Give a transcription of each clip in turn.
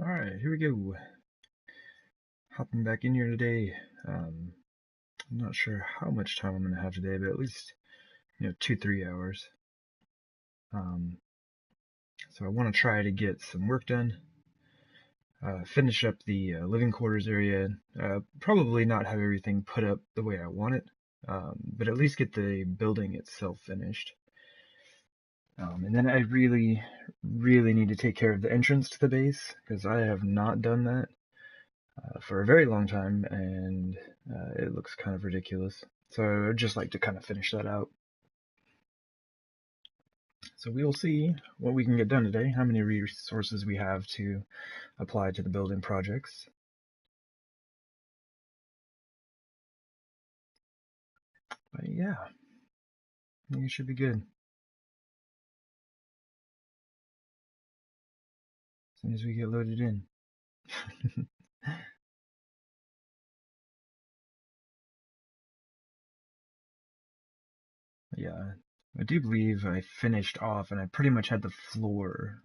Alright, here we go. Hopping back in here today. I'm not sure how much time I'm going to have today, but at least, 2-3 hours. So I want to try to get some work done. Finish up the living quarters area. Probably not have everything put up the way I want it, but at least get the building itself finished. And then I really, really need to take care of the entrance to the base, because I have not done that for a very long time, and it looks kind of ridiculous. So I'd just like to kind of finish that out. So we'll see what we can get done today, how many resources we have to apply to the building projects. But yeah, I think it should be good. As soon as we get loaded in. Yeah, I do believe I finished off, and I pretty much had the floor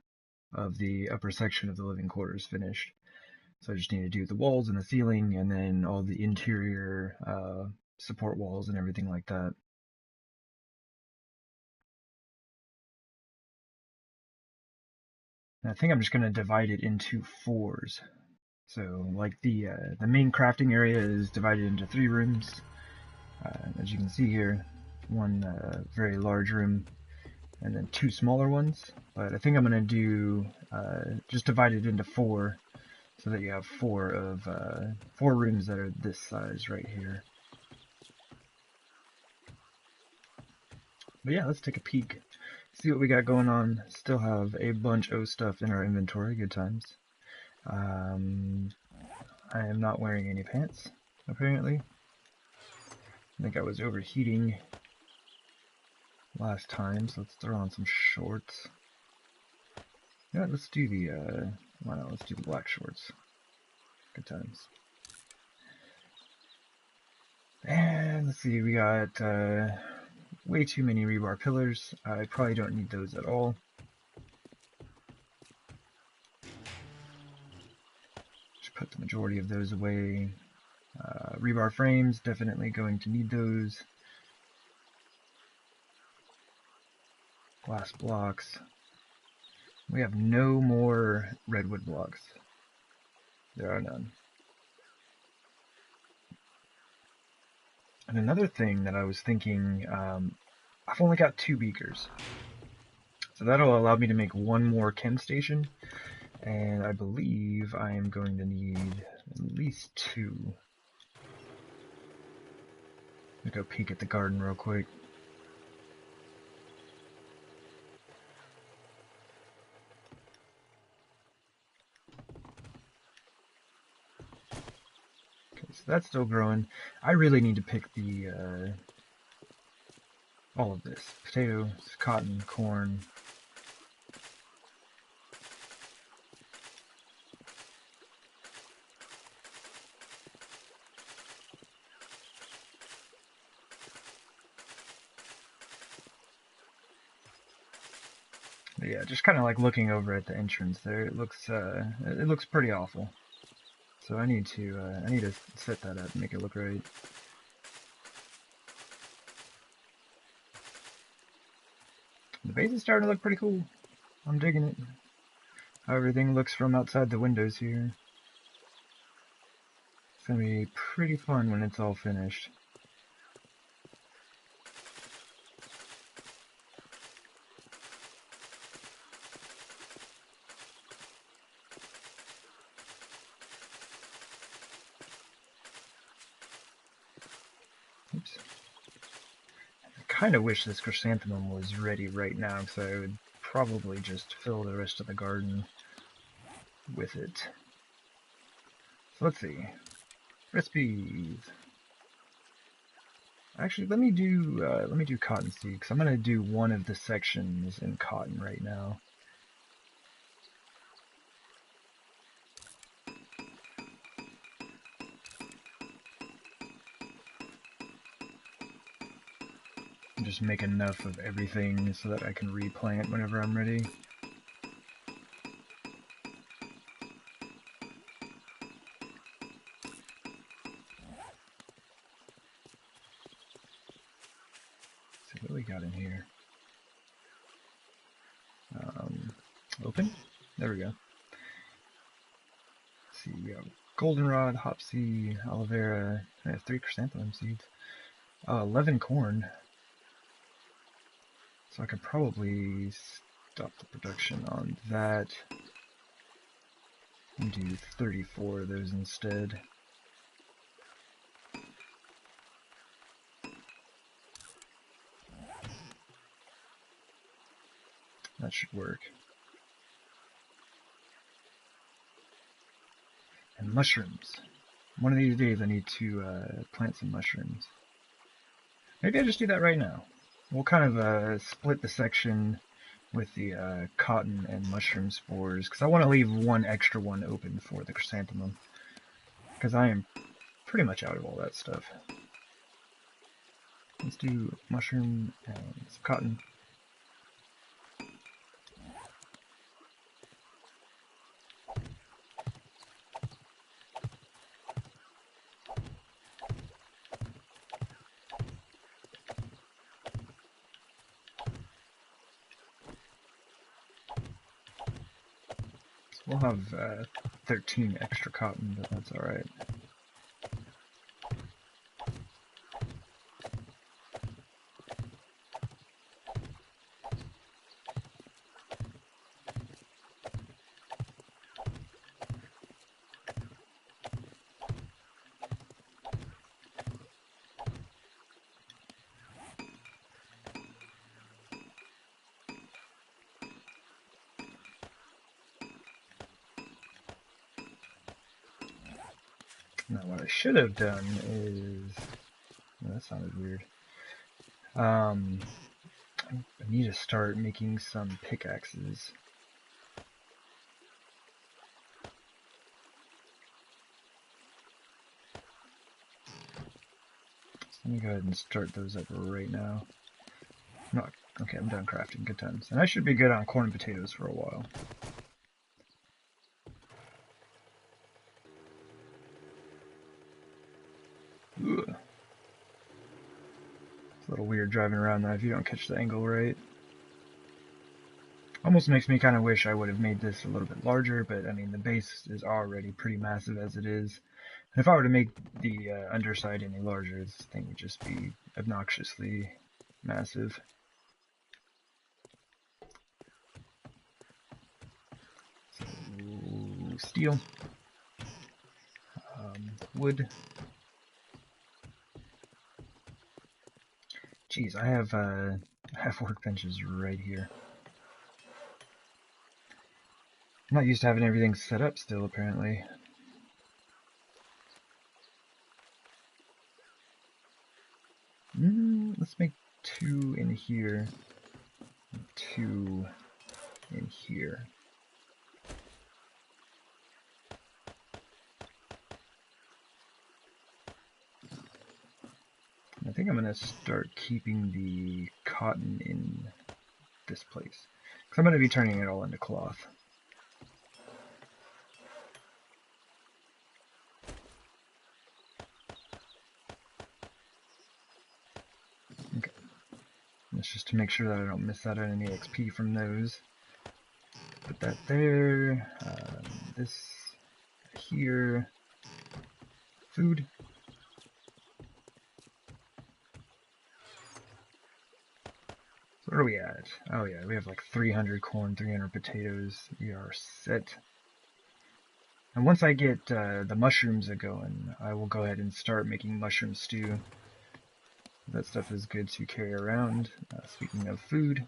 of the upper section of the living quarters finished. So I just need to do the walls and the ceiling, and then all the interior support walls and everything like that. And I think I'm just going to divide it into 4s. So like the main crafting area is divided into 3 rooms. As you can see here, one very large room and then 2 smaller ones. But I think I'm going to do just divide it into 4, so that you have 4 rooms that are this size right here. But yeah, let's take a peek, see what we got going on. Still have a bunch of stuff in our inventory. Good times. I am not wearing any pants, apparently. I think I was overheating last time, so let's throw on some shorts. Yeah, let's do the, why not, let's do the black shorts. Good times. And let's see, we got way too many rebar pillars. I probably don't need those at all. Just put the majority of those away. Rebar frames, definitely going to need those. Glass blocks. We have no more redwood blocks. There are none. And another thing that I was thinking, I've only got 2 beakers. So that'll allow me to make 1 more chem station. And I believe I am going to need at least 2. Let me go peek at the garden real quick. Okay, so that's still growing. I really need to pick the, all of this. Potatoes, cotton, corn. But yeah, just kind of like looking over at the entrance there, it looks pretty awful. So I need to set that up and make it look right. The base is starting to look pretty cool. I'm digging it. How everything looks from outside the windows here. It's gonna be pretty fun when it's all finished. Oops. I kind of wish this chrysanthemum was ready right now, because I would probably just fill the rest of the garden with it. So let's see. Recipes. Actually, let me do cottonseed, because I'm gonna do one of the sections in cotton right now. Just make enough of everything so that I can replant whenever I'm ready. we got in here? Open? There we go. Let's see, we have goldenrod, hopseed, aloe vera. I have 3 chrysanthemum seeds. 11 corn. So I could probably stop the production on that and do 34 of those instead. That should work. And mushrooms. One of these days I need to plant some mushrooms. Maybe I just do that right now. We'll kind of split the section with the cotton and mushroom spores, because I want to leave one extra one open for the chrysanthemum, because I am pretty much out of all that stuff. Let's do mushroom and some cotton. We'll have 13 extra cotton, but that's alright. Now what I should have done is... Oh, that sounded weird. I need to start making some pickaxes. Let me go ahead and start those up right now. No, okay, I'm done crafting. Good times. And I should be good on corn and potatoes for a while. Ugh. It's a little weird driving around that if you don't catch the angle right. Almost makes me kind of wish I would have made this a little bit larger, but I mean the base is already pretty massive as it is. And if I were to make the underside any larger, this thing would just be obnoxiously massive. So, steel, wood. Geez, I have workbenches right here. I'm not used to having everything set up still, apparently. Let's make 2 in here, 2 in here. I think I'm going to start keeping the cotton in this place, because I'm going to be turning it all into cloth. Okay, that's just to make sure that I don't miss out on any XP from those. Put that there, this here, food. So what are we at? Oh yeah, we have like 300 corn, 300 potatoes. We are set. And once I get the mushrooms going, I will go ahead and start making mushroom stew. That stuff is good to carry around. Speaking of food,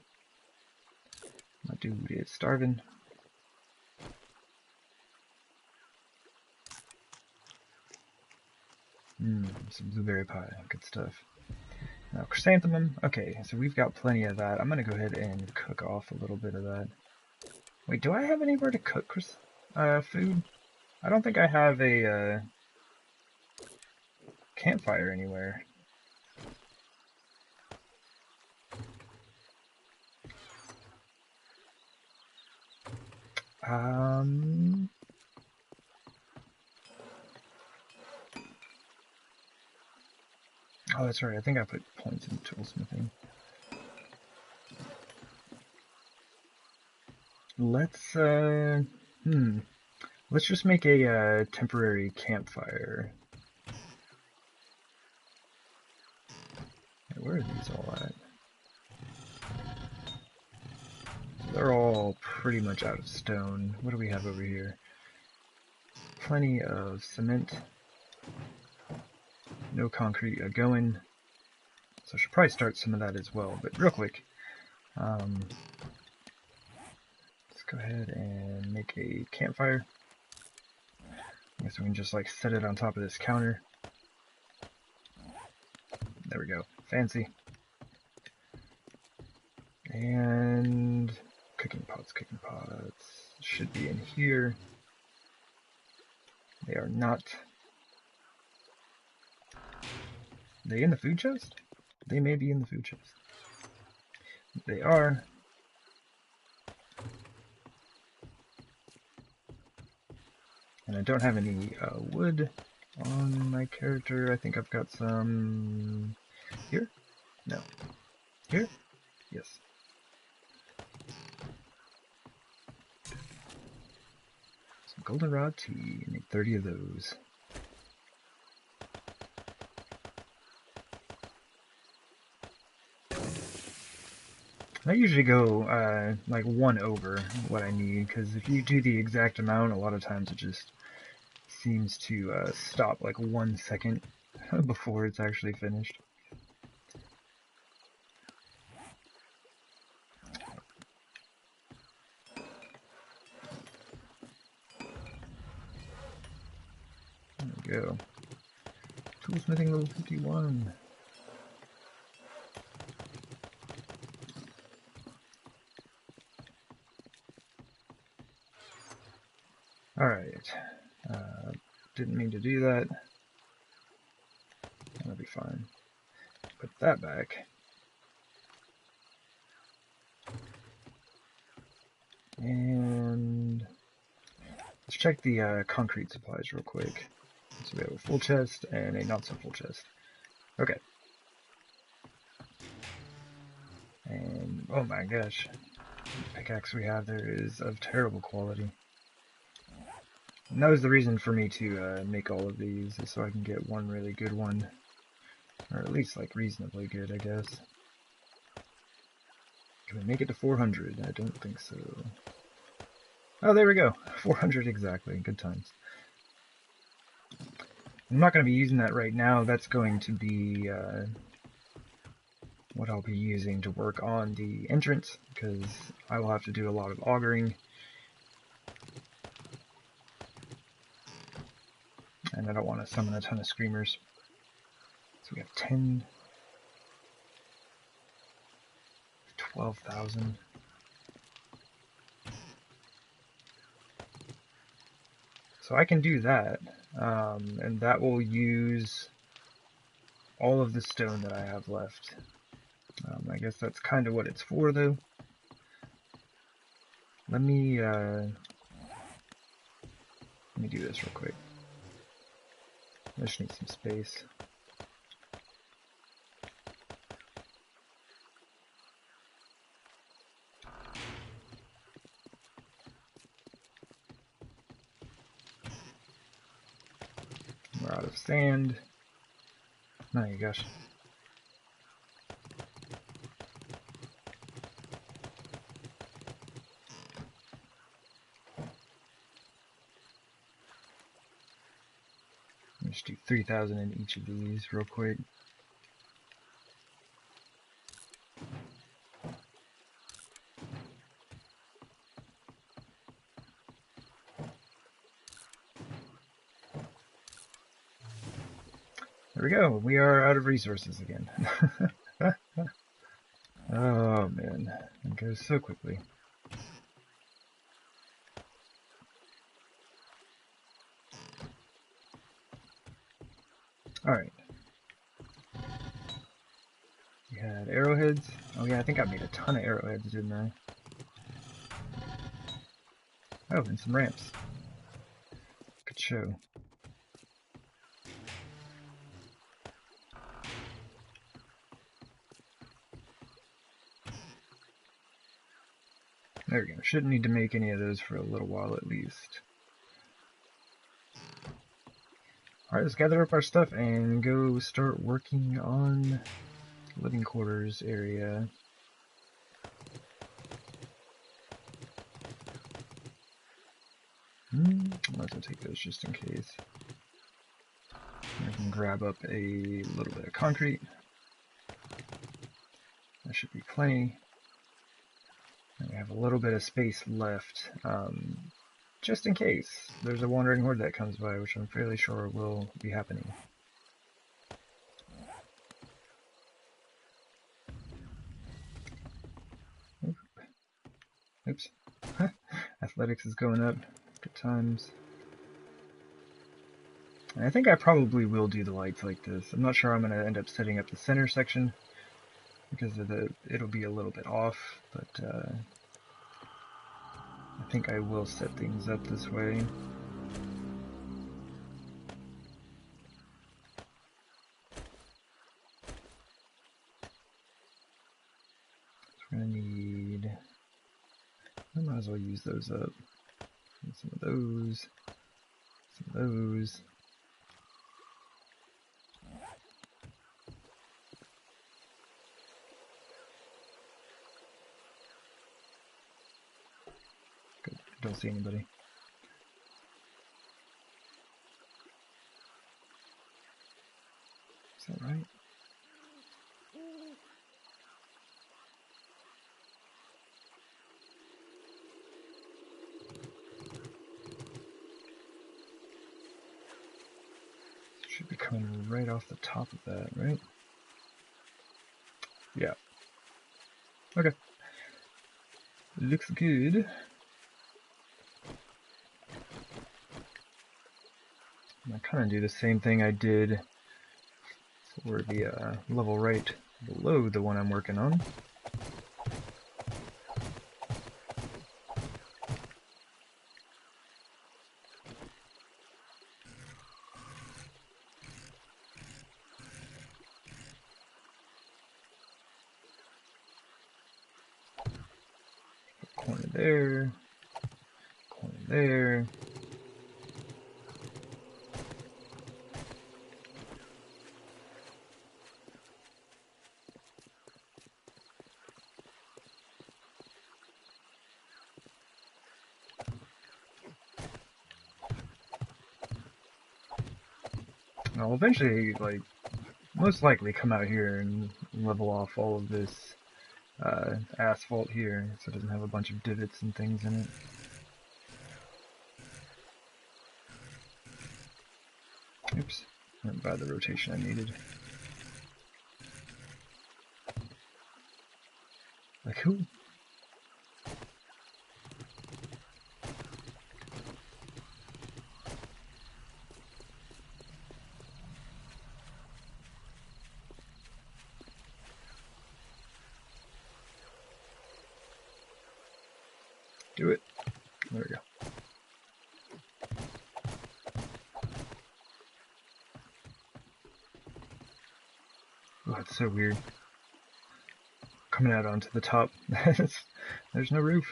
my dude is starving. Some blueberry pie, good stuff. Now, chrysanthemum, okay, so we've got plenty of that. I'm going to go ahead and cook off a little bit of that. Wait, do I have anywhere to cook food? I don't think I have a campfire anywhere. Oh, that's right. I think I put points in toolsmithing. Let's let's just make a temporary campfire. Where are these all at? They're all pretty much out of stone. What do we have over here? Plenty of cement. No concrete going. So I should probably start some of that as well. But real quick, let's go ahead and make a campfire. I guess we can just like set it on top of this counter. There we go. Fancy. And cooking pots should be in here. They are not. Are they in the food chest? They may be in the food chest. They are. And I don't have any wood on my character. I think I've got some here? No. Here? Yes. Some goldenrod tea. I need 30 of those. I usually go like one over what I need, because if you do the exact amount, a lot of times it just seems to stop like 1 second before it's actually finished. There we go. Toolsmithing level 51. Alright. Didn't mean to do that. That'll be fine. Put that back. And let's check the concrete supplies real quick. So we have a full chest and a not so full chest. Okay. And oh my gosh, the pickaxe we have there is of terrible quality. And that was the reason for me to make all of these, is so I can get one really good one. Or at least like reasonably good, I guess. Can we make it to 400? I don't think so. Oh, there we go. 400 exactly. Good times. I'm not going to be using that right now. That's going to be what I'll be using to work on the entrance, because I will have to do a lot of augering. And I don't want to summon a ton of screamers. So we have 10, 12,000. So I can do that, and that will use all of the stone that I have left. I guess that's kind of what it's for, though. Let me do this real quick. I just need some space. We're out of sand. Oh my gosh. Let's do 3,000 in each of these real quick. There we go. We are out of resources again. Oh man, it goes so quickly. Alright. We had arrowheads. Oh yeah, I think I made a ton of arrowheads, didn't I? Oh, and some ramps. Good show. There we go. Shouldn't need to make any of those for a little while at least. Alright, let's gather up our stuff and go start working on living quarters area. Might as well take those just in case. I can grab up a little bit of concrete. That should be plenty. And we have a little bit of space left, just in case there's a wandering horde that comes by, which I'm fairly sure will be happening. Oops. Athletics is going up. Good times. And I think I probably will do the lights like this. I'm not sure I'm going to end up setting up the center section because of it'll be a little bit off, but I think I will set things up this way. So we're going to need, I might as well use those up. Some of those, some of those. Good, don't see anybody. Is that right? Should be coming right off the top of that, right? Yeah. Okay. Looks good. I kind of do the same thing I did for the level right below the one I'm working on. Corner there, corner there. I'll eventually, like, most likely come out here and level off all of this asphalt here so it doesn't have a bunch of divots and things in it. Oops, went by the rotation I needed. Cool. Do it. There we go. Oh, it's so weird. Coming out onto the top. There's no roof.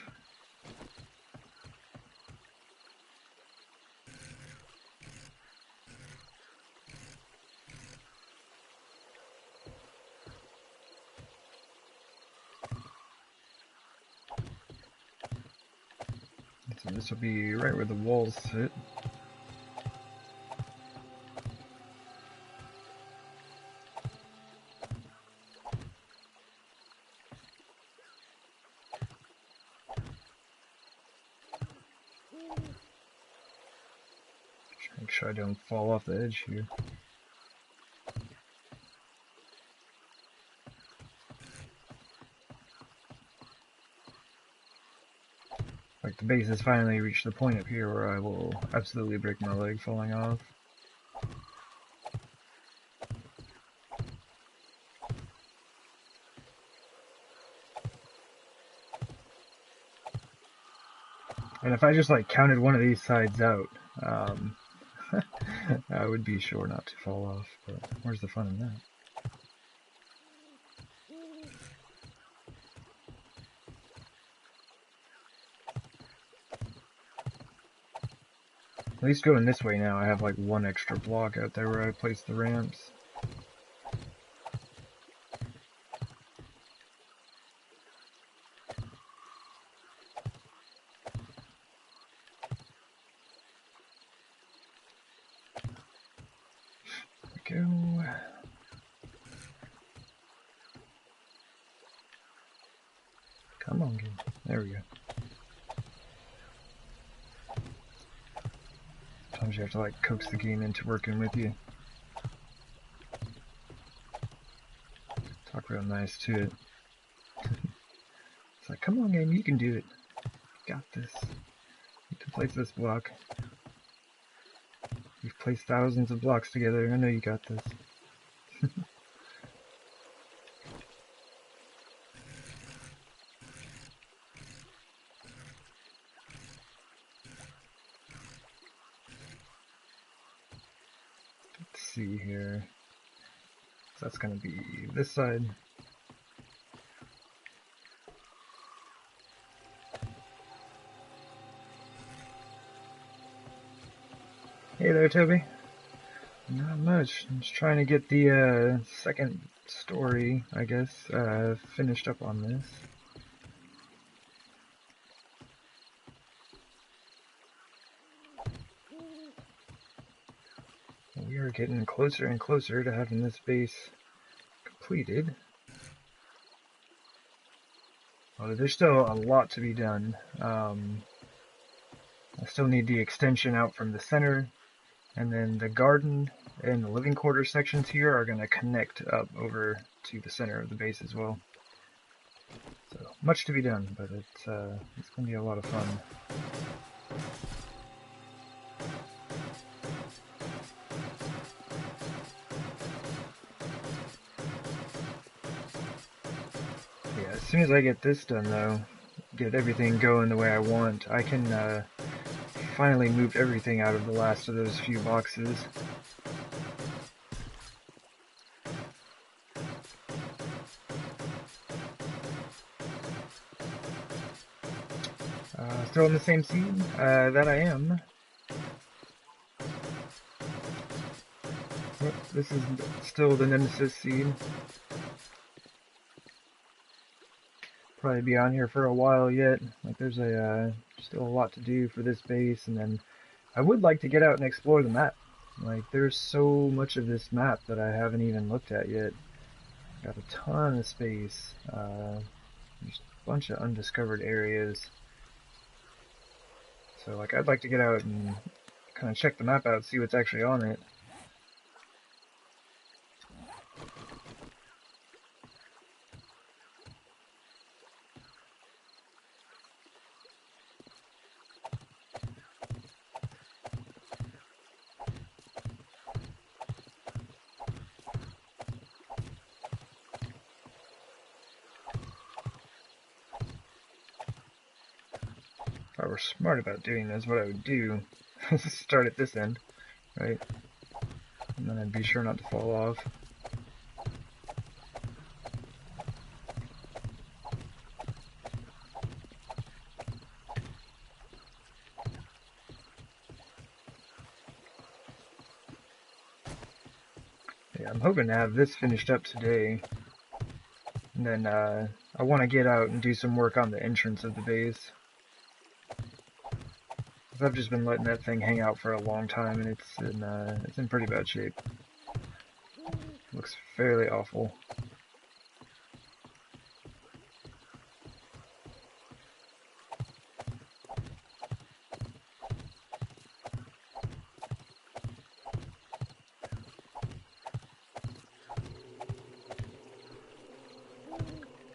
So this will be right where the walls sit. Make sure I don't fall off the edge here. Like, the base has finally reached the point up here where I will absolutely break my leg falling off. And if I just, like, counted one of these sides out, I would be sure not to fall off, but where's the fun in that? least going this way now, I have like one extra block out there where I placed the ramps. There we go. Come on, game. There we go. Sometimes you have to like coax the game into working with you. Talk real nice to it. It's like, come on, game, you can do it. You got this. You can place this block. You've placed thousands of blocks together. I know you got this. Let's see here. So that's going to be this side. Hey there, Toby. Not much. I'm just trying to get the second story, I guess, finished up on this. We are getting closer and closer to having this base completed. Well, there's still a lot to be done. I still need the extension out from the center. And then the garden and the living quarters sections here are going to connect up over to the center of the base as well. So much to be done, but it's going to be a lot of fun. Yeah, as soon as I get this done though, get everything going the way I want, I can finally move everything out of the last of those few boxes. Still in the same seed? That I am. Yep, this is still the Nemesis seed. Probably be on here for a while yet. Like there's still a lot to do for this base, and then I would like to get out and explore the map. Like there's so much of this map that I haven't even looked at yet. Got a ton of space. There's a bunch of undiscovered areas. So like I'd like to get out and kind of check the map out, see what's actually on it. If I were smart about doing this, what I would do is start at this end, right? And then I'd be sure not to fall off. Yeah, I'm hoping to have this finished up today. And then I want to get out and do some work on the entrance of the base. I've just been letting that thing hang out for a long time, and it's in pretty bad shape. Looks fairly awful.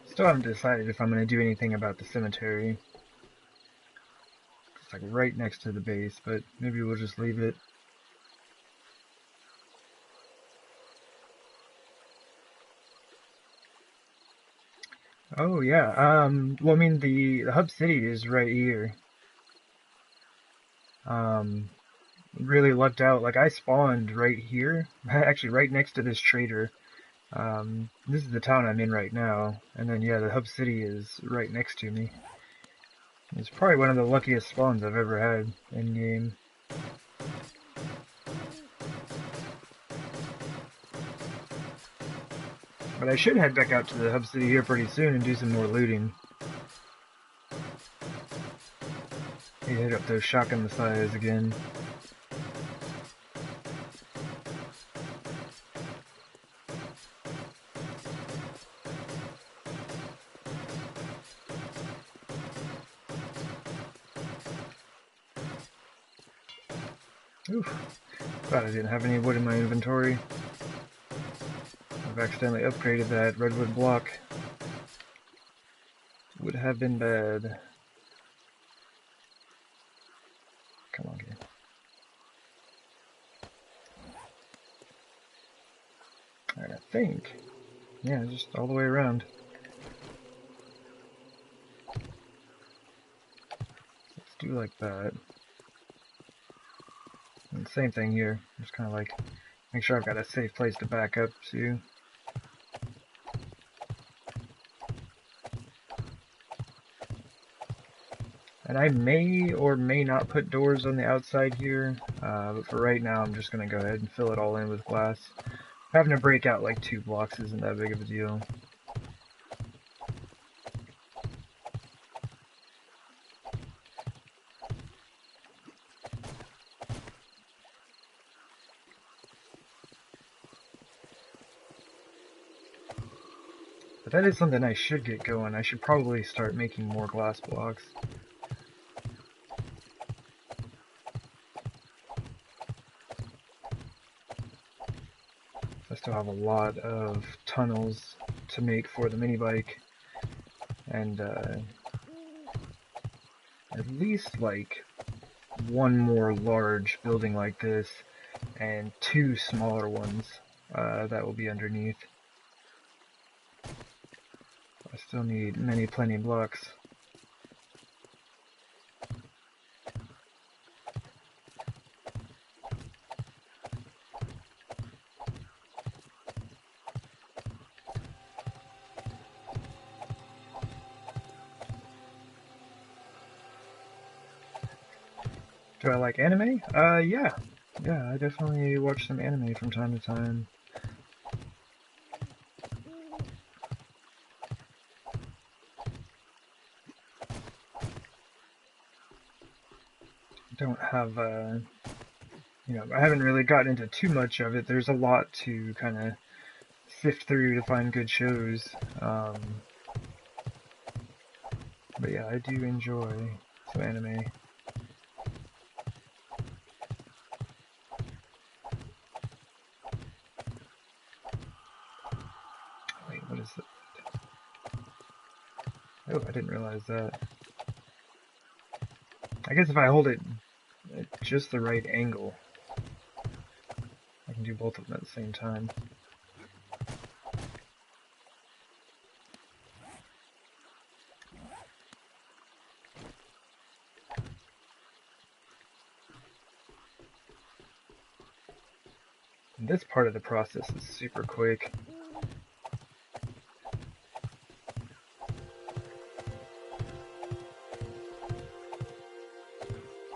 Still haven't decided if I'm going to do anything about the cemetery. It's like right next to the base, but maybe we'll just leave it. Oh yeah, well I mean the hub city is right here. Really lucked out, like I spawned right here, actually right next to this trader. This is the town I'm in right now, and then yeah, the hub city is right next to me. It's probably one of the luckiest spawns I've ever had in game. But I should head back out to the hub city here pretty soon and do some more looting. Maybe hit up those shotgun messiahs again. Oof. Glad I didn't have any wood in my inventory. I've accidentally upgraded that redwood block. Would have been bad. Come on, game. Alright, I think. Yeah, just all the way around. Let's do like that. And same thing here. Just kind of like make sure I've got a safe place to back up to. And I may or may not put doors on the outside here, but for right now I'm just going to go ahead and fill it all in with glass. Having to break out like 2 blocks isn't that big of a deal. But that is something I should get going. I should probably start making more glass blocks. I still have a lot of tunnels to make for the mini bike, and at least like 1 more large building like this and 2 smaller ones that will be underneath. I still need plenty of blocks. Do I like anime? Yeah. Yeah, I definitely watch some anime from time to time. Don't have, you know, I haven't really gotten into too much of it. There's a lot to kind of sift through to find good shows. But yeah, I do enjoy some anime. Wait, what is it? Oh, I didn't realize that. I guess if I hold it at just the right angle, I can do both of them at the same time. And this part of the process is super quick.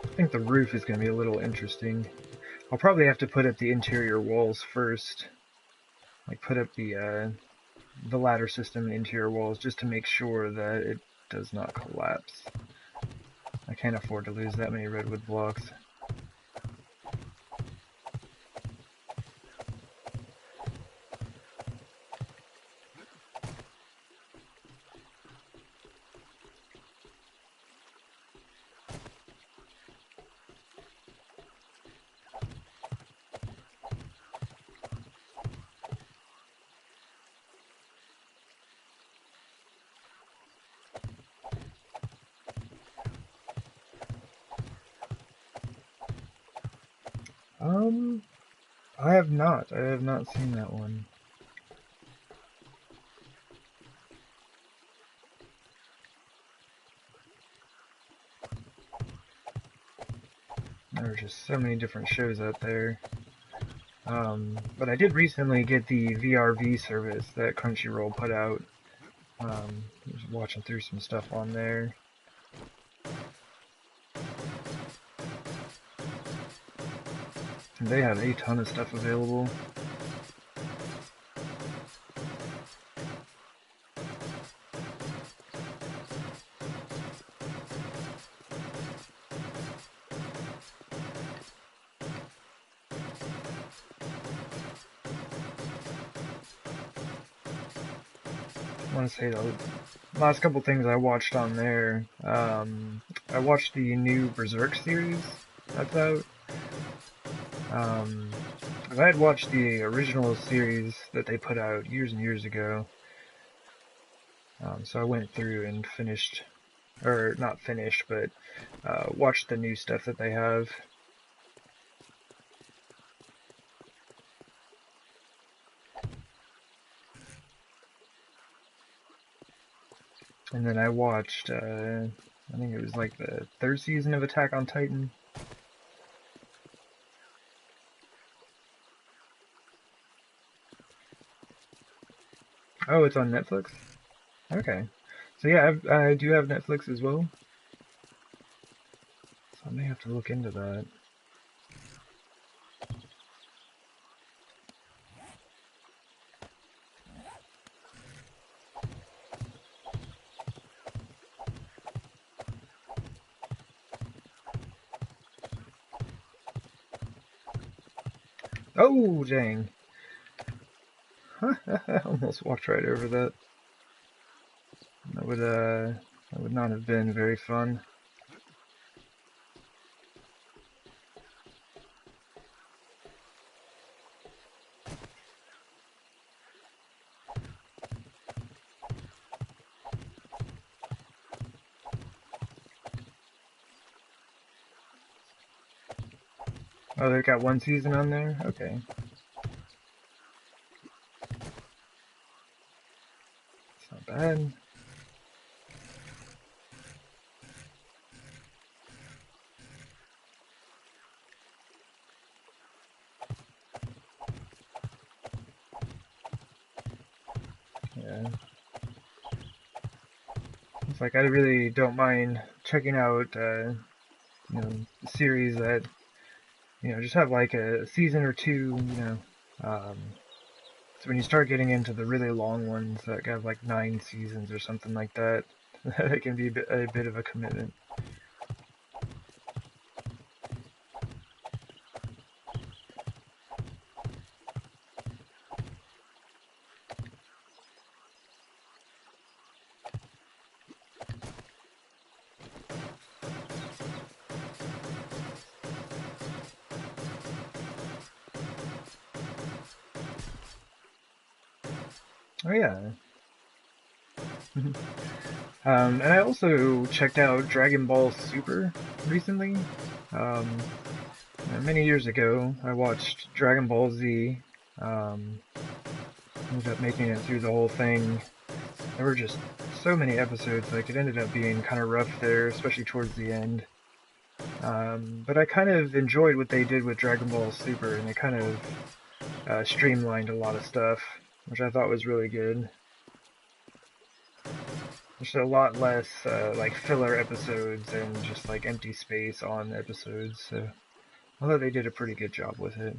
I think the roof is going to be a little interesting. I'll probably have to put up the interior walls first. Like put up the ladder system interior walls just to make sure that it does not collapse. I can't afford to lose that many redwood blocks. I have not. I have not seen that one. There are just so many different shows out there. But I did recently get the VRV service that Crunchyroll put out. I was watching through some stuff on there. And they have a ton of stuff available. want to say the last couple things I watched on there. I watched the new Berserk series that's out. 'Cause I had watched the original series that they put out years and years ago. So I went through and finished, or not finished, but watched the new stuff that they have. And then I watched, I think it was like the third season of Attack on Titan. Oh, it's on Netflix? Okay. So yeah, I do have Netflix as well. So I may have to look into that. Oh, dang. I almost walked right over that. That would not have been very fun. Oh, they got one season on there? Okay. It's not bad. Yeah. It's like I really don't mind checking out, series that, just have like a season or two, So when you start getting into the really long ones that have like 9 seasons or something like that, it can be a bit of a commitment. Oh yeah. And I also checked out Dragon Ball Super recently. Um, Many years ago, I watched Dragon Ball Z. Um, Ended up making it through the whole thing. There were just so many episodes, like it ended up being kind of rough there, especially towards the end. But I kind of enjoyed what they did with Dragon Ball Super, and they kind of streamlined a lot of stuff, which I thought was really good. There's a lot less like filler episodes and just like empty space on episodes, so I thought they did a pretty good job with it.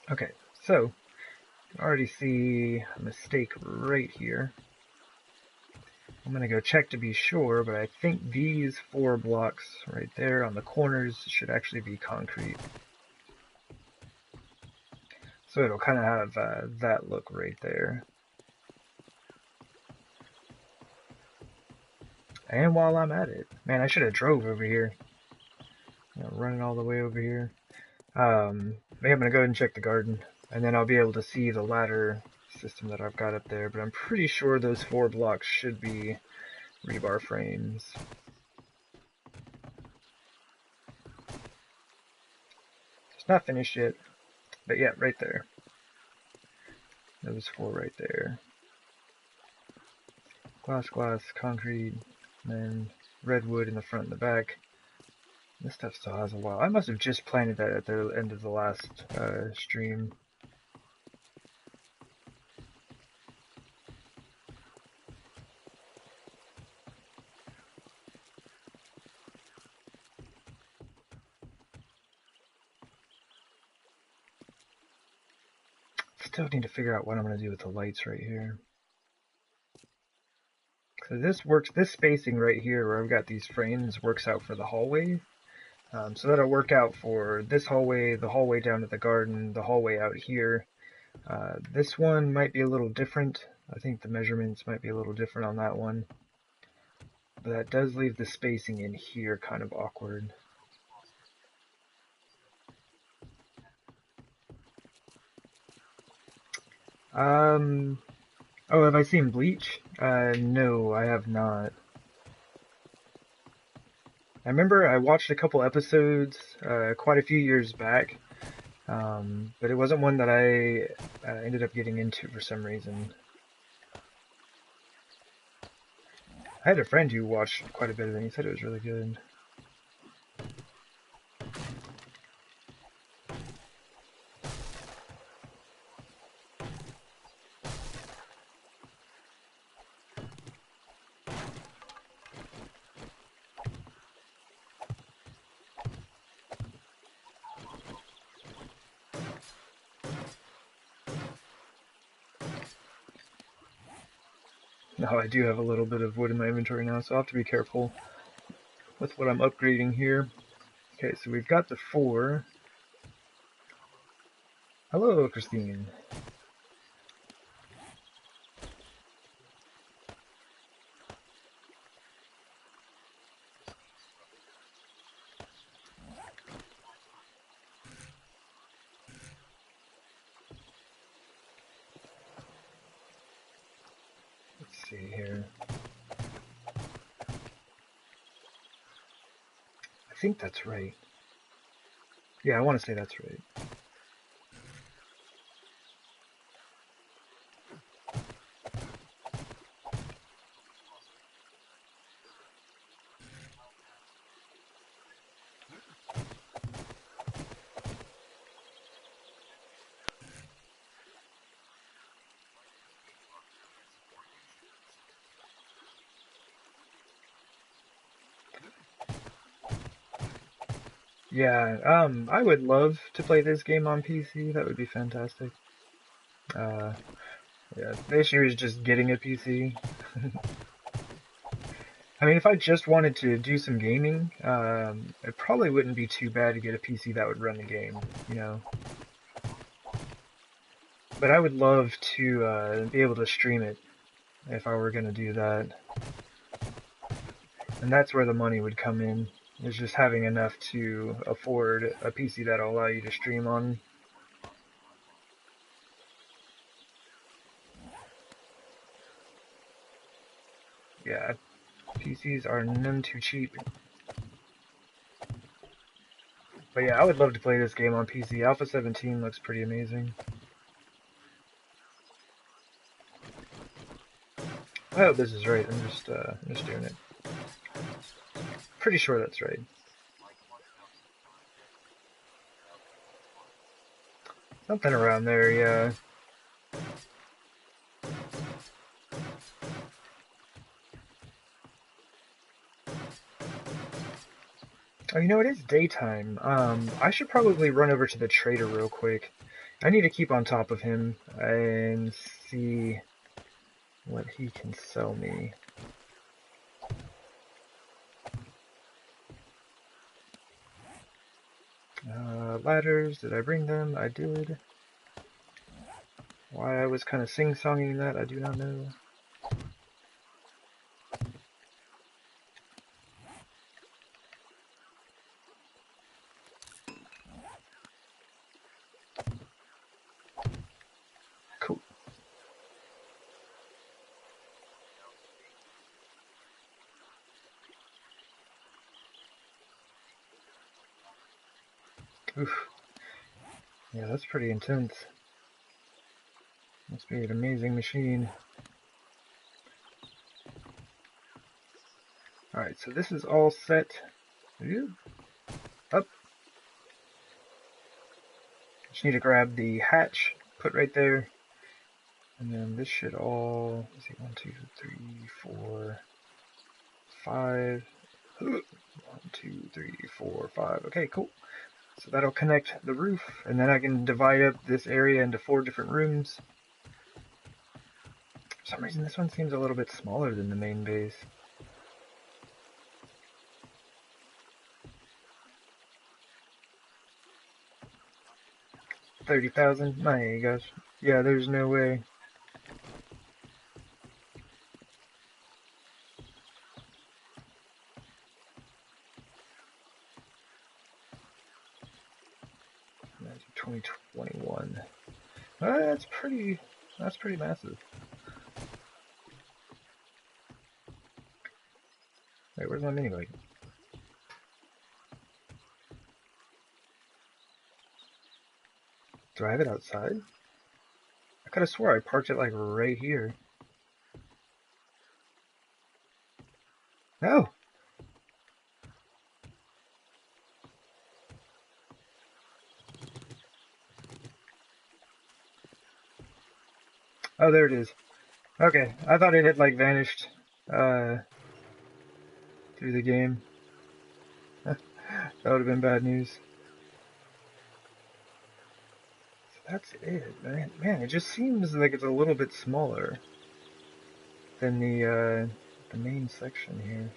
Okay, so I already see a mistake right here. I'm gonna go check to be sure, but I think these 4 blocks right there on the corners should actually be concrete. So it'll kind of have that look right there. And while I'm at it, man, I should have drove over here. Running all the way over here. Yeah, I'm gonna go ahead and check the garden, and then I'll be able to see the ladder system that I've got up there. But I'm pretty sure those 4 blocks should be rebar frames. It's not finished yet, but yeah, right there. Those 4 right there. Glass, concrete, and then redwood in the front and the back. This stuff still has a while. I must have just planted that at the end of the last stream. Still need to figure out what I'm going to do with the lights right here. So this spacing right here where I've got these frames works out for the hallway. So that'll work out for this hallway, the hallway down to the garden, the hallway out here. This one might be a little different. I think the measurements might be a little different on that one. But that does leave the spacing in here kind of awkward. Oh, have I seen Bleach? No, I have not. I remember I watched a couple episodes, quite a few years back, but it wasn't one that I ended up getting into for some reason. I had a friend who watched quite a bit of it, and he said it was really good. Now I do have a little bit of wood in my inventory now, so I'll have to be careful with what I'm upgrading here. Okay, so we've got the 4. Hello, Christine. Let's see here. I think that's right. Yeah, I want to say that's right. Yeah, I would love to play this game on PC. That would be fantastic. Uh, yeah, the issue is just getting a PC. I mean, if I just wanted to do some gaming, it probably wouldn't be too bad to get a PC that would run the game, you know. But I would love to be able to stream it if I were going to do that. And that's where the money would come in, is just having enough to afford a PC that'll allow you to stream on. Yeah, PCs are none too cheap. But yeah, I would love to play this game on PC. Alpha 17 looks pretty amazing. I hope this is right. I'm just doing it. Pretty sure that's right. Something around there, yeah. Oh, you know, it is daytime. I should probably run over to the trader real quick. I need to keep on top of him and see what he can sell me. Ladders, did I bring them? I did. Why I was kind of sing-songing that, I do not know. Cool. Oof. Yeah, that's pretty intense. Must be an amazing machine. Alright, so this is all set. Up. Just need to grab the hatch, put right there. And then this should all, let's see, 1, 2, 3, 4, 5. 1, 2, 3, 4, 5. Okay, cool. So that'll connect the roof, and then I can divide up this area into 4 different rooms. For some reason, this one seems a little bit smaller than the main base. 30,000? My gosh. Yeah, there's no way. That's 2021. That's pretty massive. Wait, where's my mini bike? Do I have it outside? I could have swore I parked it like right here. No! Oh, there it is. Okay, I thought it had like vanished through the game. That would have been bad news. So that's it, man. Man, it just seems like it's a little bit smaller than the main section here.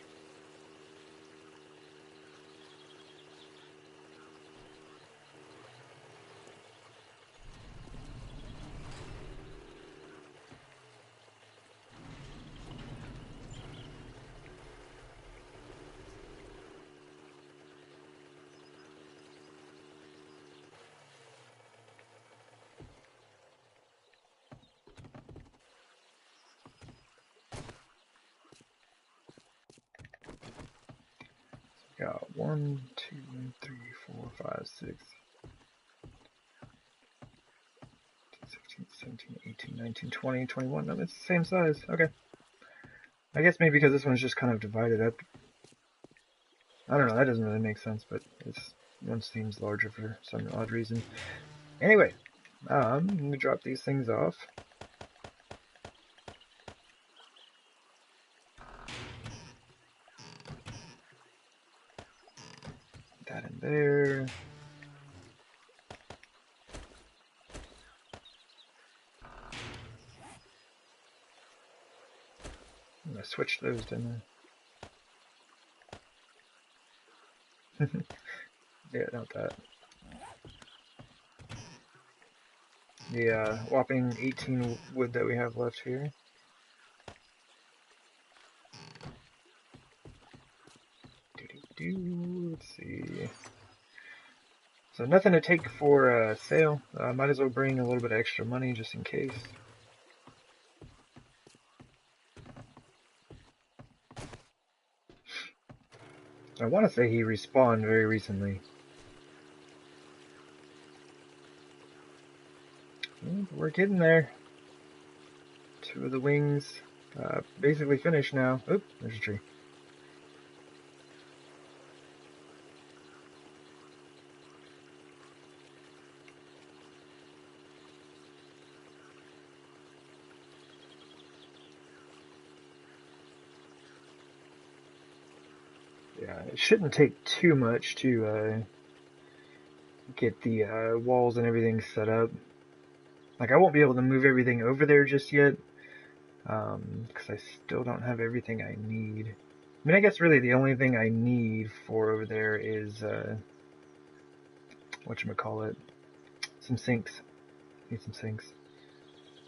Got 1, 2, 3, 4, 5, 6, 16, 17, 18, 19, 20, 21. No, it's the same size. Okay. I guess maybe because this one's just kind of divided up. I don't know, that doesn't really make sense, but this one seems larger for some odd reason. Anyway, let me drop these things off. Put that in there. I switched those, didn't I? Yeah, not that. The whopping 18 wood that we have left here. Let's see. So nothing to take for sale. Might as well bring a little bit of extra money just in case. I want to say he respawned very recently. We're getting there. 2 of the wings basically finished now. Oop, there's a tree. Yeah, it shouldn't take too much to get the walls and everything set up. Like, I won't be able to move everything over there just yet, because I still don't have everything I need. I mean, I guess really the only thing I need for over there is, whatchamacallit, some sinks. Need some sinks.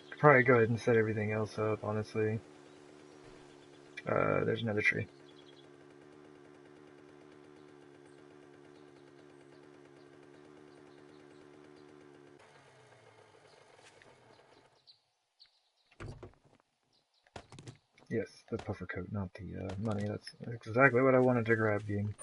Could probably go ahead and set everything else up, honestly. There's another tree. Yes, the puffer coat, not the money. That's exactly what I wanted to grab, Ging.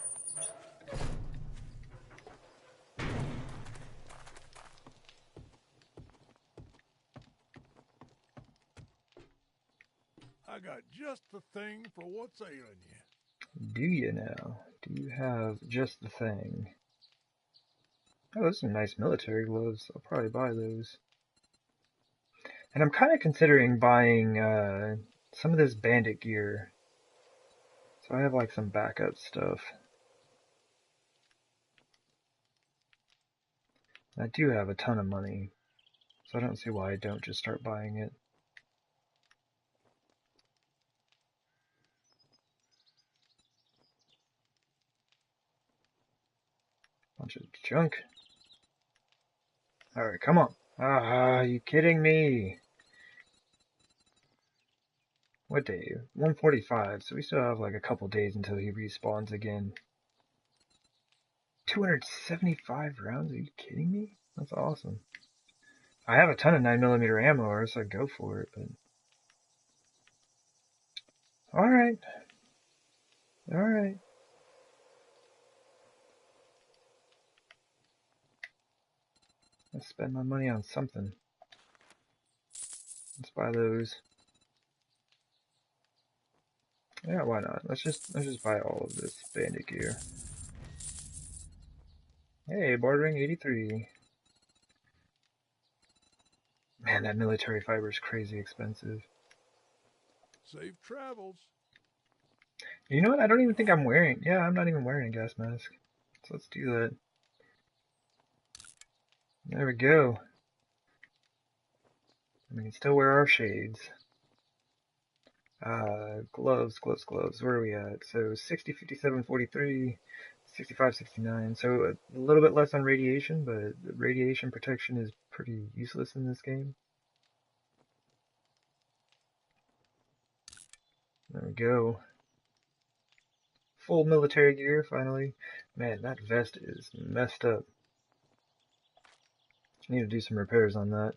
I got just the thing for what's ailing you. Do you now? Do you have just the thing? Oh, those are some nice military gloves. I'll probably buy those. And I'm kind of considering buying some of this bandit gear. So I have like some backup stuff. I do have a ton of money. So I don't see why I don't just start buying it. Bunch of junk. Alright, come on. Ah, are you kidding me? What day? 145, so we still have like a couple days until he respawns again. 275 rounds? Are you kidding me? That's awesome. I have a ton of 9mm ammo, so I'd go for it, but... Alright. Alright. Let's spend my money on something. Let's buy those. Yeah, why not? Let's just buy all of this bandit gear. Hey, bordering 83. Man, that military fiber is crazy expensive. Safe travels. You know what? I don't even think I'm wearing... Yeah, I'm not even wearing a gas mask. So let's do that. There we go. We can still wear our shades. Gloves. Where are we at? So 60, 57, 43, 65, 69. So a little bit less on radiation, but the radiation protection is pretty useless in this game. There we go. Full military gear, finally. Man, that vest is messed up. I need to do some repairs on that.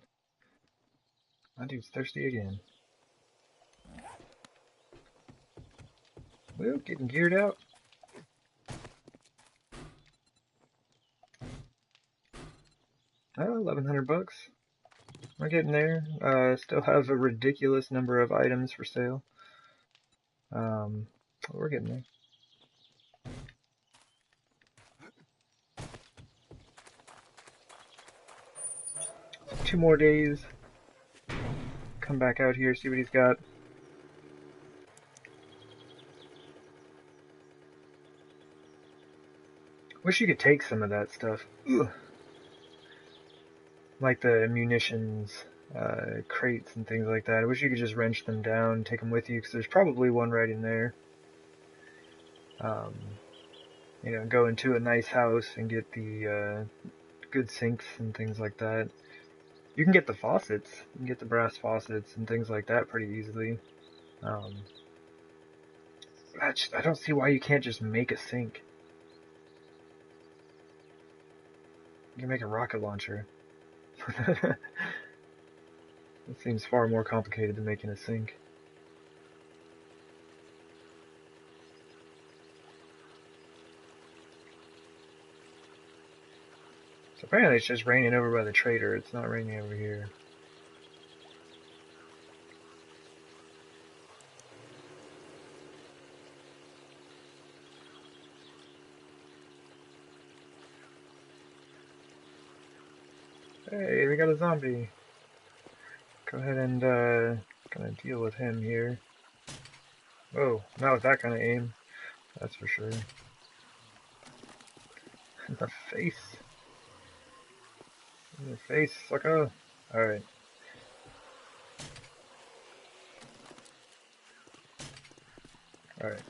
My dude's thirsty again. Well, getting geared out. Oh, 1,100 bucks. We're getting there. Still have a ridiculous number of items for sale. We're getting there. 2 more days. Come back out here, see what he's got. Wish you could take some of that stuff. Ugh. Like the munitions, crates and things like that. I wish you could just wrench them down, take them with you, because there's probably one right in there. You know, go into a nice house and get the good sinks and things like that. You can get the faucets. You can get the brass faucets and things like that pretty easily. I don't see why you can't just make a sink. You can make a rocket launcher. It seems far more complicated than making a sink. So apparently it's just raining over by the trader. It's not raining over here. Hey, we got a zombie. Go ahead and gonna deal with him here. Whoa, not with that kind of aim. That's for sure. In the face. In the face, sucker. Alright. Alright.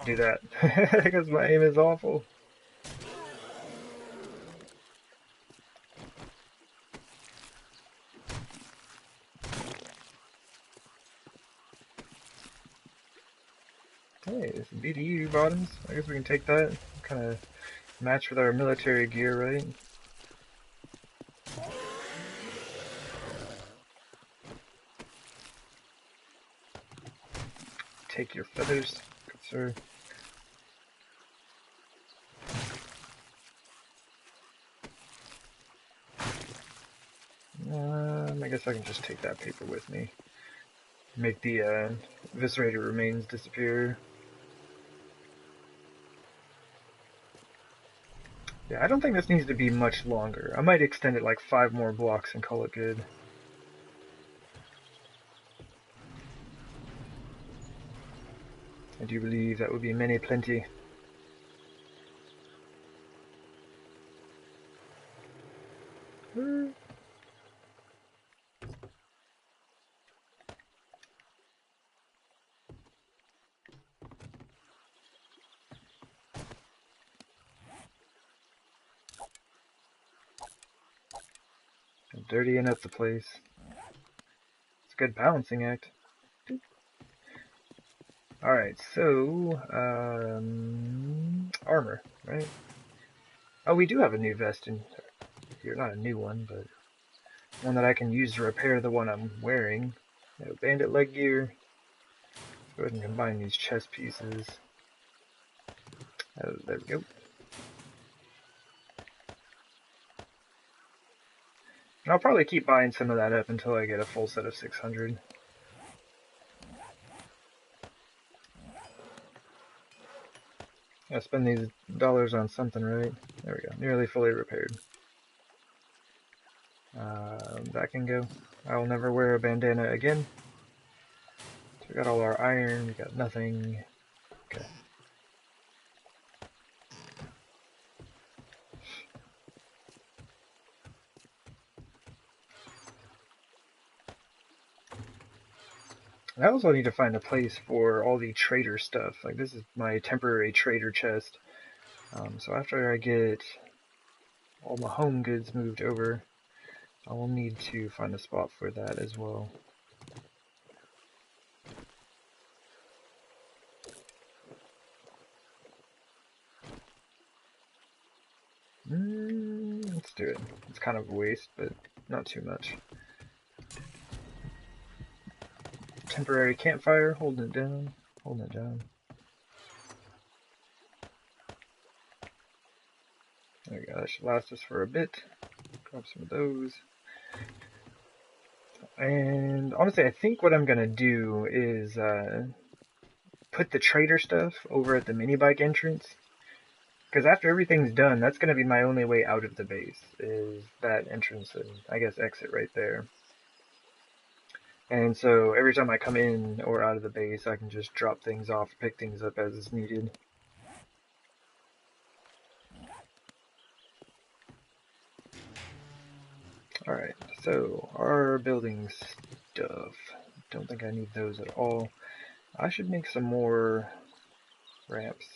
Do that. Because my aim is awful. Hey, this is BDU bottoms. I guess we can take that. Kind of match with our military gear, right? Take your feathers, good sir. I guess I can just take that paper with me. Make the eviscerated remains disappear. Yeah, I don't think this needs to be much longer. I might extend it like 5 more blocks and call it good. I do believe that would be many plenty. dirtying up the place. It's a good balancing act. Alright, so, armor, right? Oh, we do have a new vest in here. Not a new one, but one that I can use to repair the one I'm wearing. No bandit leg gear. Let's go ahead and combine these chest pieces. Oh, there we go. And I'll probably keep buying some of that up until I get a full set of 600. Gotta spend these dollars on something, right? There we go. Nearly fully repaired. That can go. I will never wear a bandana again. So we got all our iron. We got nothing. Okay. I also need to find a place for all the trader stuff. Like, this is my temporary trader chest. So after I get all my home goods moved over, I will need to find a spot for that as well. Let's do it. It's kind of a waste, but not too much. Temporary campfire, holding it down, holding it down. There we go, that should last us for a bit. Grab some of those. And honestly, I think what I'm gonna do is put the trader stuff over at the mini bike entrance. Because after everything's done, that's gonna be my only way out of the base, is that entrance and I guess exit right there. And so every time I come in or out of the base, I can just drop things off, pick things up as is needed. Alright, so our building stuff. Don't think I need those at all. I should make some more ramps.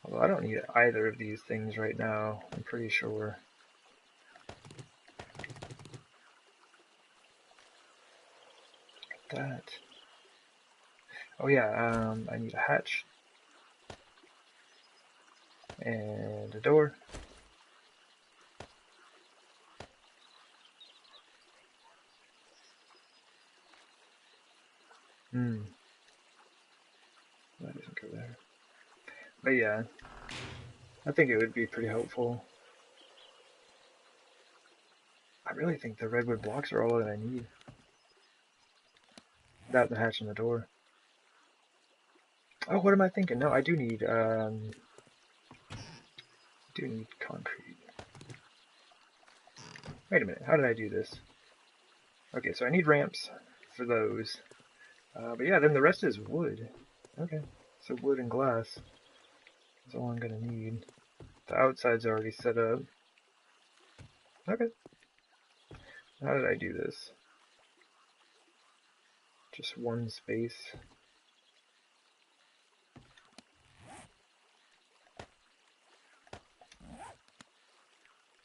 Although I don't need either of these things right now, I'm pretty sure. That. Oh yeah, I need a hatch. And a door. That doesn't go there. But yeah, I think it would be pretty helpful. I really think the redwood blocks are all that I need. That, the hatch, and the door. Oh, what am I thinking? No, I do need concrete. Wait a minute, how did I do this? Okay, so I need ramps for those. But yeah, then the rest is wood. Okay, so wood and glass is all I'm gonna need. The outside's already set up. Okay. How did I do this? Just one space.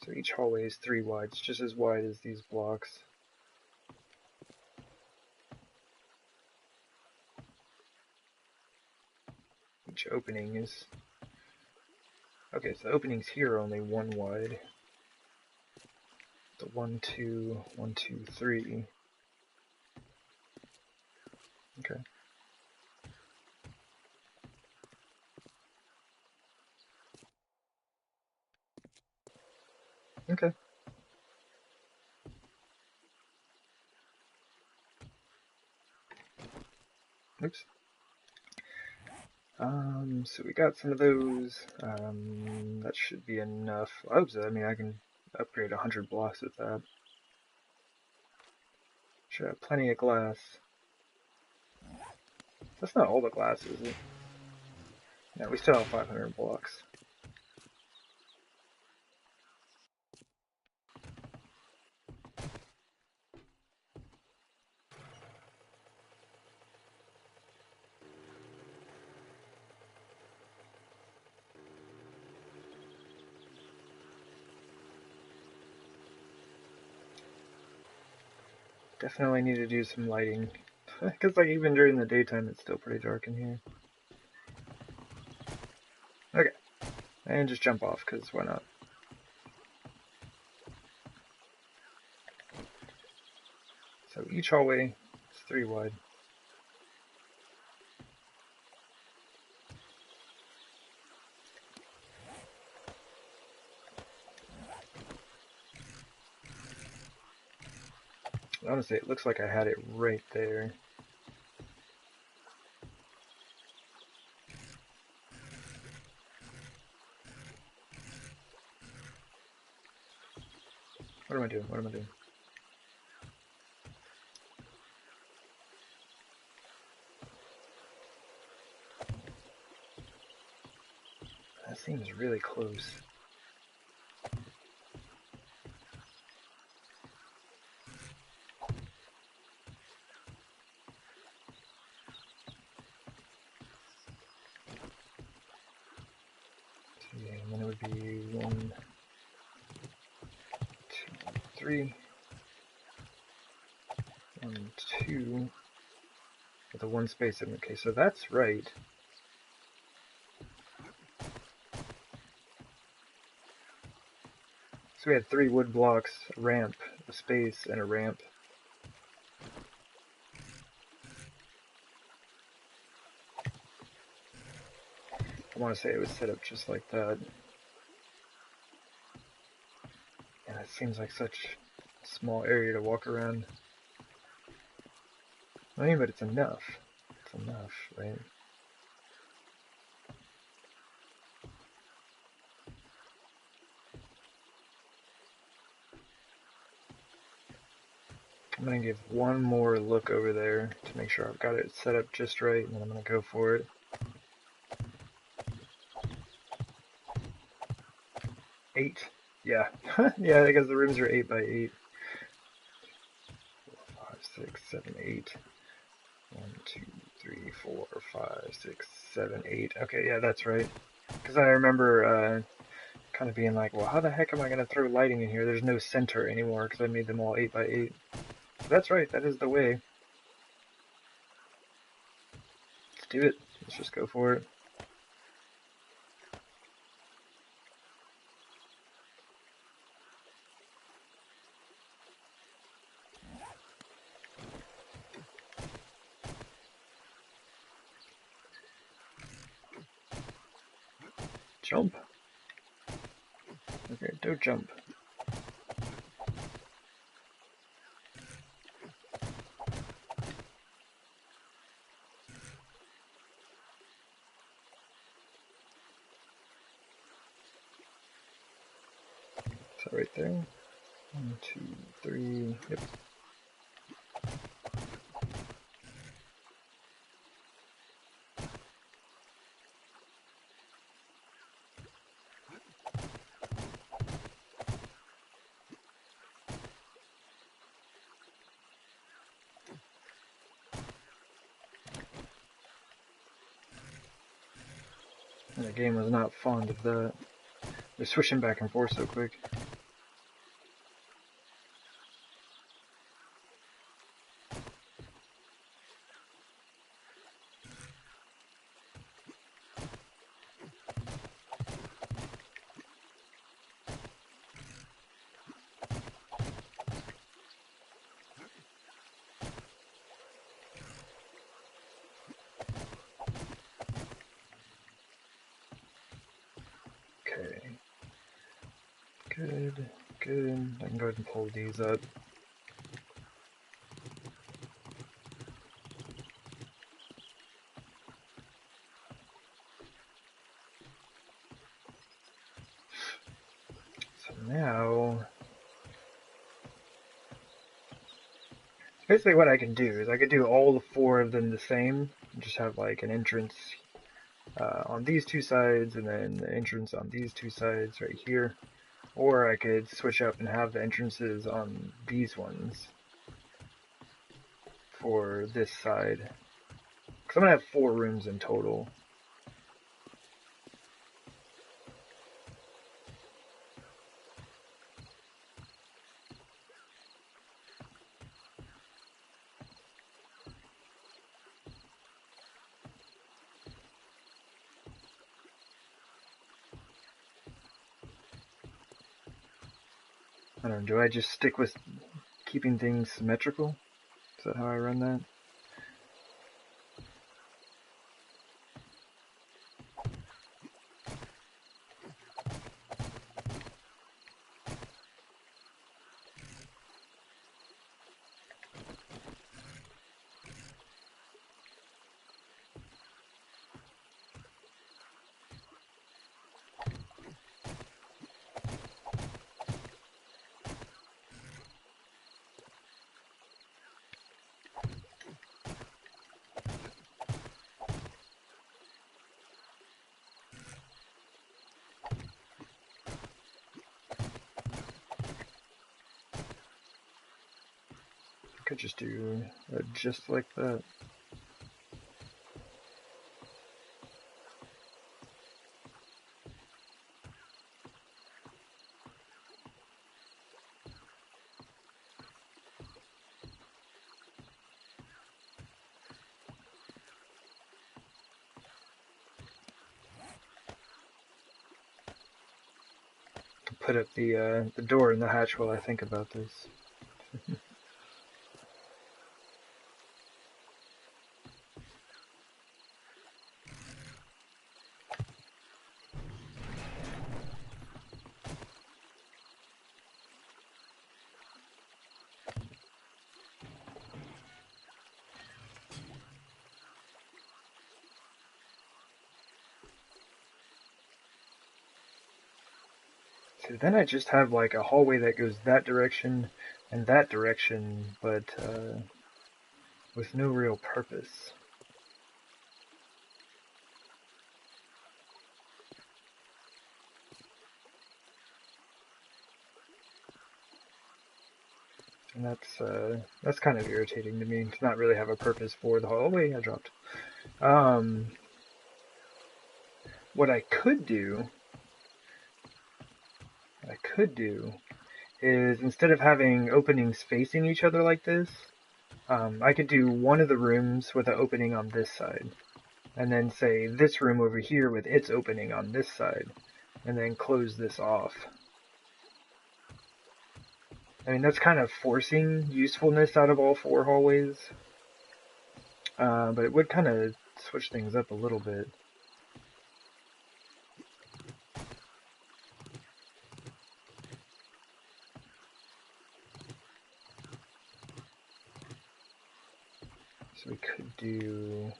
So each hallway is 3 wide. It's just as wide as these blocks. Each opening is... Okay, so the openings here are only 1 wide. The 1, 2, 1, 2, 3. Okay. Okay. Oops. So we got some of those. That should be enough. I hope so. I mean, I can upgrade 100 blocks with that. Should have plenty of glass. That's not all the glass, is it? Yeah, we still have 500 blocks. Definitely need to do some lighting. Because like even during the daytime it's still pretty dark in here. Okay. And just jump off, because why not? So each hallway is 3 wide. Honestly, it looks like I had it right there. What am I doing? What am I doing? That seems really close. Yeah, and then it would be 1, 2, 3. 1, 2. With a 1 space in. Okay, so that's right. So we had 3 wood blocks, a ramp, a space, and a ramp. I want to say it was set up just like that. Yeah, it seems like such a small area to walk around. I mean, but it's enough. It's enough, right? I'm going to give one more look over there to make sure I've got it set up just right, and then I'm going to go for it. 8. Yeah. Yeah, because the rooms are 8 by 8. 4, 5, 6, 7, 8. 1, 2, 3, 4, 5, 6, 7, 8. Okay, yeah, that's right. Because I remember kind of being like, well, how the heck am I going to throw lighting in here? There's no center anymore because I made them all 8 by 8. So that's right, that is the way. Let's do it. Let's just go for it. Jump. Okay, don't jump. So right there. 1, 2, 3. Yep. And the game was not fond of that. They're switching back and forth so quick. Okay. Good, good. I can go ahead and pull these up. So now, basically what I can do is I could do all the 4 of them the same, and just have like an entrance on these 2 sides, and then the entrance on these 2 sides right here. Or I could switch up and have the entrances on these ones for this side. Because I'm going to have 4 rooms in total. I don't know, do I just stick with keeping things symmetrical? Is that how I run that? I could just do just like that. Put up the door and the hatch while I think about this. So then I just have like a hallway that goes that direction and that direction, but with no real purpose. And that's kind of irritating to me to not really have a purpose for the hallway I dropped. What I could do is instead of having openings facing each other like this, I could do one of the rooms with an opening on this side, and then say this room over here with its opening on this side, and then close this off. I mean, that's kind of forcing usefulness out of all four hallways, but it would kind of switch things up a little bit. So we could do...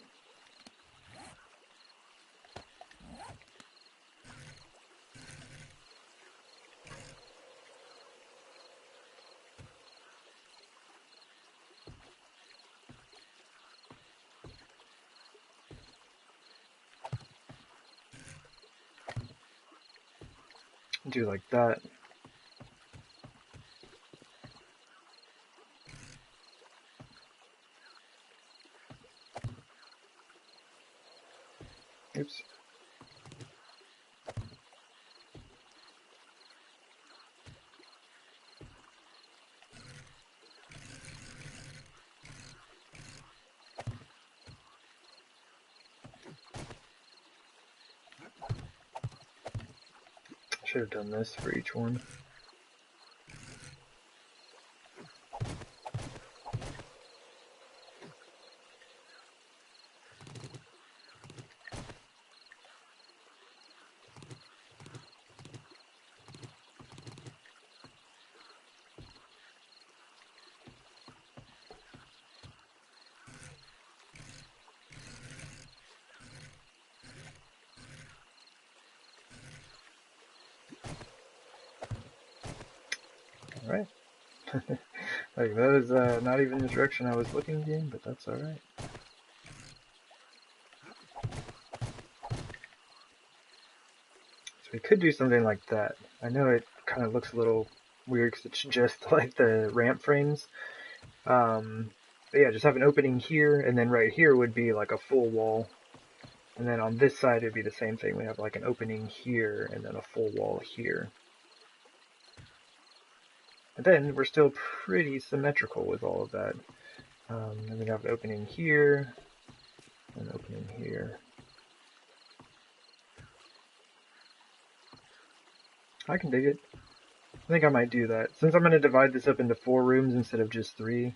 do like that. Oops. Should have done this for each one. Alright. Like, that is not even the direction I was looking in, but that's alright. So we could do something like that. I know it kind of looks a little weird because it's just like the ramp frames. But yeah, just have an opening here, and then right here would be like a full wall. And then on this side, it'd be the same thing. We have like an opening here, and then a full wall here. And then we're still pretty symmetrical with all of that. And we have an opening here, an opening here. I can dig it. I think I might do that. Since I'm going to divide this up into 4 rooms instead of just 3,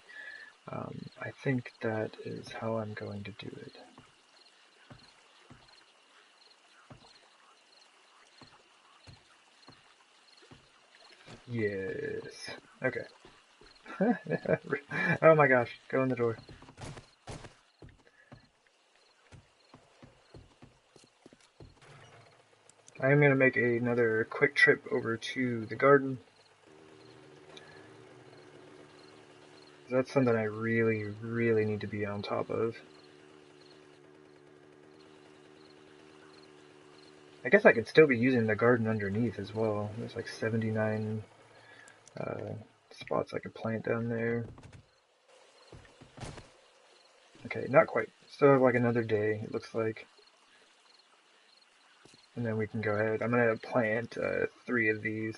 I think that is how I'm going to do it. Yes. Okay. Oh my gosh, go in the door. I am going to make another quick trip over to the garden. That's something I really, really need to be on top of. I guess I could still be using the garden underneath as well. There's like 79 spots I could plant down there. Okay, not quite. Still have like another day, it looks like. And then we can go ahead. I'm going to plant 3 of these.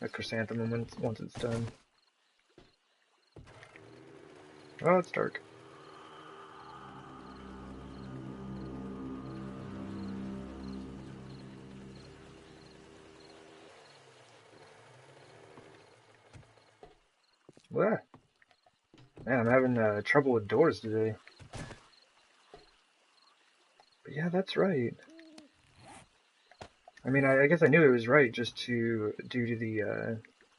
A chrysanthemum once it's done. Oh, it's dark. What? Man, I'm having trouble with doors today. But yeah, that's right. I mean, I guess I knew it was right just due to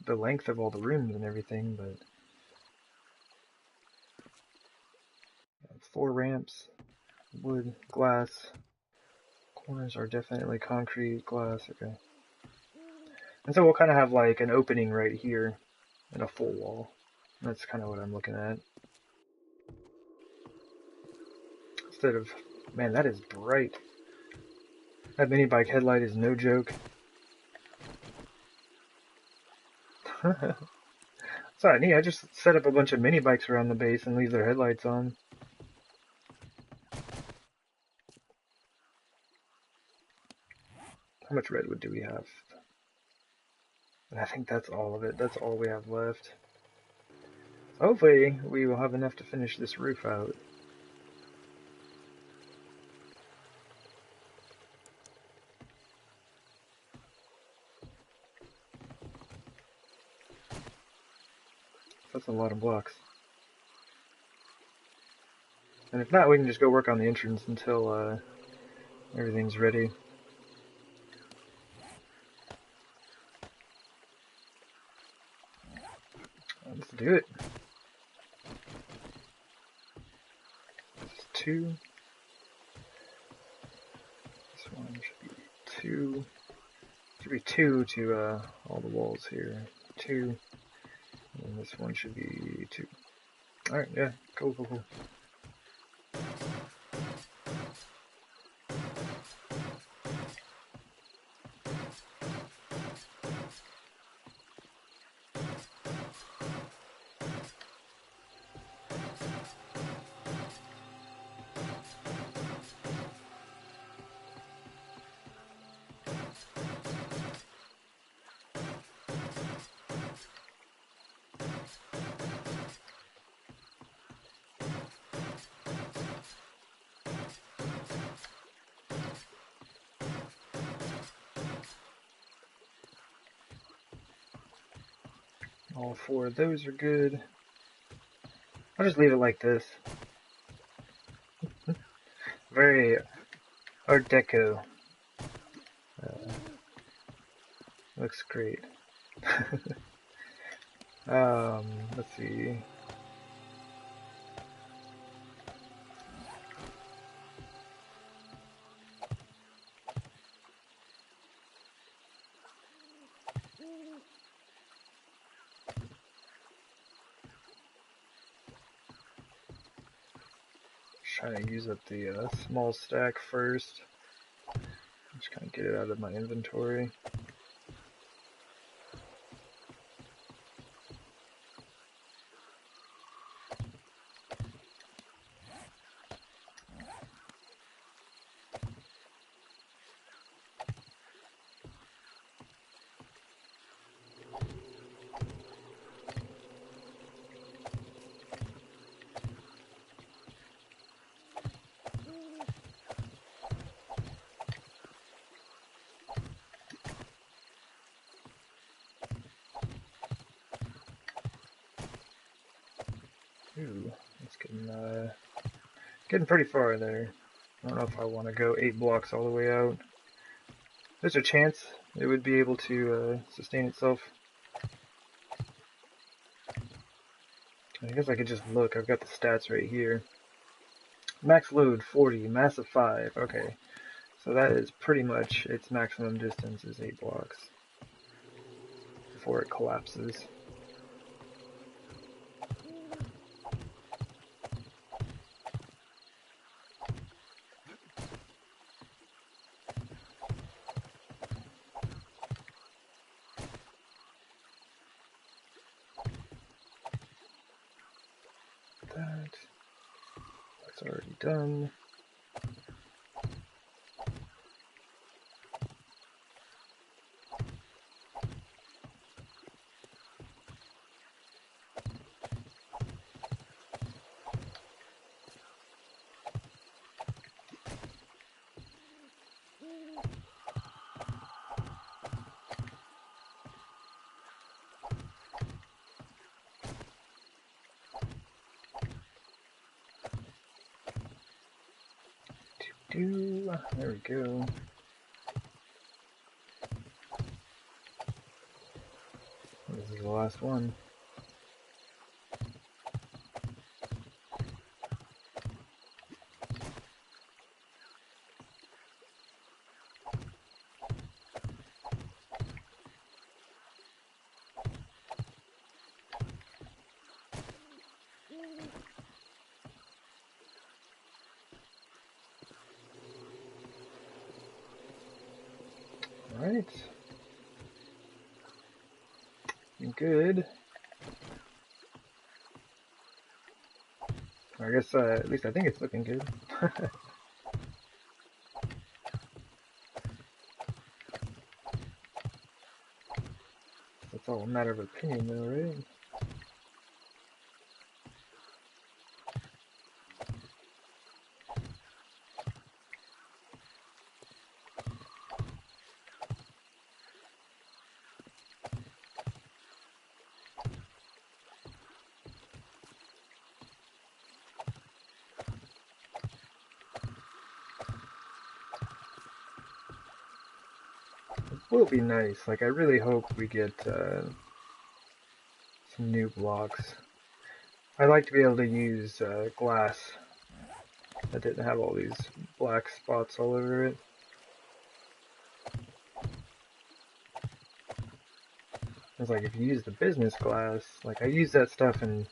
the length of all the rooms and everything, but 4 ramps, wood, glass, corners are definitely concrete, glass, okay. And so we'll kind of have like an opening right here and a full wall. That's kind of what I'm looking at. Instead of, man, that is bright. That mini bike headlight is no joke. That's not neat. I just set up a bunch of mini bikes around the base and leave their headlights on. How much redwood do we have? And I think that's all of it. That's all we have left. Hopefully, we will have enough to finish this roof out. That's a lot of blocks. And if not, we can just go work on the entrance until everything's ready. Let's do it. It's 2. This one should be 2. Should be 2 to all the walls here. 2. And this one should be 2. Alright, yeah, cool. All 4 of those are good. I'll just leave it like this. Very Art Deco. Looks great. Let's see. Trying to use up the small stack first. Just kind of get it out of my inventory. Ooh, it's getting pretty far there. I don't know if I want to go 8 blocks all the way out. There's a chance it would be able to sustain itself. I guess I could just look. I've got the stats right here. Max load 40, massive 5. Okay, so that is pretty much its maximum distance is 8 blocks before it collapses. That's already done. There we go. This is the last one. Alright. Good. I guess, at least I think it's looking good. That's all a matter of opinion though, right? Will be nice. Like, I really hope we get some new blocks. I'd like to be able to use glass that didn't have all these black spots all over it. It's like if you use the business glass, like I used that stuff in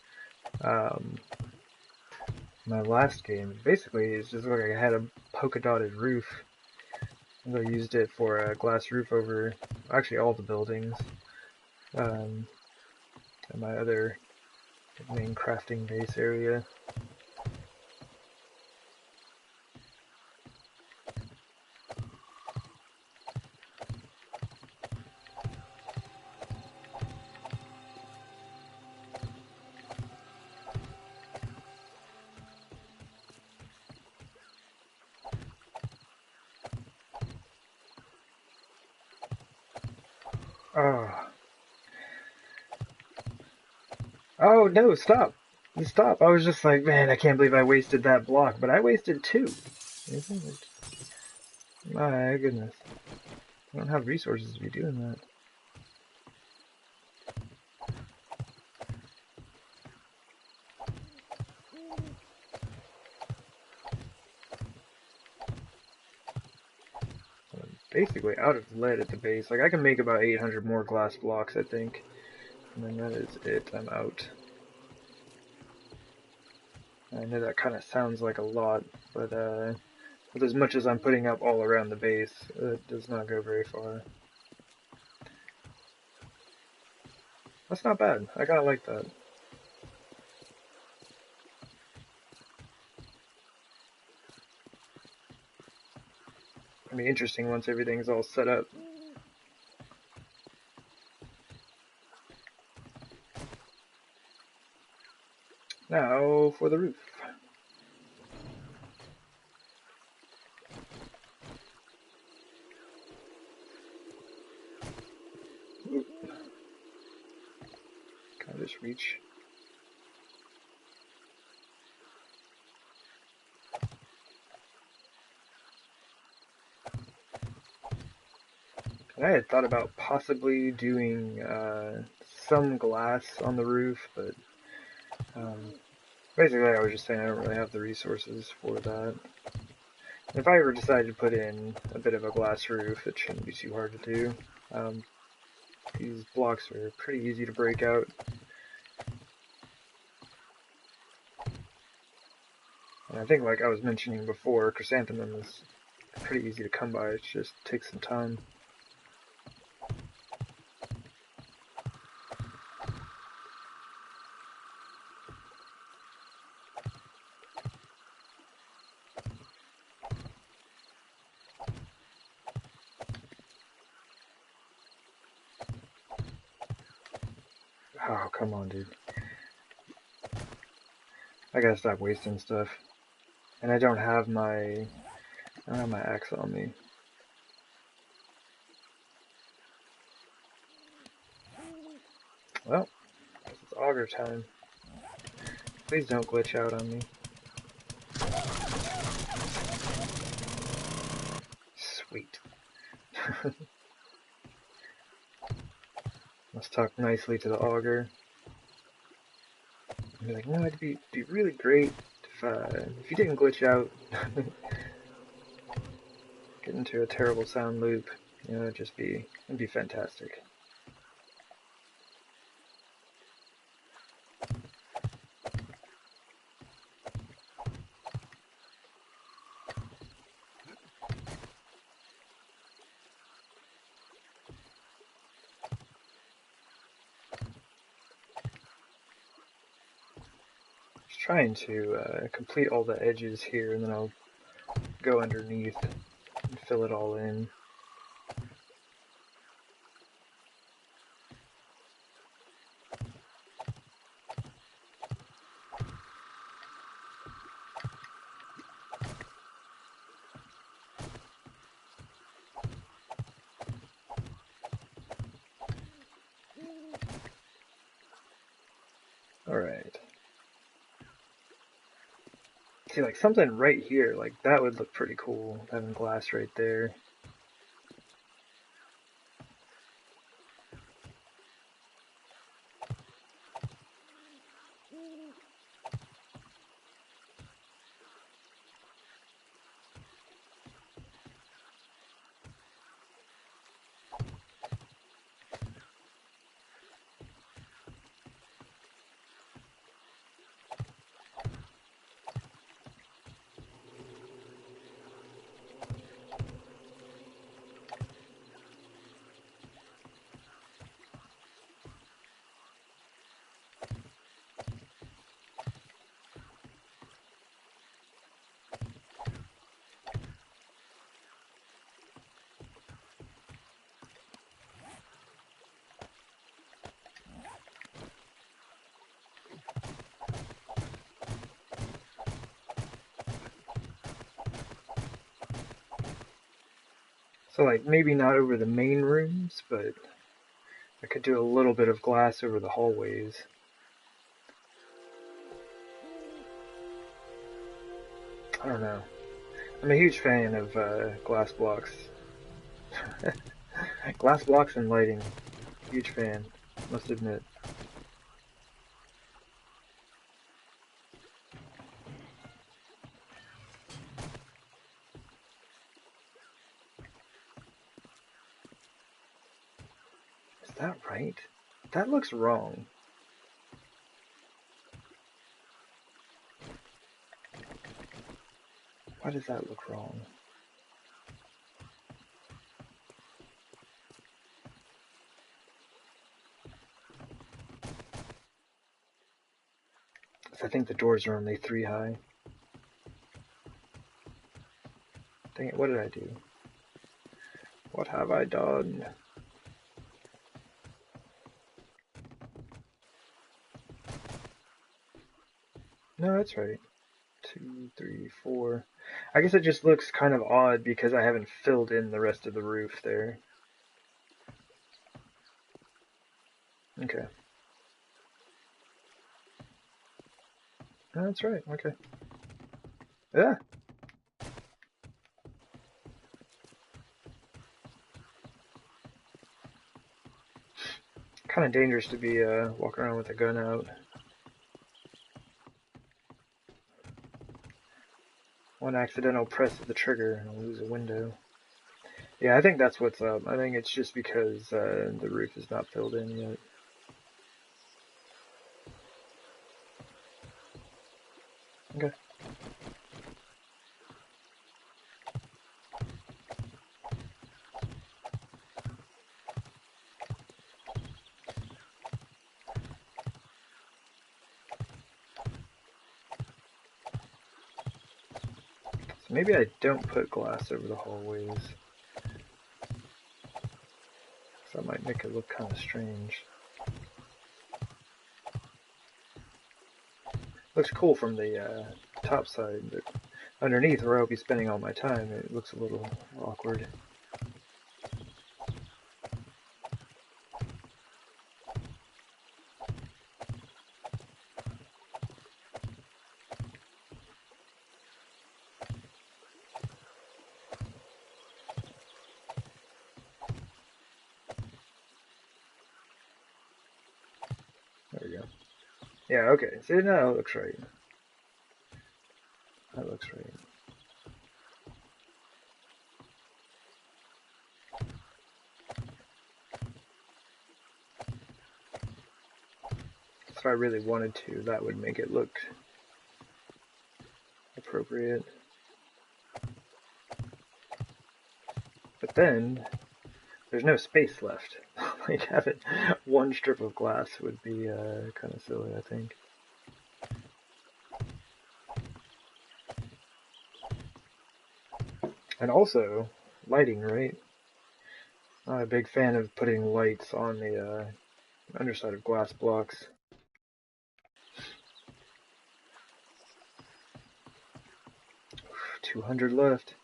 my last game. Basically, it's just like I had a polka dotted roof. I used it for a glass roof over actually all the buildings. And my other main crafting base area. Oh. Oh no, stop. Stop. I was just like, man, I can't believe I wasted that block, but I wasted 2. My goodness. I don't have resources to be doing that. I'm basically out of lead at the base. Like, I can make about 800 more glass blocks, I think. And then that is it. I'm out. I know that kind of sounds like a lot, but with as much as I'm putting up all around the base, it does not go very far. That's not bad. I kinda like that. It'll be interesting once everything's all set up. Now for the roof. Ooh. Can I just reach? And I had thought about possibly doing some glass on the roof, but basically I was just saying I don't really have the resources for that. If I ever decided to put in a bit of a glass roof, it shouldn't be too hard to do. These blocks are pretty easy to break out. And I think, like I was mentioning before, chrysanthemum is pretty easy to come by. It just takes some time. Oh, come on, dude. I gotta stop wasting stuff. And I don't have my axe on me. Well, this is auger time. Please don't glitch out on me. Sweet. Let's talk nicely to the auger. And be like, no, it'd be really great if you didn't glitch out. Get into a terrible sound loop. You know, it'd be fantastic. Just trying to complete all the edges here, and then I'll go underneath and fill it all in. Alright. See, like, something right here, like, that would look pretty cool, having glass right there. So, like, maybe not over the main rooms, but I could do a little bit of glass over the hallways. I don't know. I'm a huge fan of glass blocks. Glass blocks and lighting. Huge fan, must admit. Is that right? That looks wrong. Why does that look wrong? I think the doors are only 3 high. Dang it, what did I do? What have I done? No, that's right. 2, 3, 4. I guess it just looks kind of odd because I haven't filled in the rest of the roof there. Okay. No, that's right, okay. Yeah. Kind of dangerous to be walking around with a gun out. One accidental press of the trigger and I'll lose a window. Yeah, I think that's what's up. I think it's just because the roof is not filled in yet. Okay. So maybe I don't put glass over the hallways. So that might make it look kind of strange. Looks cool from the top side, but underneath where I'll be spending all my time, it looks a little awkward. There we go. Yeah, okay. See, now it looks right. That looks right. If I really wanted to, that would make it look appropriate. But then, there's no space left. Like, having one strip of glass would be kind of silly, I think. And also, lighting, right? Not a big fan of putting lights on the underside of glass blocks. $200 left.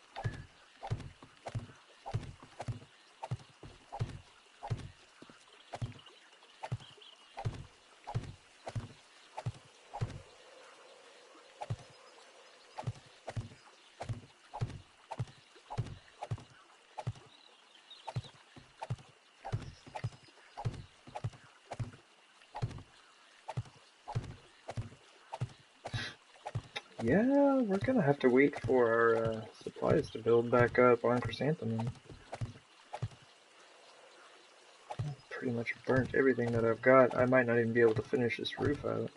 Yeah, we're gonna have to wait for our supplies to build back up on chrysanthemum. Pretty much burnt everything that I've got. I might not even be able to finish this roof out.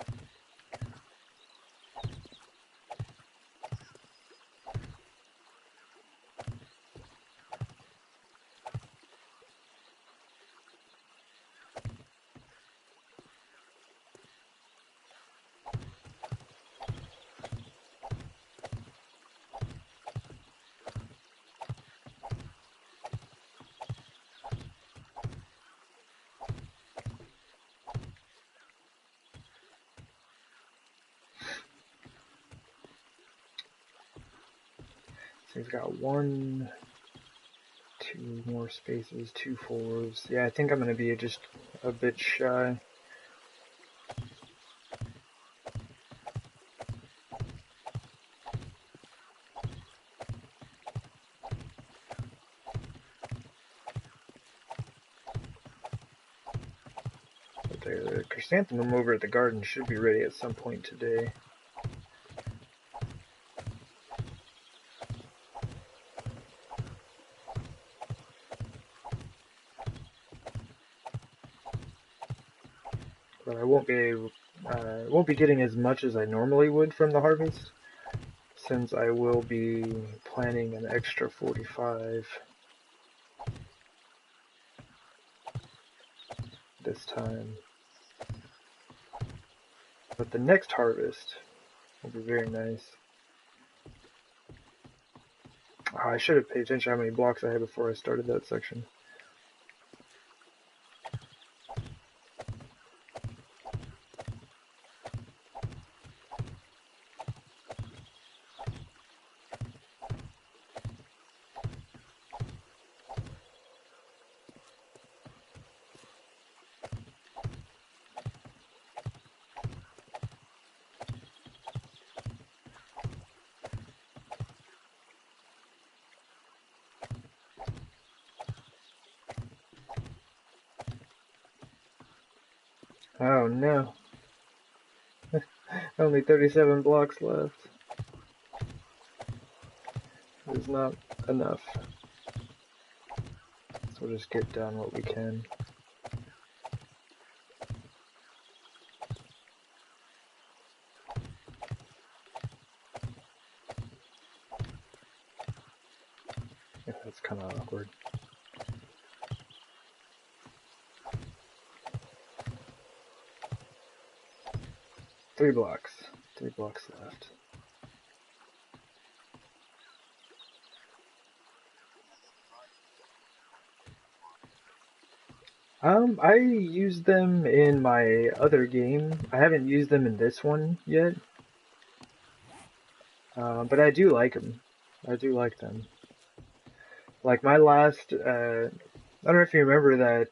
So we've got 1, 2 more spaces, 2 fours. Yeah, I think I'm gonna be just a bit shy. But the chrysanthemum over at the garden should be ready at some point today. But I won't be getting as much as I normally would from the harvest, since I will be planting an extra 45 this time. But the next harvest will be very nice. Oh, I should have paid attention to how many blocks I had before I started that section. Oh no. Only 37 blocks left. It's not enough. So we'll just get done what we can. Yeah, that's kind of awkward. Three blocks left. I used them in my other game. I haven't used them in this one yet. But I do like them. I do like them. Like my last, I don't know if you remember that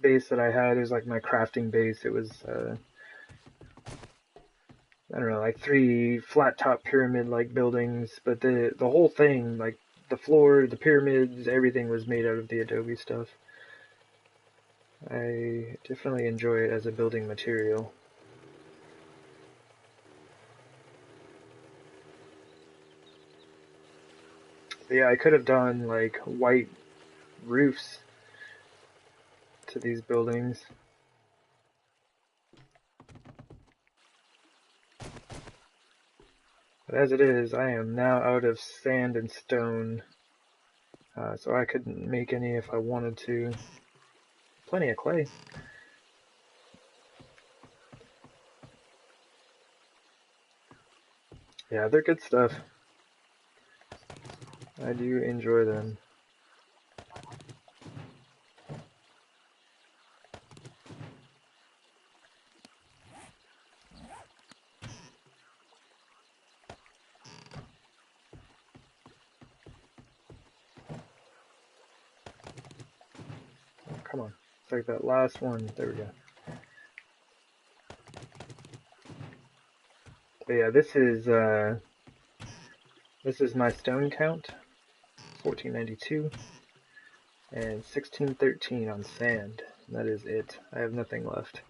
base that I had. It was like my crafting base. It was, I don't know, like 3 flat top pyramid like buildings, but the whole thing, like the floor, the pyramids, everything was made out of the Adobe stuff. I definitely enjoy it as a building material. But yeah, I could have done like white roofs to these buildings. But as it is, I am now out of sand and stone, so I couldn't make any if I wanted to. Plenty of clay. Yeah, they're good stuff. I do enjoy them. Oh, come on. It's like that last one. There we go. But yeah, this is my stone count. 1492 and 1613 on sand. And that is it. I have nothing left.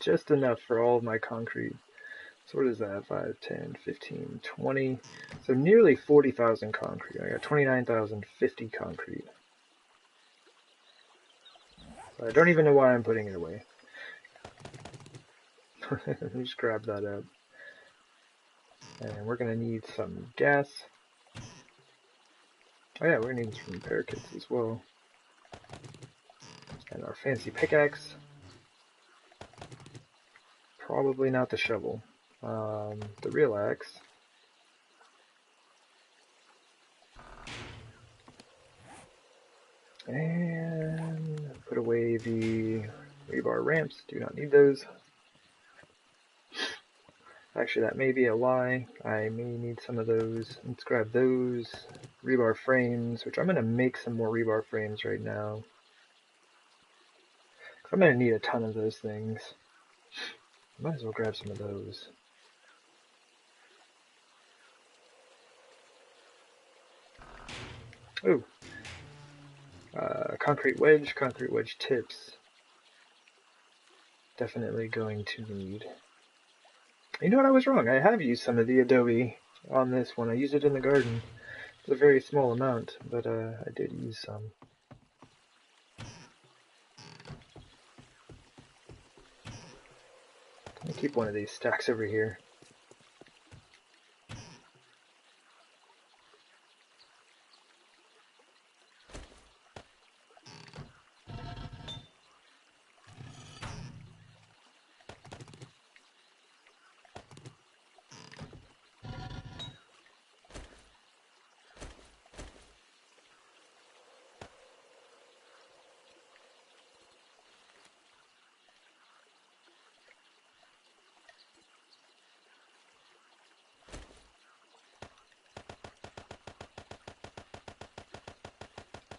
Just enough for all of my concrete. So what is that? 5, 10, 15, 20. So nearly 40,000 concrete. I got 29,050 concrete. So I don't even know why I'm putting it away. Just grab that up. And we're going to need some gas. Oh yeah, we're going to need some repair kits as well. And our fancy pickaxe. Probably not the shovel. The real axe. And put away the rebar ramps. Do not need those. Actually, that may be a lie. I may need some of those. Let's grab those rebar frames, which I'm going to make some more rebar frames right now. I'm going to need a ton of those things. Might as well grab some of those. Ooh. Concrete wedge tips. Definitely going to need. You know what, I was wrong. I have used some of the Adobe on this one. I used it in the garden. It's a very small amount, but I did use some. I'll keep one of these stacks over here.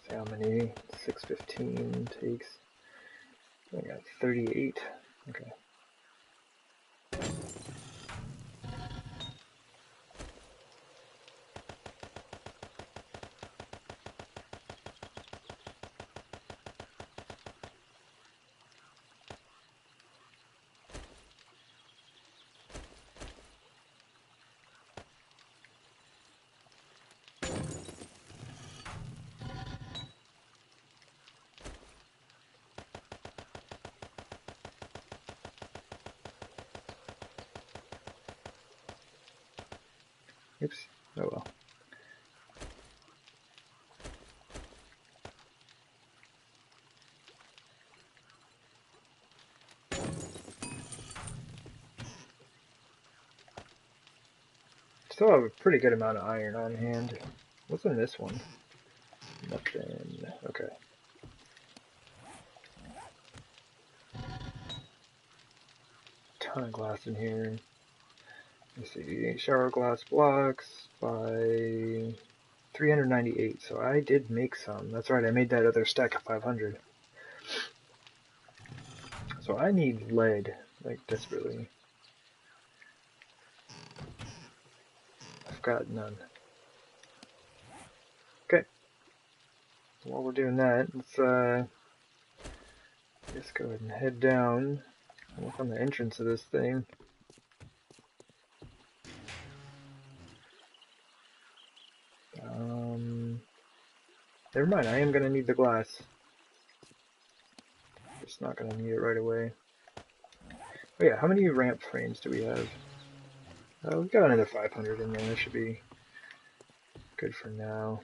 See how many 615 takes. I got 38. Okay. Oops. Oh well. Still have a pretty good amount of iron on hand. What's in this one? Nothing. Okay. Ton of glass in here. Let's see. Shower glass blocks by 398. So I did make some. That's right. I made that other stack of 500. So I need lead, like, desperately. I've got none. Okay. While we're doing that, let's just go ahead and head down and work on the entrance of this thing. Never mind, I am going to need the glass. Just not going to need it right away. Oh yeah, how many ramp frames do we have? We've got another 500 in there. That should be good for now.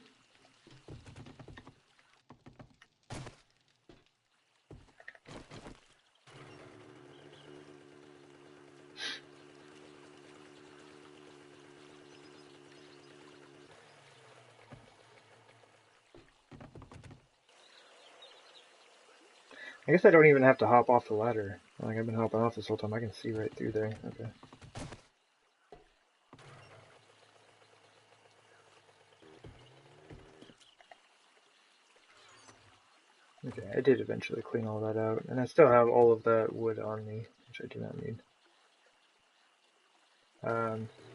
I guess I don't even have to hop off the ladder. Like, I've been hopping off this whole time. I can see right through there. Okay. Okay, I did eventually clean all that out. And I still have all of that wood on me, which I do not need.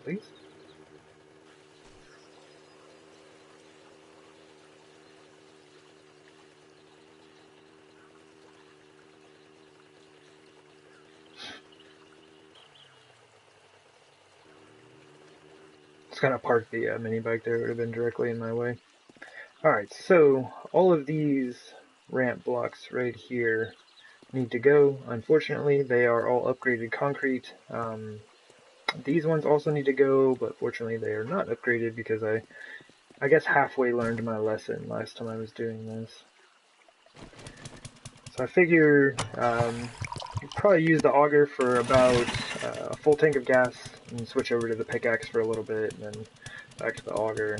Please? Just kind of parked the mini bike there. It would have been directly in my way. Alright, so all of these ramp blocks right here need to go. Unfortunately, they are all upgraded concrete. These ones also need to go, but fortunately they are not upgraded because I guess halfway learned my lesson last time I was doing this. So I figure probably use the auger for about a full tank of gas and switch over to the pickaxe for a little bit and then back to the auger.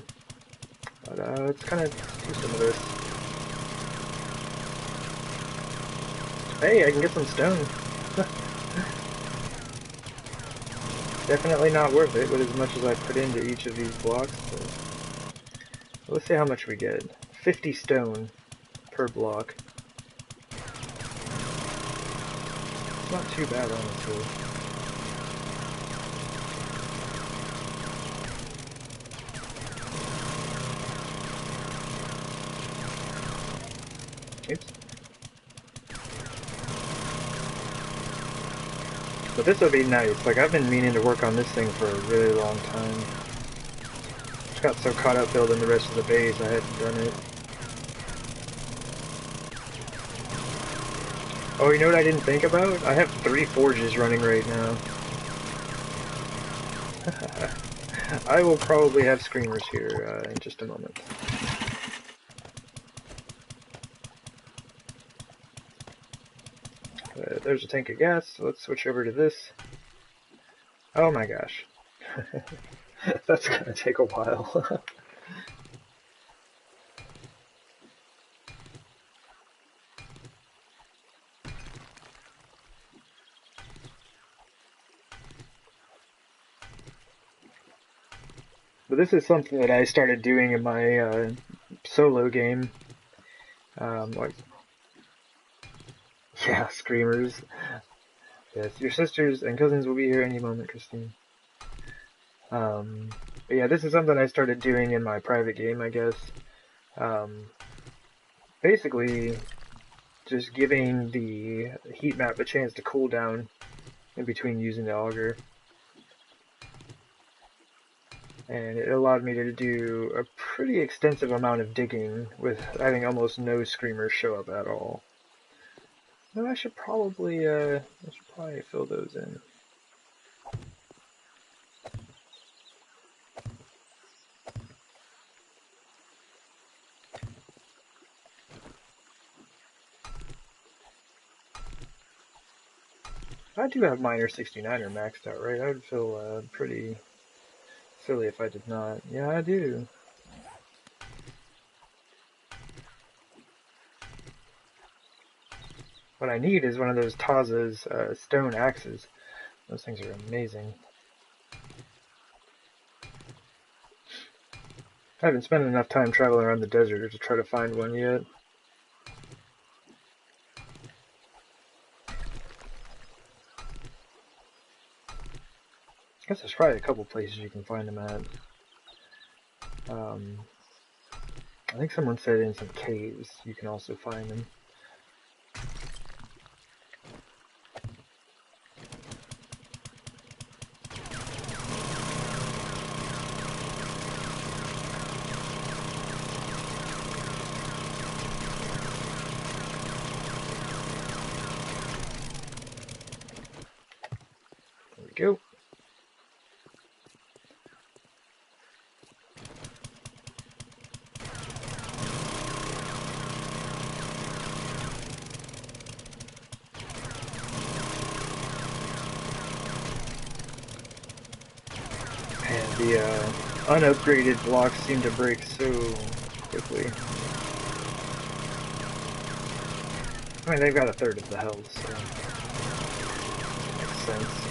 But let's kind of do some of this. Hey, I can get some stone. Definitely not worth it with as much as I put into each of these blocks. So let's see how much we get. 50 stone per block. It's not too bad, honestly. Oops. But this will be nice. Like, I've been meaning to work on this thing for a really long time. Just got so caught up building the rest of the base, I hadn't done it. Oh, you know what I didn't think about? I have 3 forges running right now. I will probably have screamers here in just a moment. There's a tank of gas, so let's switch over to this. Oh my gosh. That's gonna take a while. But this is something that I started doing in my solo game. Like, yeah, screamers. Yes, your sisters and cousins will be here any moment, Christine. But yeah, this is something I started doing in my private game, I guess. Basically, just giving the heat map a chance to cool down in between using the auger. And it allowed me to do a pretty extensive amount of digging with having almost no screamers show up at all. No, I should probably fill those in. I do have Miner 69er maxed out, right? I would feel pretty silly if I did not. Yeah, I do. What I need is one of those Taza's stone axes. Those things are amazing. I haven't spent enough time traveling around the desert to try to find one yet. I guess there's probably a couple places you can find them at. I think someone said in some caves you can also find them. There we go. And the unupgraded blocks seem to break so quickly. I mean, they've got a third of the health, so makes sense.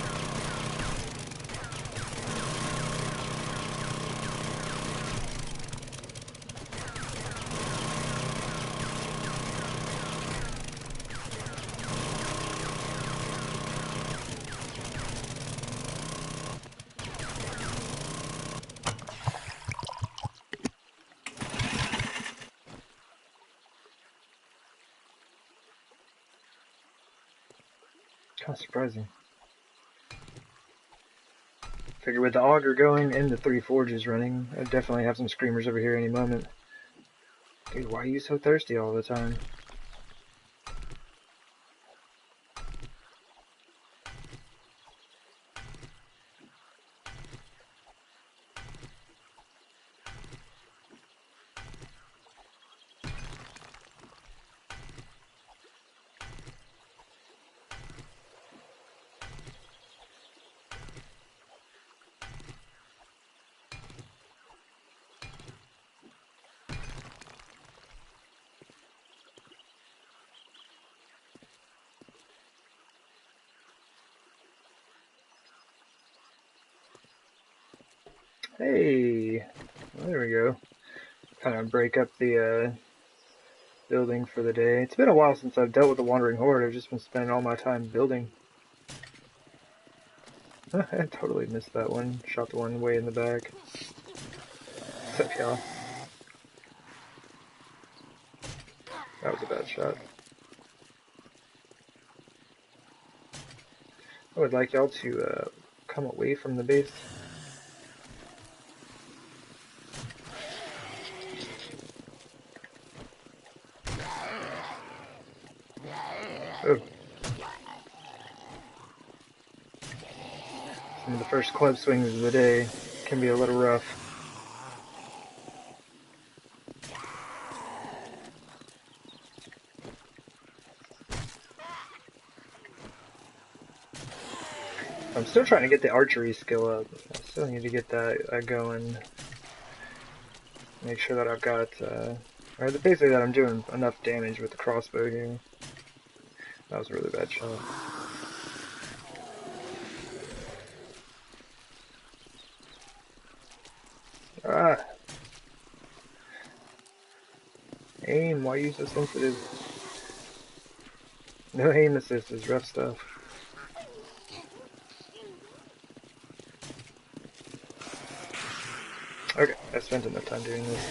Kind of surprising. Figure with the auger going and the 3 forges running, I'd definitely have some screamers over here any moment. Dude, why are you so thirsty all the time? Hey, well, there we go. Kind of break up the building for the day. It's been a while since I've dealt with the wandering horde. I've just been spending all my time building. I totally missed that one. Shot the one way in the back. What's up, y'all? That was a bad shot. I would like y'all to come away from the base. Oh. Some of the first club swings of the day can be a little rough. I'm still trying to get the archery skill up. I still need to get that going. Make sure that I've got, or basically that I'm doing enough damage with the crossbow here. That was a really bad shot. Ah! Aim, why are you so sensitive? No aim assist is rough stuff. Okay, I spent enough time doing this.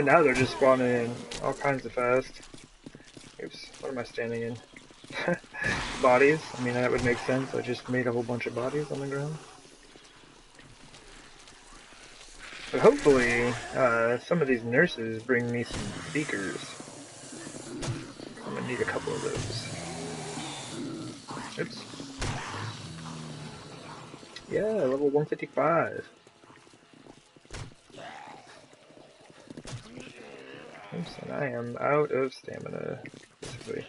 Now they're just spawning in all kinds of fast. Oops, what am I standing in? Bodies? I mean, that would make sense. I just made a whole bunch of bodies on the ground. But hopefully, some of these nurses bring me some beakers. I'm gonna need a couple of those. Oops. Yeah, level 155. Oops, and I am out of stamina, basically.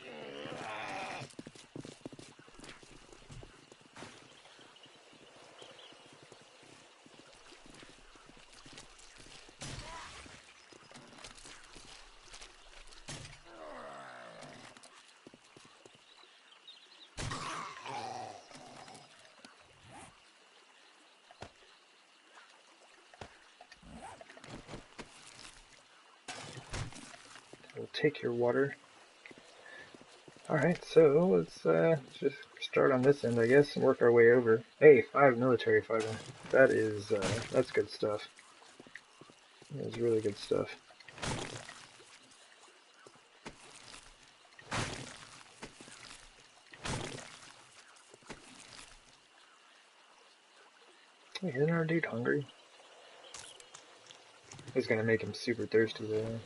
We'll take your water. Alright, so let's just start on this end, I guess, and work our way over. Hey, 5 military fighter. That is, that's good stuff. That is really good stuff. Hey, isn't our dude hungry? It's gonna make him super thirsty, though.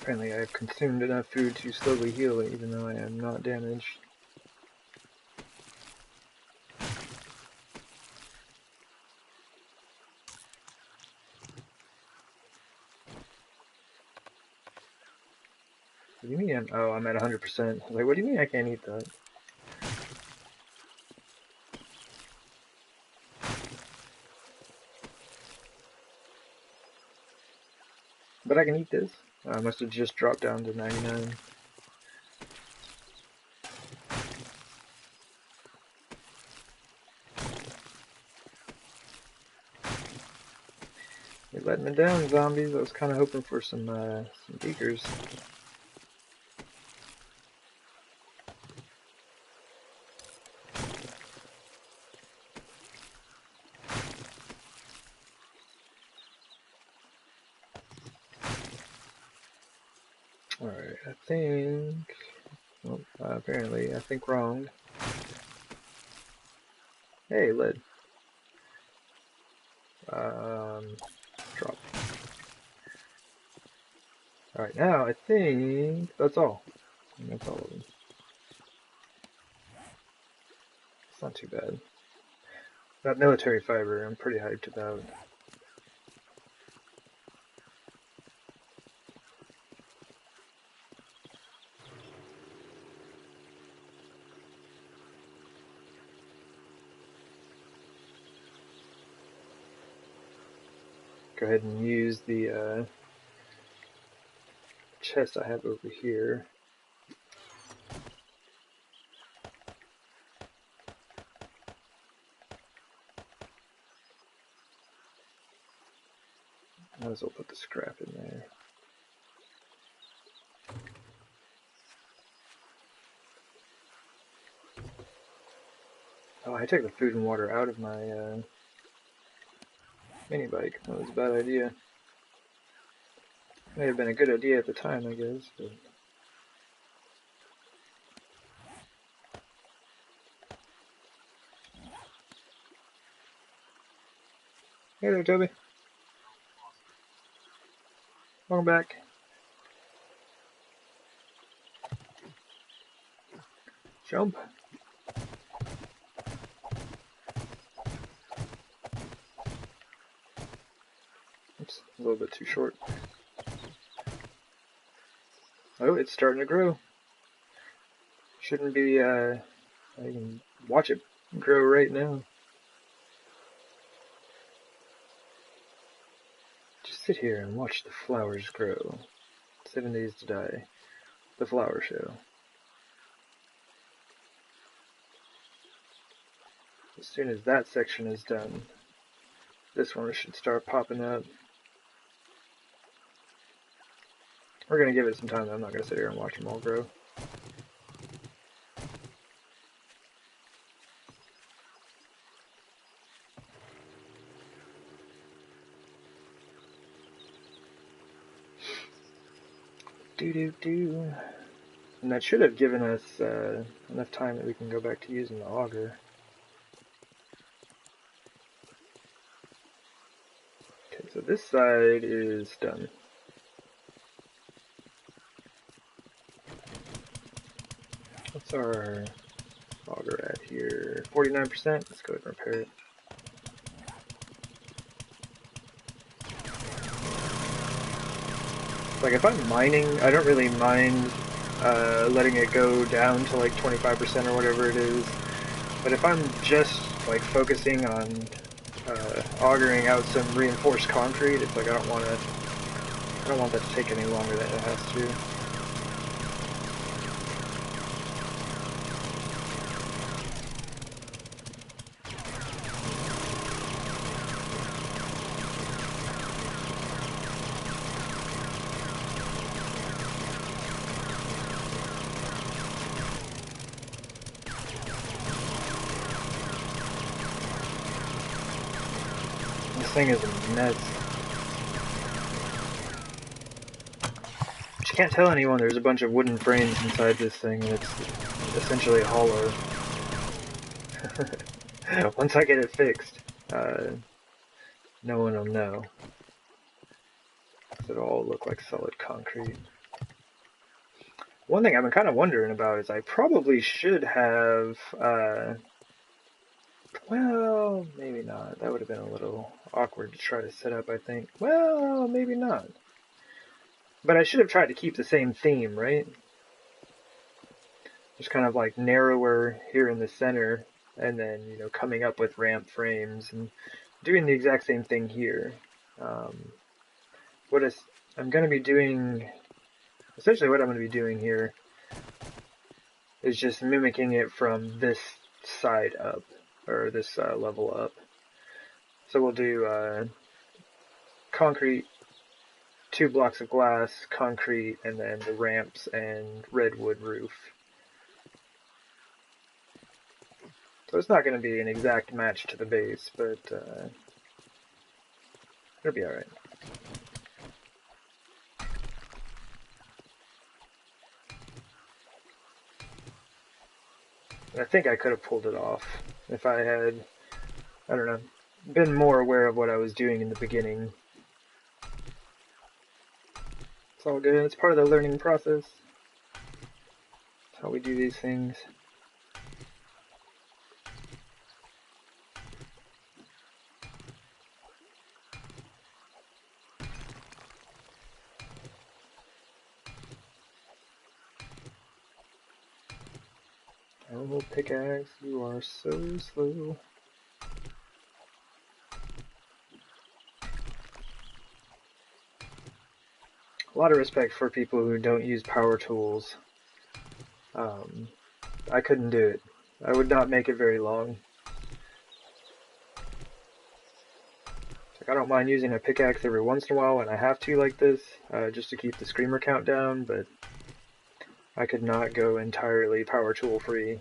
Apparently I have consumed enough food to slowly heal it, even though I am not damaged. What do you mean I'm at 100%? Like, what do you mean I can't eat that? But I can eat this? I must have just dropped down to 99. You're letting me down, zombies. I was kind of hoping for some beakers. Alright, I think... Well, apparently, I think wrong. Hey, lead. Drop. Alright, now I think that's all. That's all of them. It's not too bad. That military fiber, I'm pretty hyped about. Go ahead and use the chest I have over here. Might as well put the scrap in there. Oh, I took the food and water out of my mini bike. That was a bad idea. May have been a good idea at the time, I guess, but... Hey there, Toby. Welcome back. Jump. Oops, a little bit too short. Oh, it's starting to grow. Shouldn't be, I can watch it grow right now. Just sit here and watch the flowers grow. 7 days to die. The flower show. As soon as that section is done, this one should start popping up. We're gonna give it some time though. I'm not gonna sit here and watch them all grow. Do. And that should have given us enough time that we can go back to using the auger. Okay, so this side is done. What's our auger at here? 49%? Let's go ahead and repair it. Like if I'm mining, I don't really mind letting it go down to like 25% or whatever it is. But if I'm just like focusing on augering out some reinforced concrete, it's like I don't want that to take any longer than it has to. This thing is a mess. But you can't tell anyone there's a bunch of wooden frames inside this thing that's essentially hollow. Once I get it fixed, no one will know. It'll all look like solid concrete. One thing I've been kind of wondering about is I probably should have, well, maybe not. That would have been a little awkward to try to set up, I think. Well, maybe not. But I should have tried to keep the same theme, right? Just kind of like narrower here in the center, and then, you know, coming up with ramp frames and doing the exact same thing here. I'm going to be doing, essentially what I'm going to be doing here is just mimicking it from this side up, or this level up. So we'll do concrete, 2 blocks of glass, concrete, and then the ramps and redwood roof. So it's not going to be an exact match to the base, but it'll be alright. I think I could have pulled it off if I had, I don't know, been more aware of what I was doing in the beginning. It's all good. It's part of the learning process. That's how we do these things. Oh, pickaxe, you are so slow. A lot of respect for people who don't use power tools. I couldn't do it. I would not make it very long. Like, I don't mind using a pickaxe every once in a while when I have to like this, just to keep the screamer count down, but I could not go entirely power tool free.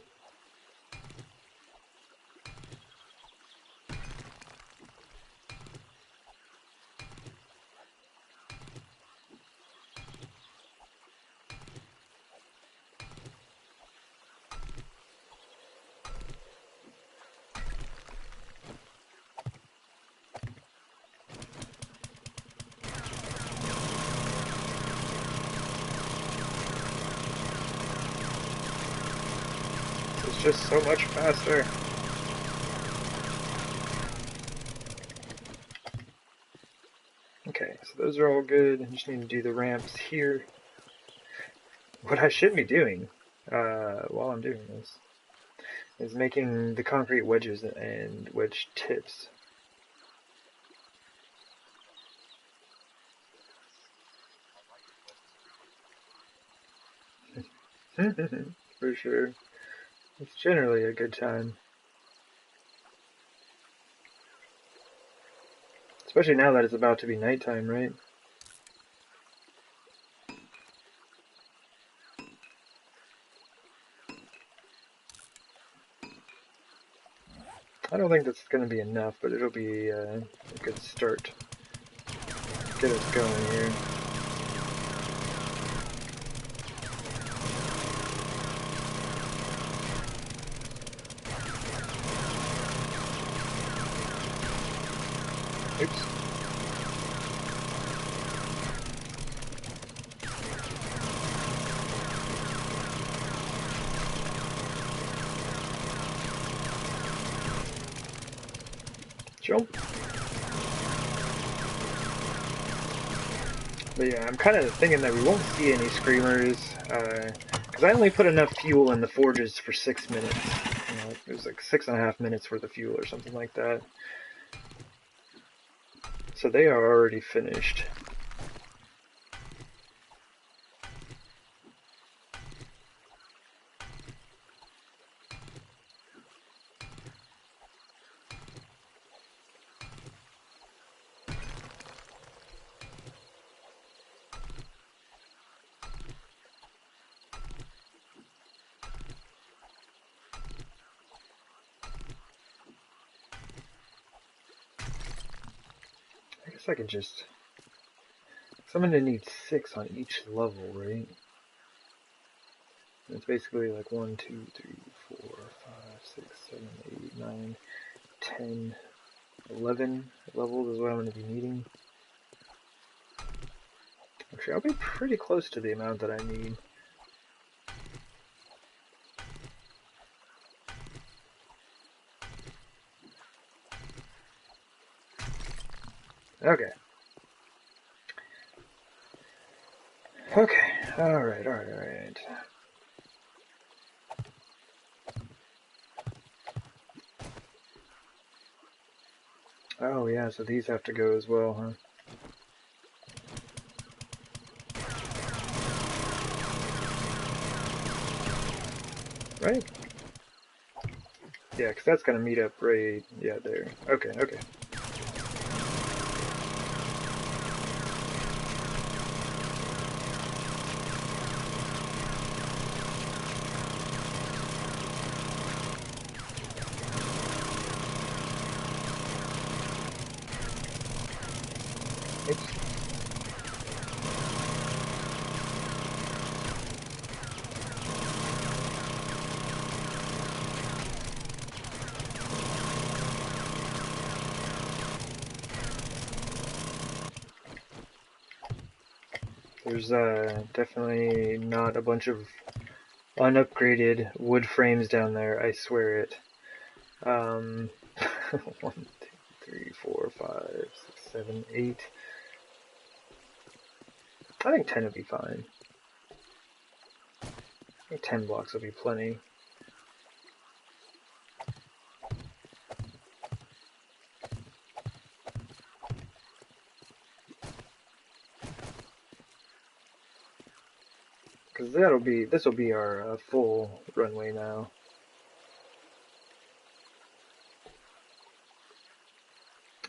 It's just so much faster. Okay, so those are all good. I just need to do the ramps here. What I should be doing while I'm doing this is making the concrete wedges and wedge tips. For sure. It's generally a good time. Especially now that it's about to be nighttime, right? I don't think that's going to be enough, but it'll be a good start. Get us going here. Oops. Jump. But yeah, I'm kind of thinking that we won't see any screamers, because I only put enough fuel in the forges for 6 minutes. You know, it was like 6.5 minutes worth of fuel or something like that. So they are already finished. I guess I could just... So I'm gonna need 6 on each level, right? It's basically like 1, 2, 3, 4, 5, 6, 7, 8, 9, 10, 11 levels is what I'm going to be needing. Actually, I'll be pretty close to the amount that I need. Okay. Okay. Alright. Oh yeah, so these have to go as well, huh? Right? Yeah, because that's going to meet up right... Yeah, there. Okay. Oops. There's definitely not a bunch of unupgraded wood frames down there, I swear it. 1, 2, 3, 4, 5, 6, 7, 8. I think 10 would be fine. I think 10 blocks will be plenty. Because this will be our full runway now.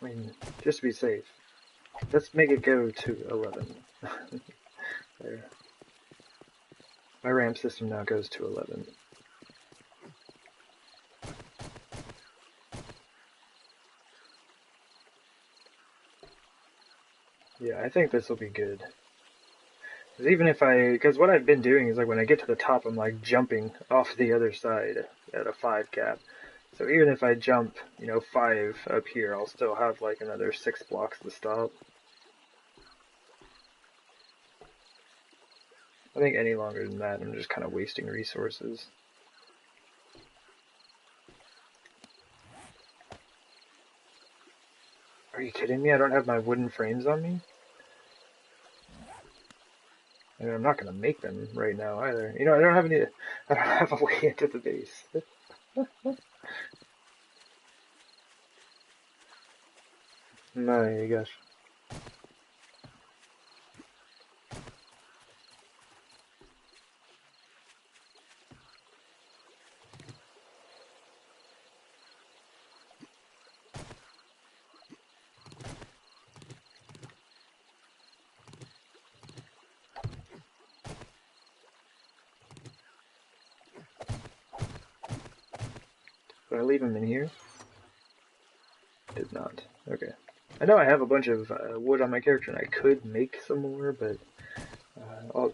I mean, just to be safe, let's make it go to 11. There. My ramp system now goes to 11. Yeah, I think this will be good. Because what I've been doing is like when I get to the top, I'm like jumping off the other side at a 5 cap. So even if I jump, 5 up here, I'll still have like another 6 blocks to stop. I think any longer than that, I'm just kind of wasting resources. Are you kidding me? I don't have my wooden frames on me? I mean, I'm not going to make them right now either. I don't have a way into the base. My gosh. Did I leave them in here? Did not. Okay. I know I have a bunch of wood on my character and I could make some more, but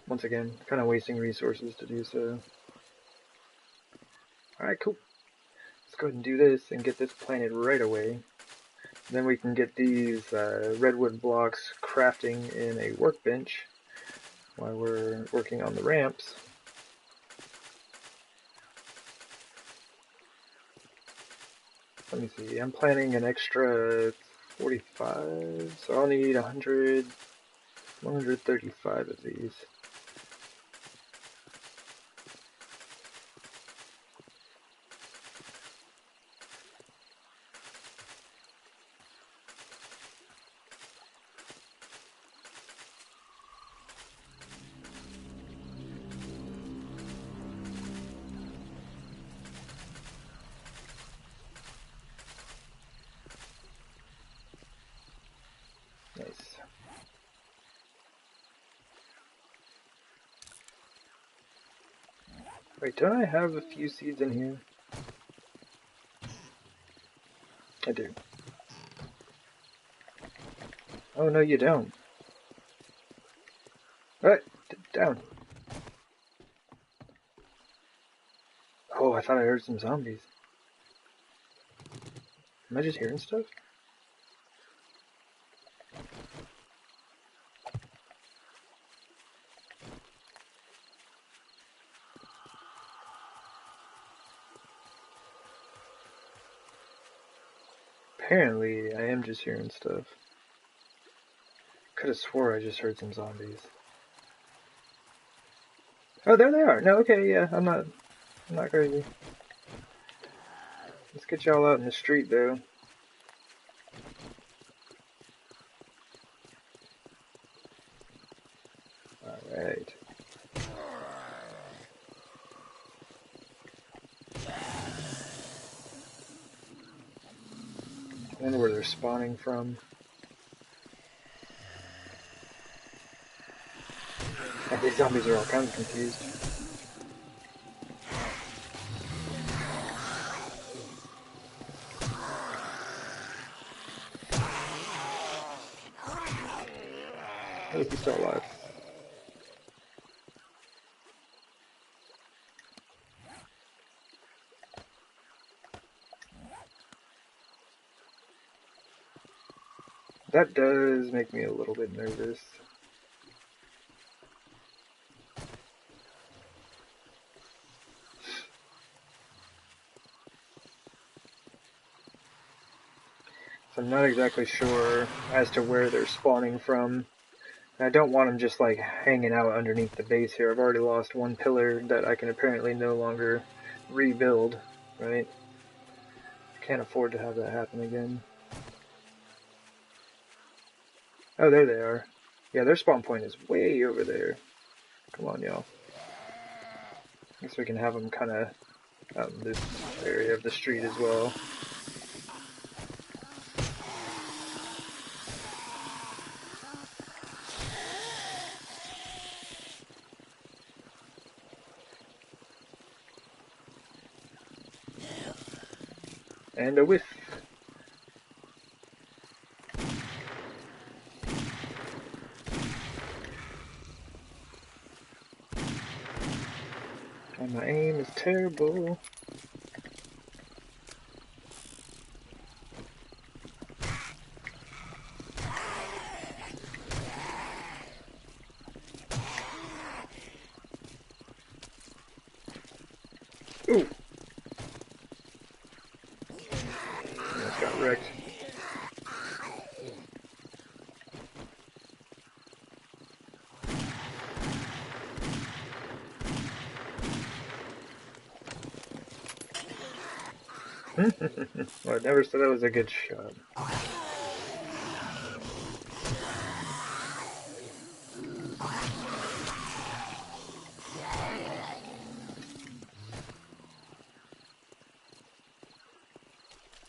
once again, kind of wasting resources to do so. Alright, cool. Let's go ahead and do this and get this planted right away. Then we can get these redwood blocks crafting in a workbench while we're working on the ramps. Let me see, I'm planning an extra 45, so I'll need 135 of these. Nice. Wait, don't I have a few seeds in here? I do. Oh, no, you don't. Alright, down. Oh, I thought I heard some zombies. Am I just hearing stuff? Apparently, I am just hearing stuff. Could have swore I just heard some zombies. Oh, there they are. No, okay, yeah, I'm not crazy. Let's get y'all out in the street, though. Alright. I wonder where they're spawning from. Oh, these zombies are all kinds of confused. Oh, he's still alive. That does make me a little bit nervous. So I'm not exactly sure as to where they're spawning from. I don't want them just like hanging out underneath the base here. I've already lost one pillar that I can apparently no longer rebuild, right? Can't afford to have that happen again. Oh, there they are. Yeah, their spawn point is way over there. Come on, y'all. Guess we can have them kind of out in this area of the street as well. And a whiff. And my aim is terrible. Ooh! Almost got wrecked. Well, I never said that was a good shot.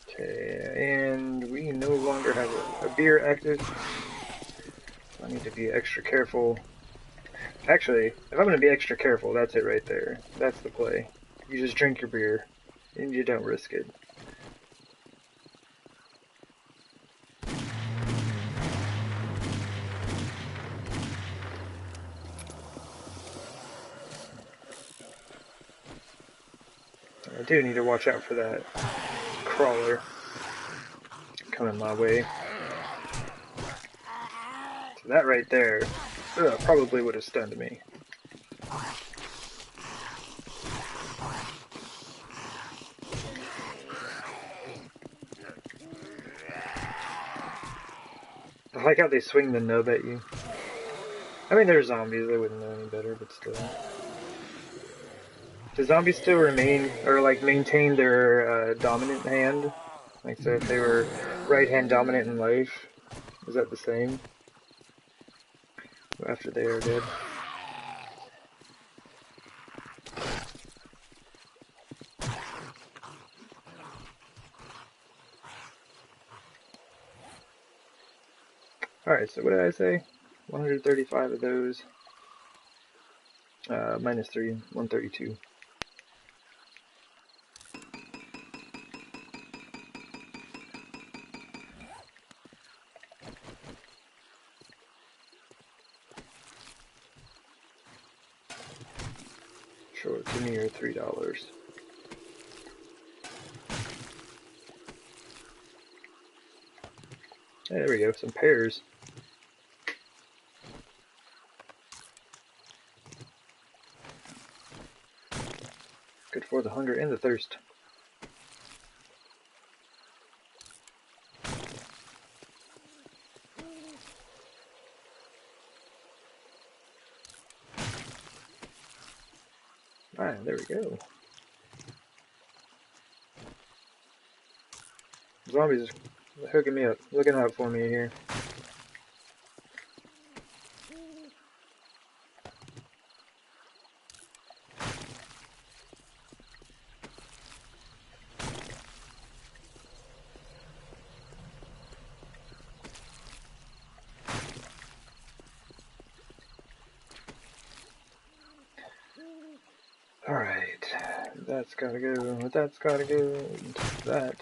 Okay, and we no longer have a beer active. So I need to be extra careful. Actually, if I'm going to be extra careful, that's it right there. That's the play. You just drink your beer, and you don't risk it. I do need to watch out for that crawler. coming my way. So that right there probably would have stunned me. I like how they swing the nub at you. I mean, they're zombies, they wouldn't know any better, but still. Do zombies still remain, or like maintain their dominant hand? Like, so if they were right hand dominant in life, is that the same? After they are dead? Alright, so what did I say? 135 of those. Minus 3, 132. Sure, give me your $3. Hey, there we go, some pears. Good for the hunger and the thirst. Alright, there we go. Zombies are hooking me up, looking out for me here. Alright, that's gotta go, that's gotta go, that.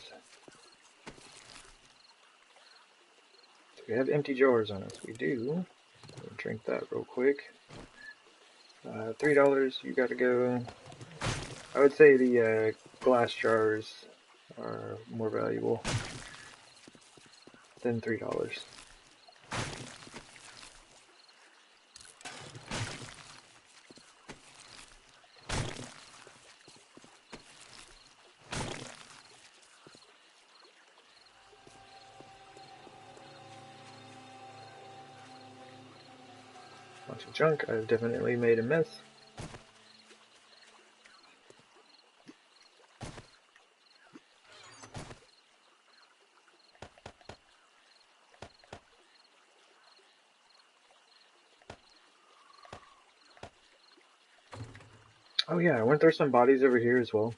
So we have empty jars on us, we do. We'll drink that real quick. $3, you gotta go. I would say the glass jars are more valuable than $3. Bunch of junk. I've definitely made a mess. Oh yeah, weren't there some bodies over here as well?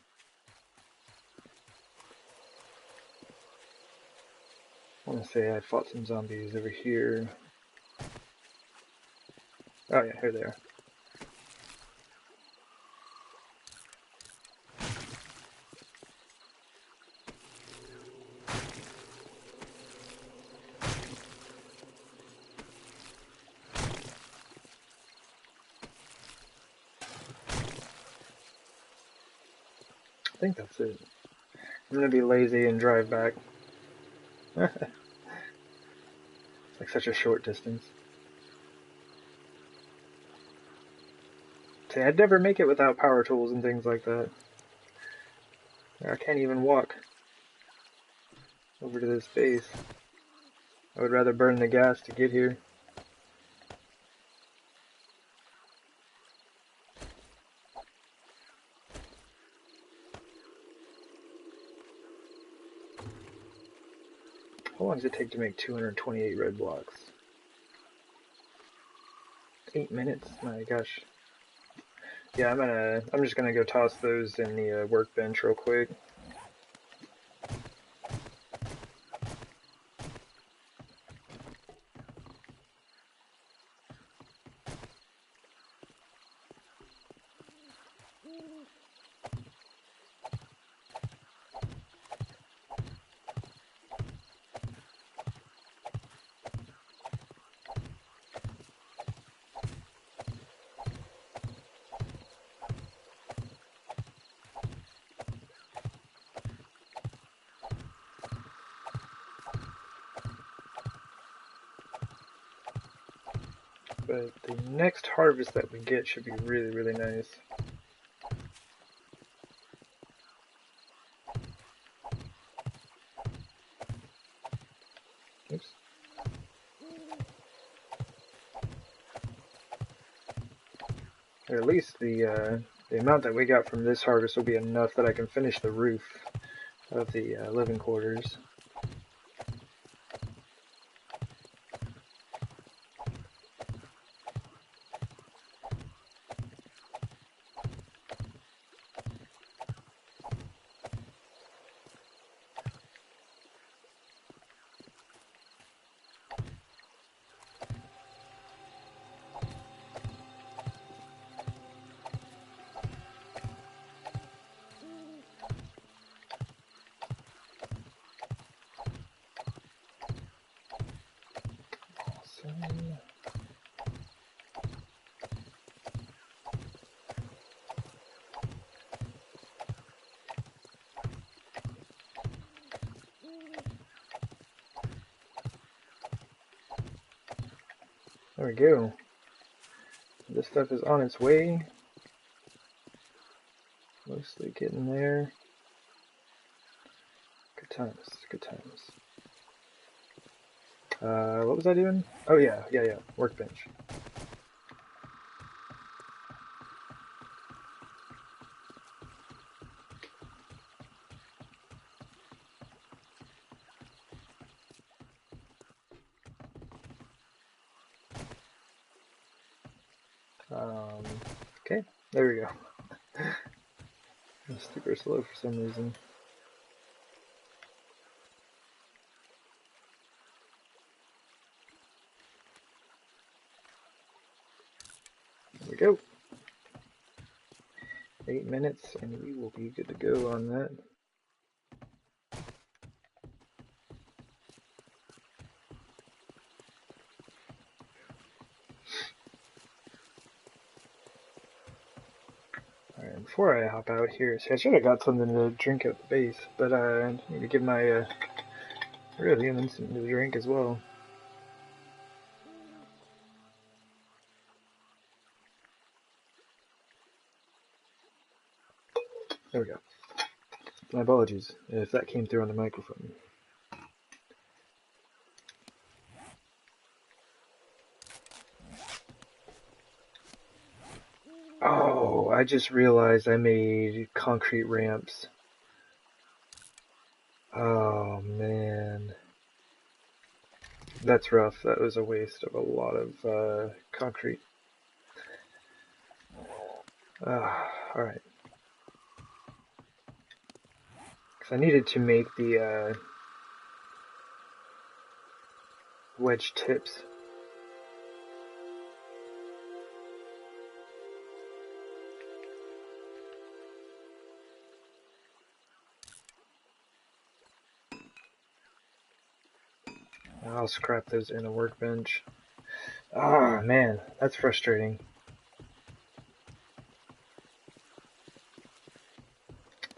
I want to say I fought some zombies over here. Oh yeah, here they are. I think that's it. I'm gonna be lazy and drive back. It's like such a short distance. See, I'd never make it without power tools and things like that. I can't even walk over to this base. I would rather burn the gas to get here. How long does it take to make 228 red blocks? 8 minutes? My gosh. Yeah, I'm just gonna go toss those in the workbench real quick. but the next harvest that we get should be really, really nice. Oops. Or at least the amount that we got from this harvest will be enough that I can finish the roof of the living quarters. There we go. This stuff is on its way. Mostly getting there. Good times, good times. What was I doing? Oh yeah, workbench. Okay, there we go. It's super slow for some reason. There we go. 8 minutes and we will be good to go on that. Alright, before I hop out here, see I should have got something to drink at the base, but I need to give my real humans something to drink as well. There we go. My apologies if that came through on the microphone. Oh, I just realized I made concrete ramps. Oh man. That's rough. That was a waste of a lot of concrete. Alright. Because I needed to make the wedge tips. I'll scrap those in a workbench. Ah, man, that's frustrating.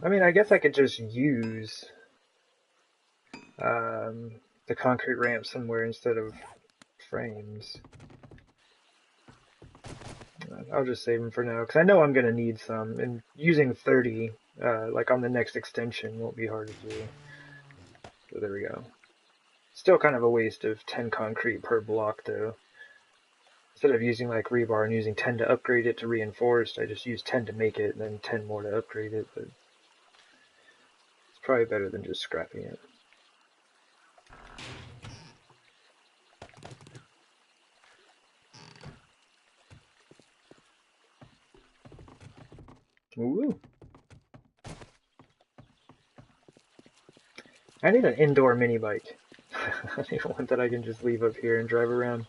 I mean, I guess I could just use the concrete ramp somewhere instead of frames. I'll just save them for now, because I know I'm going to need some, and using 30, like on the next extension, won't be hard to do. So there we go. Still kind of a waste of 10 concrete per block, though. Instead of using like rebar and using 10 to upgrade it to reinforced, I just use 10 to make it, and then 10 more to upgrade it, but it's probably better than just scrapping it. Woo! I need an indoor mini bike. I need one that I can just leave up here and drive around.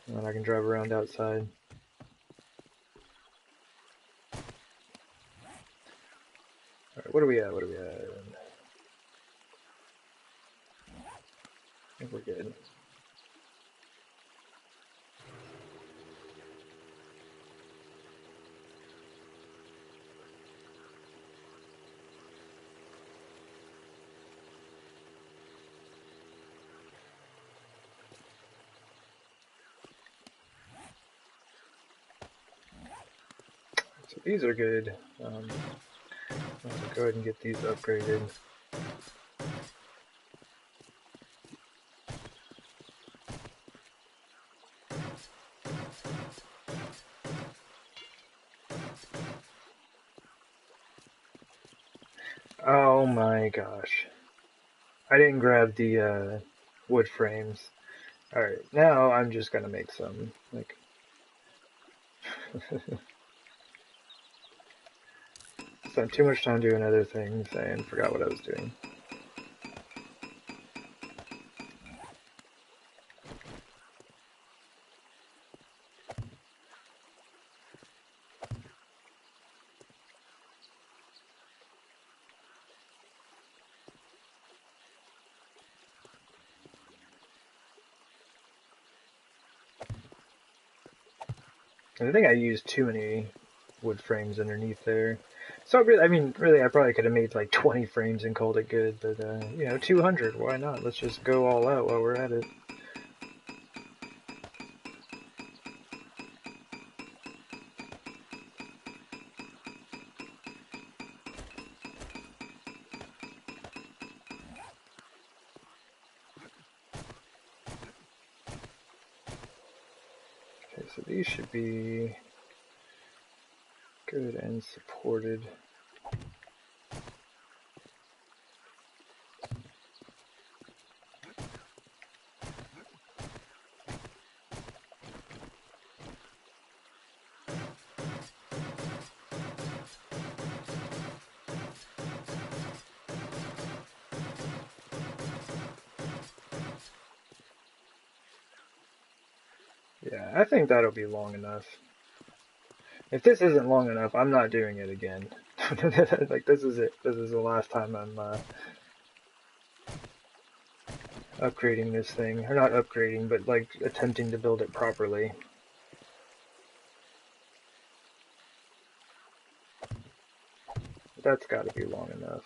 And then I can drive around outside. Alright, what are we at? What are we at? I think we're good. These are good. I'll go ahead and get these upgraded. Oh my gosh. I didn't grab the wood frames. Alright, now I'm just gonna make some, like... Spent too much time doing other things and forgot what I was doing. And I think I used too many wood frames underneath there. So really, I mean, really, I probably could have made like 20 frames and called it good, but, you know, 200, why not? Let's just go all out while we're at it. Okay, so these should be good and supported. Yeah, I think that'll be long enough. If this isn't long enough, I'm not doing it again. Like, this is it. This is the last time I'm, upgrading this thing. Or not upgrading, but, like, attempting to build it properly. That's gotta be long enough.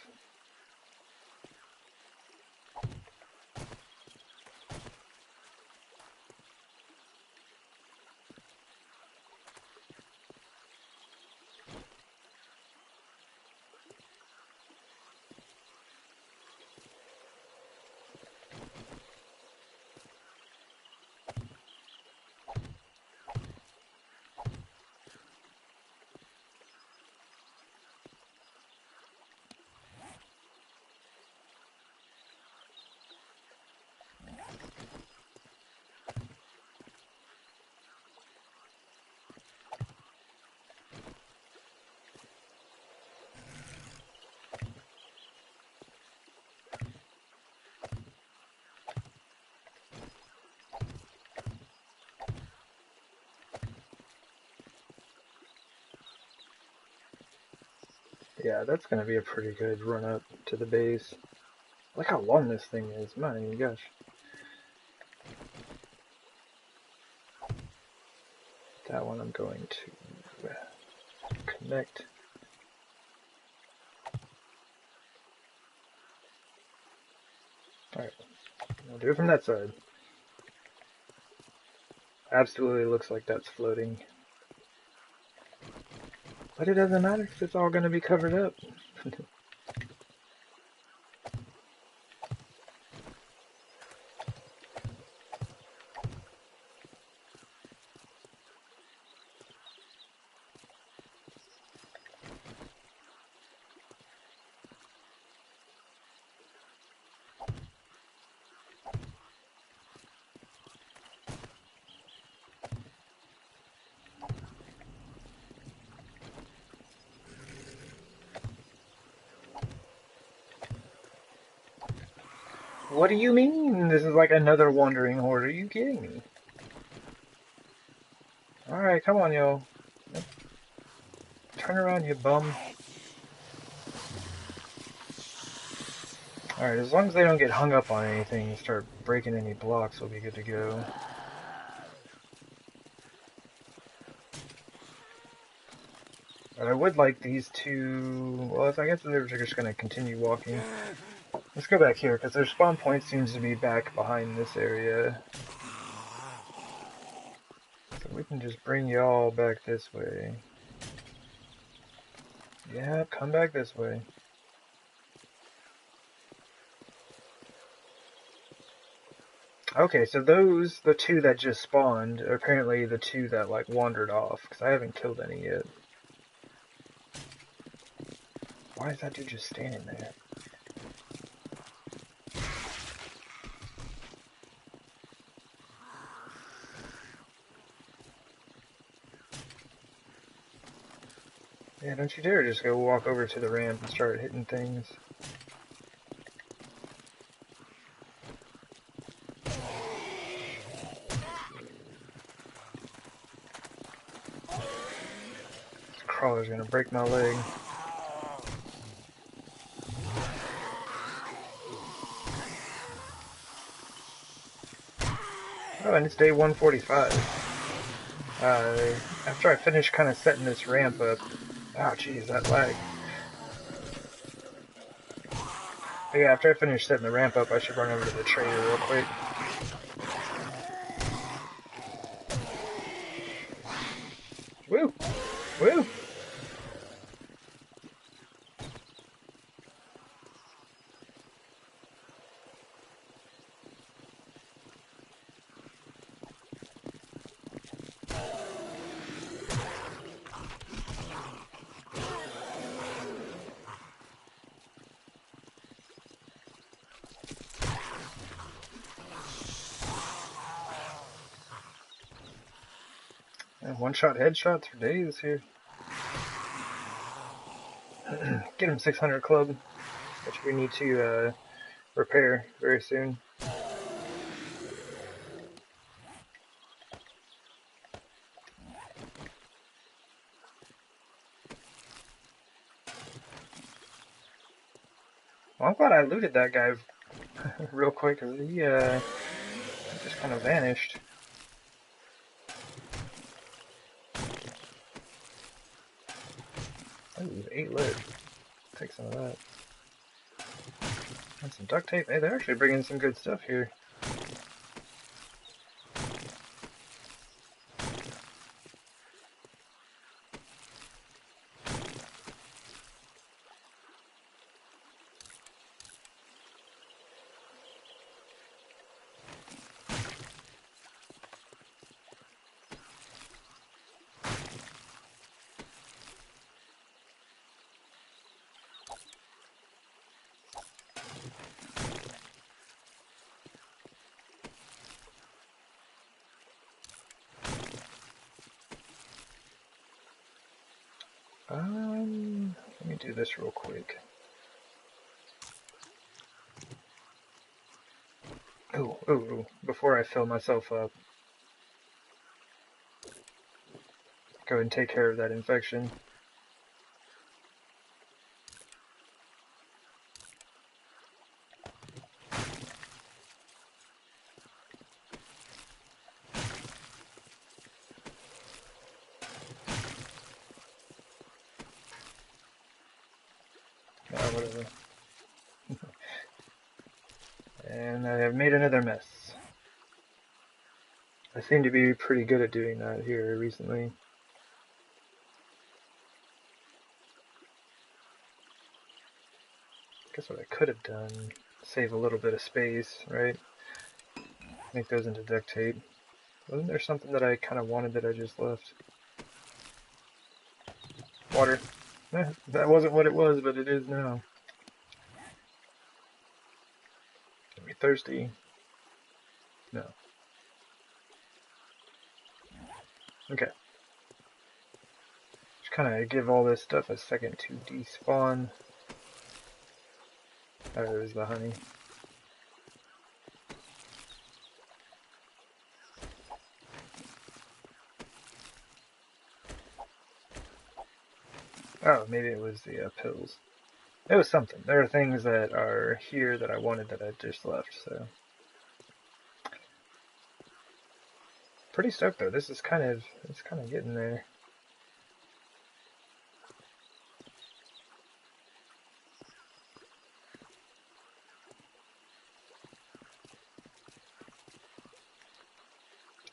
Yeah, that's gonna be a pretty good run up to the base. Look how long this thing is, my gosh. That one I'm going to connect. Alright, I'll do it from that side. Absolutely looks like that's floating. But it doesn't matter because it's all going to be covered up. What do you mean? This is like another wandering horde. Are you kidding me? Alright, come on, yo. Turn around, you bum. Alright, as long as they don't get hung up on anything and start breaking any blocks, we'll be good to go. But I would like these two... Well, I guess they're just going to continue walking. Let's go back here, because their spawn point seems to be back behind this area. So we can just bring y'all back this way. Yeah, come back this way. Okay, so those, the two that just spawned, are apparently the two that, like, wandered off, because I haven't killed any yet. Why is that dude just standing there? Yeah, don't you dare just go walk over to the ramp and start hitting things. This crawler's gonna break my leg. Oh, and it's day 145. After I finish kind of setting this ramp up... Oh, jeez, that lag. But yeah, after I finish setting the ramp up, I should run over to the trader real quick. Woo! Woo! And one-shot headshots for days here. Get him 600 club, which we need to repair very soon. Well, I'm glad I looted that guy real quick, because he just kind of vanished. Ooh, 8 lead. Take some of that. And some duct tape. Hey, they're actually bringing some good stuff here. Let me do this real quick. Oh, before I fill myself up. Go and take care of that infection. Whatever. And I have made another mess. I seem to be pretty good at doing that here recently. Guess what I could have done, save a little bit of space, right? Make those into duct tape. Wasn't there something that I kind of wanted that I just left? Water. That wasn't what it was, but it is now. Are we thirsty? No. Okay. Just kind of give all this stuff a second to despawn. Oh, there's the honey. Oh, maybe it was the pills. It was something. There are things that are here that I wanted that I just left, so. Pretty stoked though. This is it's kind of getting there.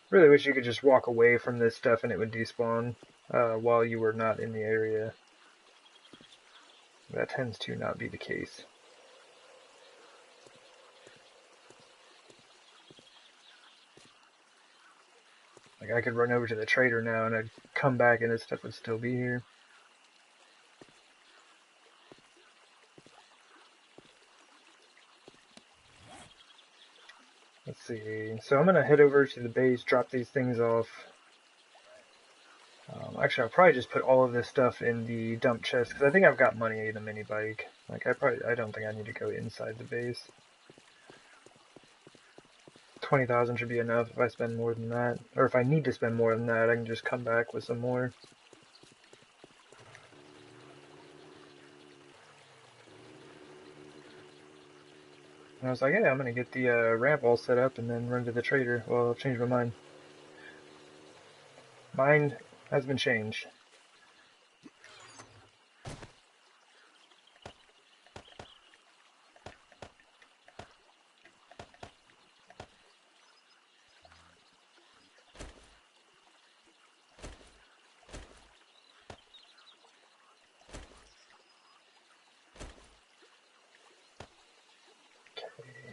Really wish you could just walk away from this stuff and it would despawn while you were not in the area. That tends to not be the case. Like, I could run over to the trader now and I'd come back and this stuff would still be here. Let's see. So I'm going to head over to the base, drop these things off. Actually, I'll probably just put all of this stuff in the dump chest because I think I've got money in a mini bike. Like, I don't think I need to go inside the base. 20,000 should be enough. If I spend more than that, or if I need to spend more than that, I can just come back with some more. And I was like, hey, I'm gonna get the ramp all set up and then run to the trader. Well, I'll change my mind. Mine has been changed.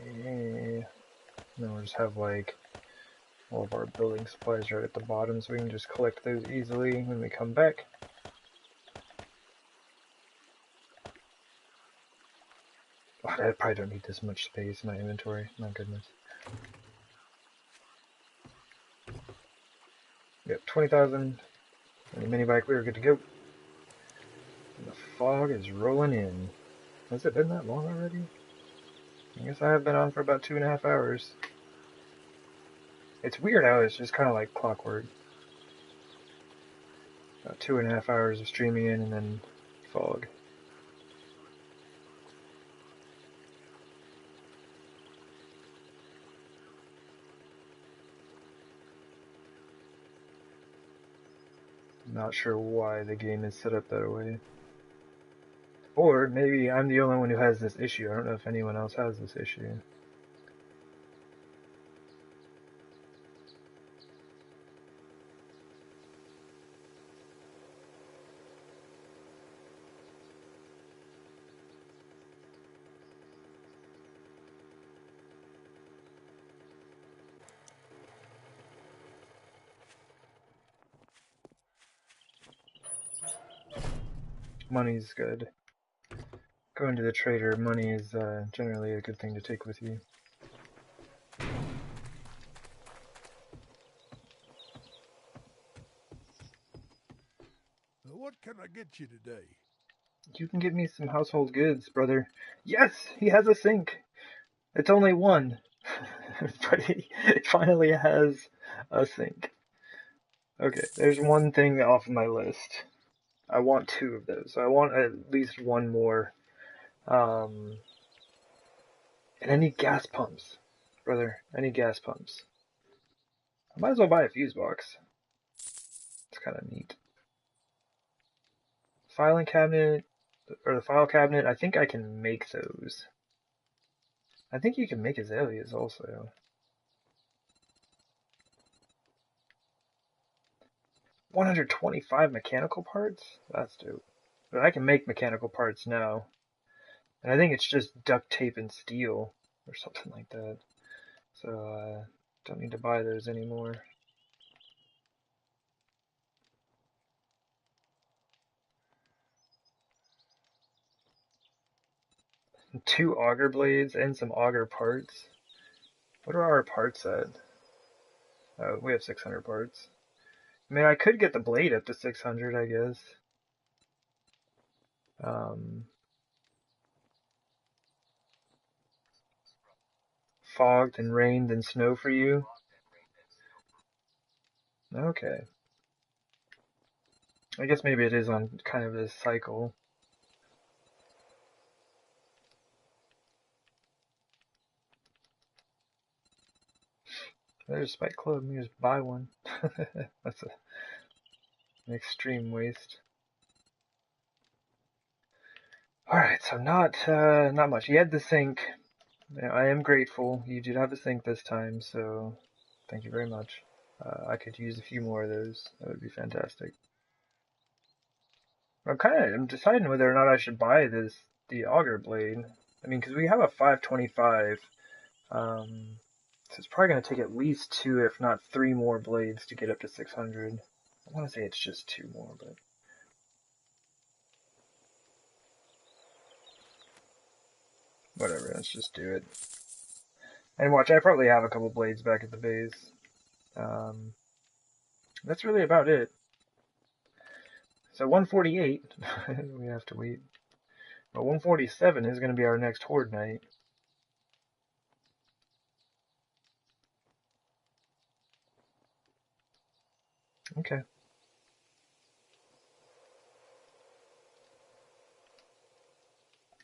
Okay. Then we'll just have like all of our building supplies right at the bottom so we can just collect those easily when we come back. Oh, I probably don't need this much space in my inventory. My goodness. Yep, 20,000. And the mini bike, we are good to go. And the fog is rolling in. Has it been that long already? I guess I have been on for about 2.5 hours. It's weird how it's just kind of like clockwork. About 2.5 hours of streaming in and then fog. Not sure why the game is set up that way. Or maybe I'm the only one who has this issue. I don't know if anyone else has this issue. Money's good. Going to the trader, money is generally a good thing to take with you. What can I get you today? You can get me some household goods, brother. Yes, he has a sink. It's only one. But he finally has a sink. Okay, there's one thing off of my list. I want 2 of those. So I want at least one more. And I need gas pumps. Brother, I need gas pumps. I might as well buy a fuse box. It's kind of neat. Filing cabinet, or the file cabinet, I think I can make those. I think you can make azaleas also. 125 mechanical parts? That's dope. But I can make mechanical parts now. And I think it's just duct tape and steel, or something like that. So, don't need to buy those anymore. Two auger blades and some auger parts. What are our parts at? Oh, we have 600 parts. I mean, I could get the blade up to 600, I guess. Fogged and rained and snow for you? Okay. I guess maybe it is on kind of this cycle. There's Spike Club. Let me just buy one. That's an extreme waste. Alright, so not much. You had the sink. I am grateful. You did have a sink this time, so thank you very much. I could use a few more of those. That would be fantastic. I'm deciding whether or not I should buy the auger blade. I mean, because we have a 525. So it's probably going to take at least 2, if not 3 more blades to get up to 600. I want to say it's just 2 more, but whatever, let's just do it. And watch, I probably have a couple blades back at the base. That's really about it. So 148, we have to wait. But 147 is going to be our next horde night. Okay.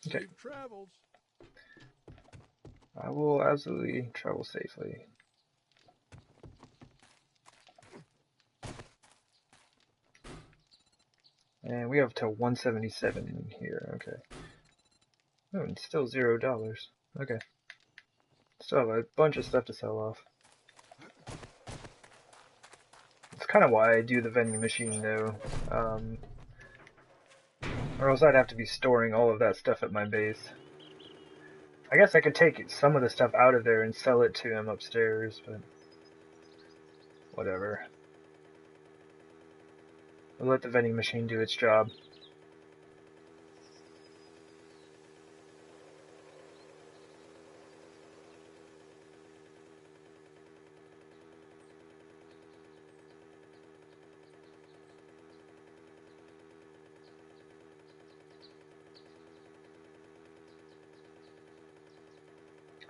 Okay. Safe travels. I will absolutely travel safely. And we have till 177 in here. Okay. Oh, and still $0. Okay. Still have a bunch of stuff to sell off. That's kind of why I do the vending machine, though. Or else I'd have to be storing all of that stuff at my base. I guess I could take some of the stuff out of there and sell it to him upstairs, but whatever. We'll let the vending machine do its job.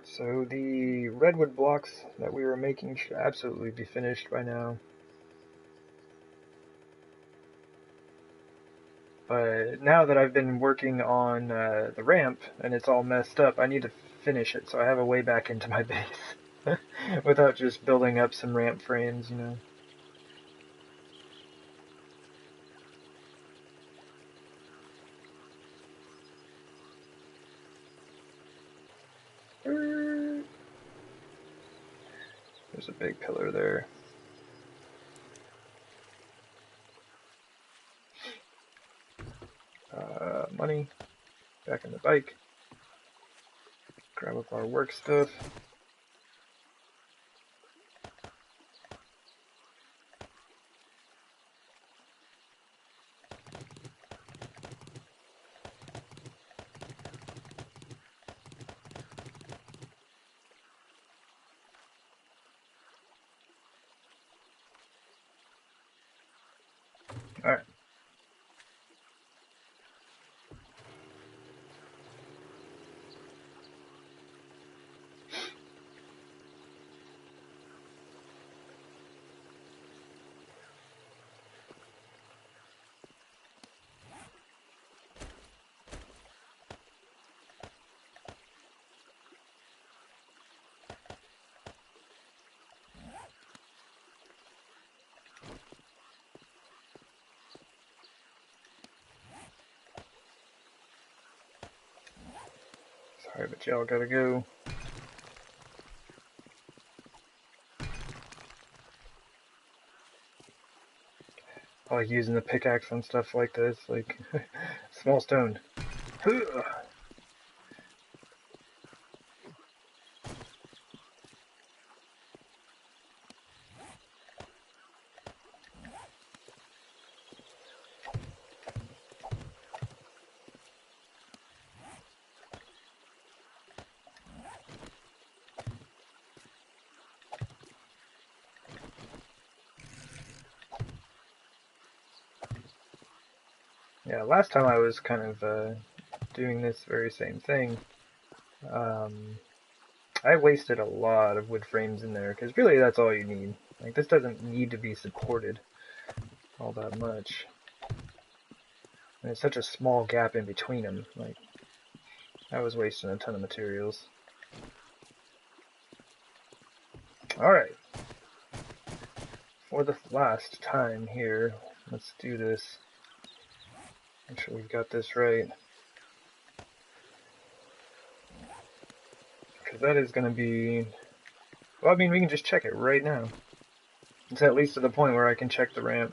So the redwood blocks that we were making should absolutely be finished by now. But now that I've been working on the ramp and it's all messed up, I need to finish it so I have a way back into my base without just building up some ramp frames, you know. There's a big pillar there. Money. Back in the bike. Grab up our work stuff. Alright. Sorry, but y'all gotta go. I like using the pickaxe on stuff like this, like small stone. Yeah, last time I was kind of doing this very same thing. I wasted a lot of wood frames in there, because really that's all you need. Like, this doesn't need to be supported all that much. And it's such a small gap in between them. Like, I was wasting a ton of materials. Alright. For the last time here, let's do this. Make sure we've got this right. Because that is going to be... Well, I mean, we can just check it right now. It's at least to the point where I can check the ramp.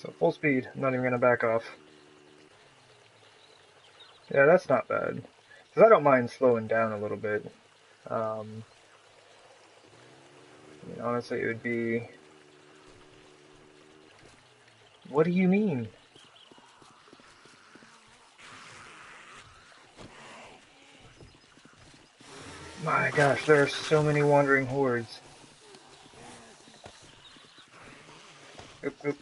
So full speed. I'm not even gonna back off. Yeah, that's not bad. Because I don't mind slowing down a little bit. I mean, honestly, it would be... What do you mean? My gosh, there are so many wandering hordes. Oop, oop.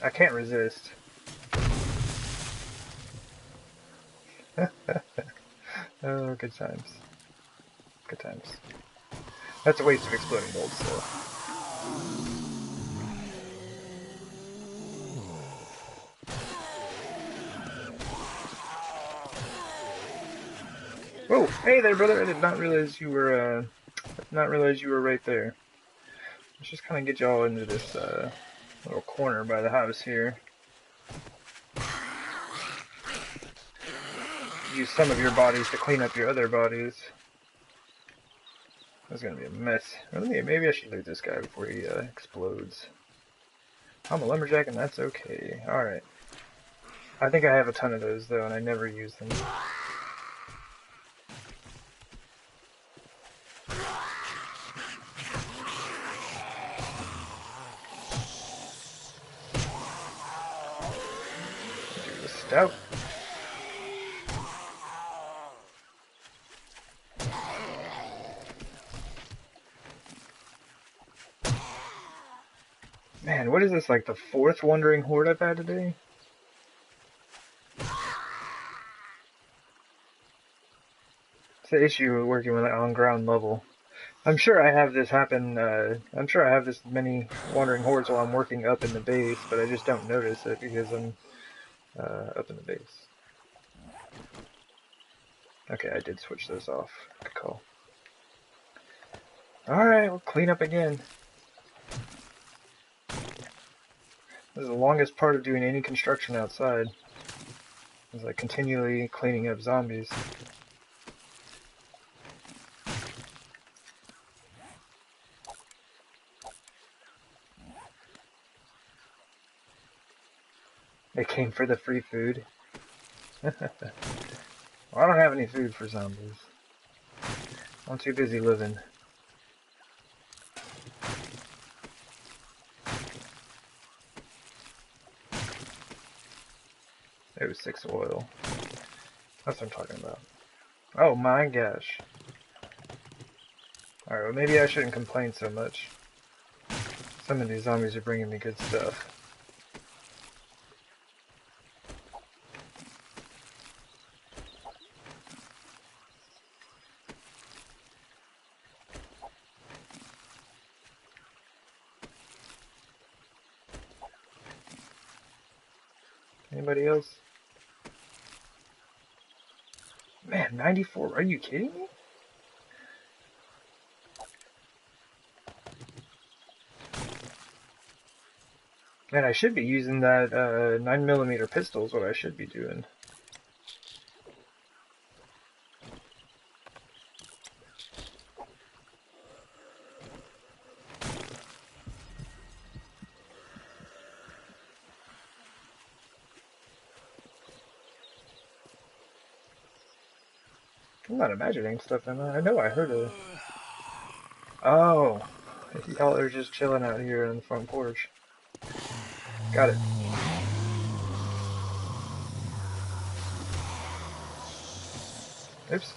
I can't resist. Oh, good times. Good times. That's a waste of exploding bolts, though. Whoa! Hey there, brother! I did not realize you were, right there. Let's just kind of get y'all into this, little corner by the house here. Use some of your bodies to clean up your other bodies. That's gonna be a mess. Maybe I should loot this guy before he, explodes. I'm a lumberjack and that's okay. Alright. I think I have a ton of those, though, and I never use them. Do the stout. Man, what is this, like the 4th wandering horde I've had today? It's the issue with working with on ground level. I'm sure I have this happen, I'm sure I have this many wandering hordes while I'm working up in the base, but I just don't notice it because I'm, up in the base. Okay, I did switch those off. Good call. Alright, we'll clean up again. This is the longest part of doing any construction outside. Is like continually cleaning up zombies. They came for the free food. Well, I don't have any food for zombies. I'm too busy living. It was 6 oil. That's what I'm talking about. Oh my gosh. Alright, well maybe I shouldn't complain so much. Some of these zombies are bringing me good stuff. Anybody else? Man, 94, are you kidding me? Man, I should be using that 9mm pistol is what I should be doing. I'm not imagining stuff, am I? I know I heard a... Oh, y'all are just chilling out here on the front porch. Got it. Oops.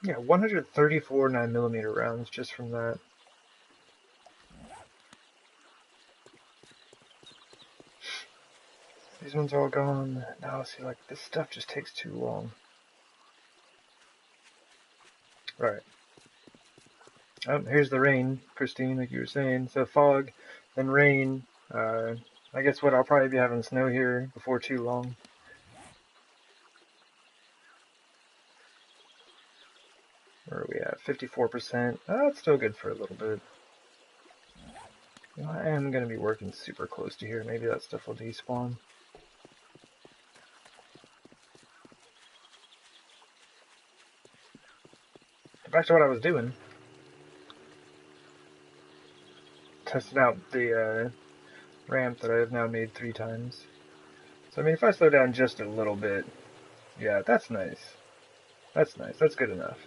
Yeah, 134 9mm rounds just from that. These ones are all gone. Now, see, like, this stuff just takes too long. Right. Oh, here's the rain, Christine, like you were saying. So fog, then rain. I guess what, I'll probably be having snow here before too long. Where are we at? 54%. That's still good for a little bit. You know, I am going to be working super close to here. Maybe that stuff will despawn. Back to what I was doing. Testing out the ramp that I have now made 3 times. So, I mean, if I slow down just a little bit, yeah, that's nice. That's nice. That's good enough.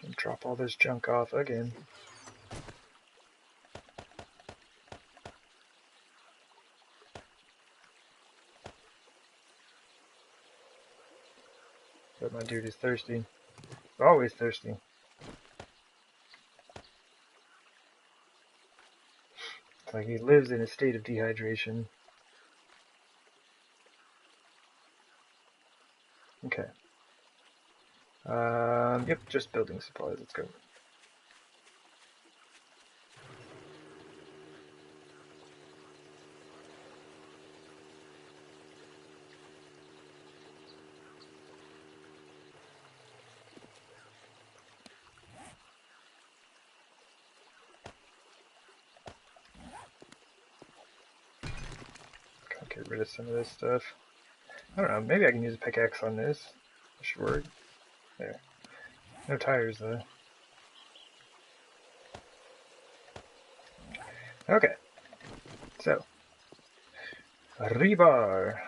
And drop all this junk off again. But my dude is thirsty. Always thirsty. It's like he lives in a state of dehydration. Okay. Yep, just building supplies. Let's go. Get rid of some of this stuff. I don't know, maybe I can use a pickaxe on this. That should work. There. No tires though. Okay. So. Rebar.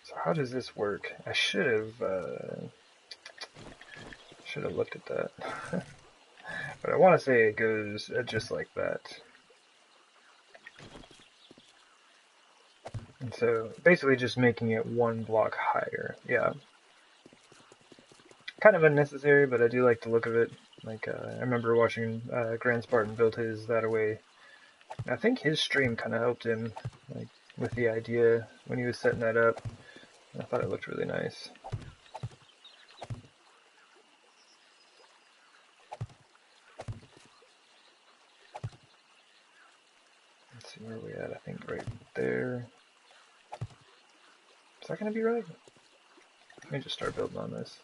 So how does this work? I should have looked at that. But I want to say it goes just like that. And so basically just making it 1 block higher. Yeah. Kind of unnecessary, but I do like the look of it. Like, I remember watching Grand Spartan build his that way. I think his stream kind of helped him, like, with the idea when he was setting that up. I thought it looked really nice. Let's see where we at. I think right there. Is that going to be right? Let me just start building on this.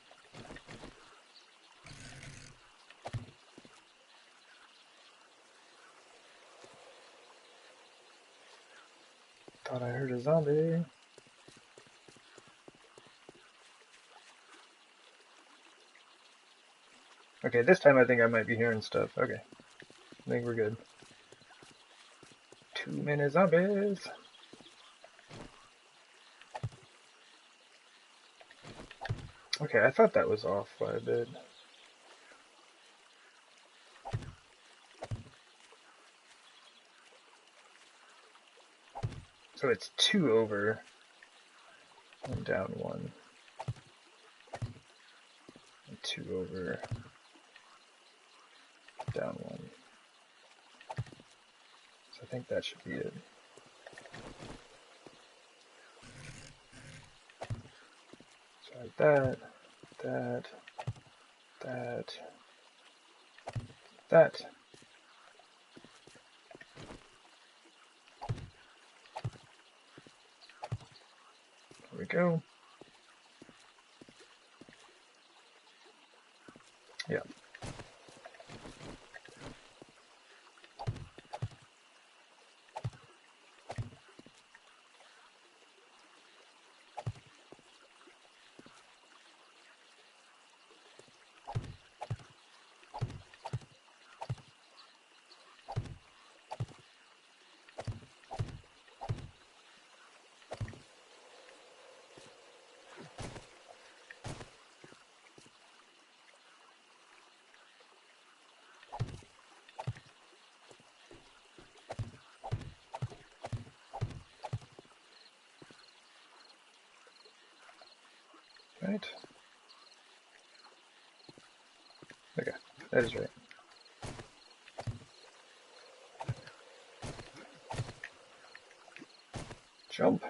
Thought I heard a zombie. Okay, this time I think I might be hearing stuff. Okay. I think we're good. Too many zombies. Okay, I thought that was off by a bit. So it's 2 over and down 1. And 2 over, down 1. So I think that should be it. So like that, that, that, that. There we go. Yeah. Right? Okay, that is right. Jump.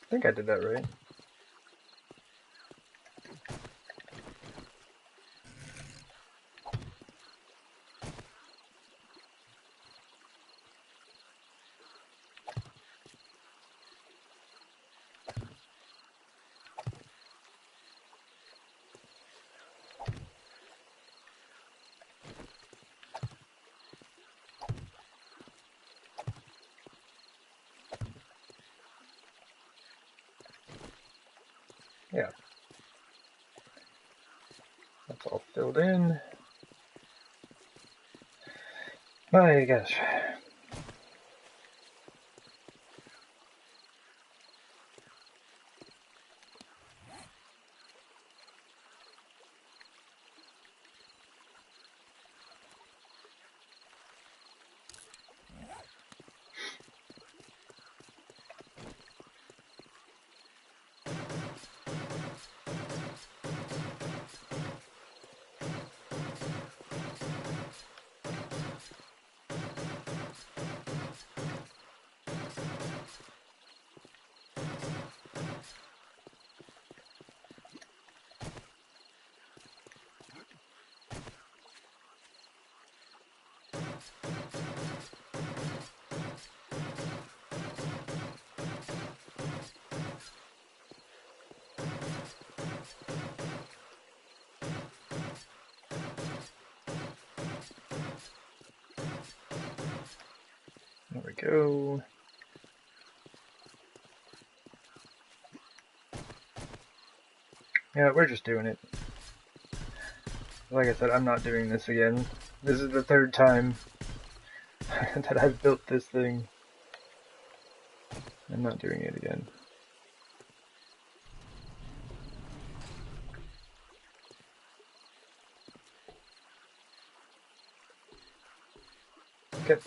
I think I did that right. Yeah. That's all filled in. My gosh. There we go. Yeah, we're just doing it. Like I said, I'm not doing this again. This is the third time that I've built this thing. I'm not doing it again. Okay.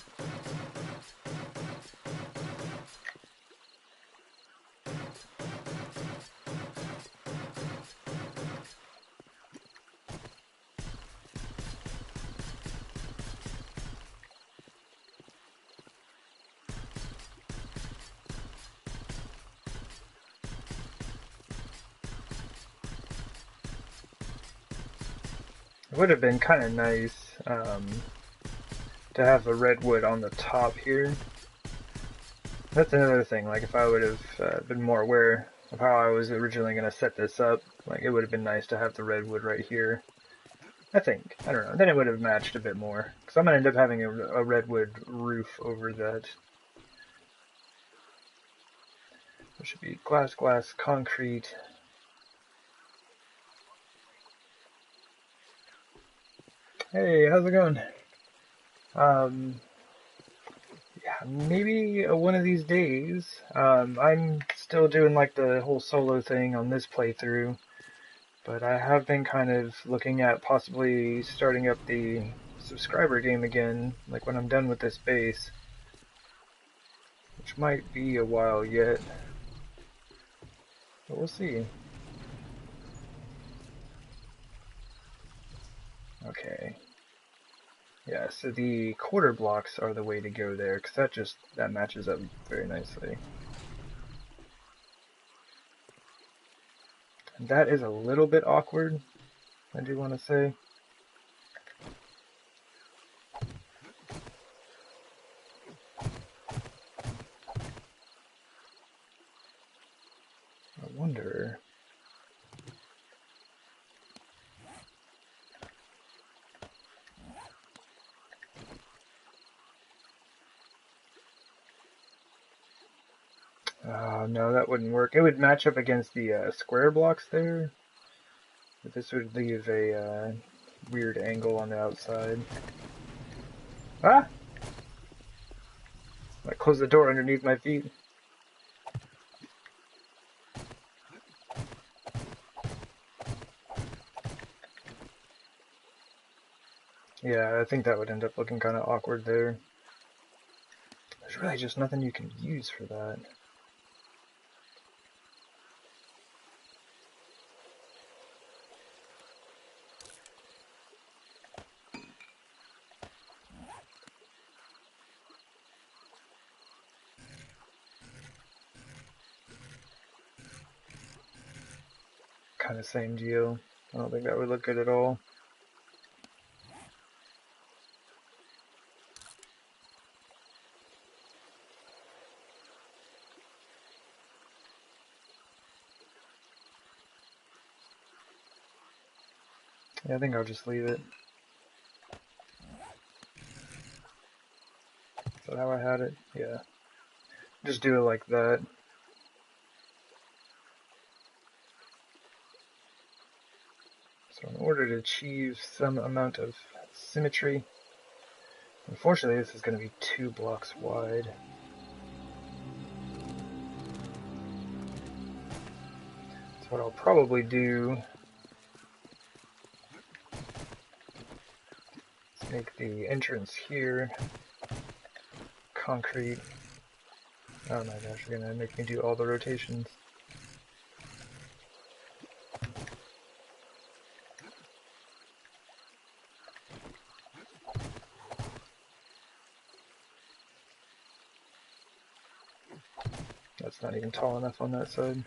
It would have been kind of nice to have a redwood on the top here. That's another thing, like if I would have been more aware of how I was originally going to set this up, like it would have been nice to have the redwood right here. I think. I don't know. Then it would have matched a bit more. Because I'm going to end up having a redwood roof over that. It should be glass, glass, concrete. Hey, how's it going? Yeah, maybe one of these days. I'm still doing like the whole solo thing on this playthrough, but I have been kind of looking at possibly starting up the subscriber game again, like when I'm done with this base, which might be a while yet, but we'll see. Okay. Yeah, so the quarter blocks are the way to go there, because that matches up very nicely. And that is a little bit awkward, I do want to say. I wonder... no, that wouldn't work. It would match up against the square blocks there. But this would leave a weird angle on the outside. Ah! I closed the door underneath my feet. Yeah, I think that would end up looking kind of awkward there. There's really just nothing you can use for that. Kind of same deal. I don't think that would look good at all. Yeah, I think I'll just leave it. Is that how I had it? Yeah. Just do it like that. So in order to achieve some amount of symmetry, unfortunately this is going to be 2 blocks wide. So what I'll probably do is make the entrance here concrete. Oh my gosh, you're going to make me do all the rotations. That's not even tall enough on that side.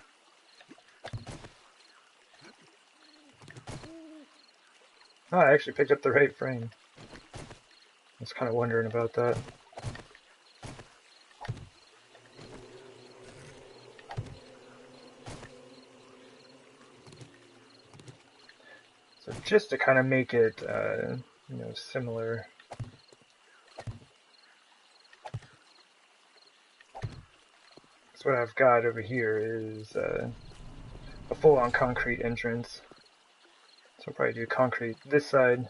Oh, I actually picked up the right frame. I was kind of wondering about that. So just to kind of make it, similar. So what I've got over here is a full-on concrete entrance. So I'll probably do concrete this side,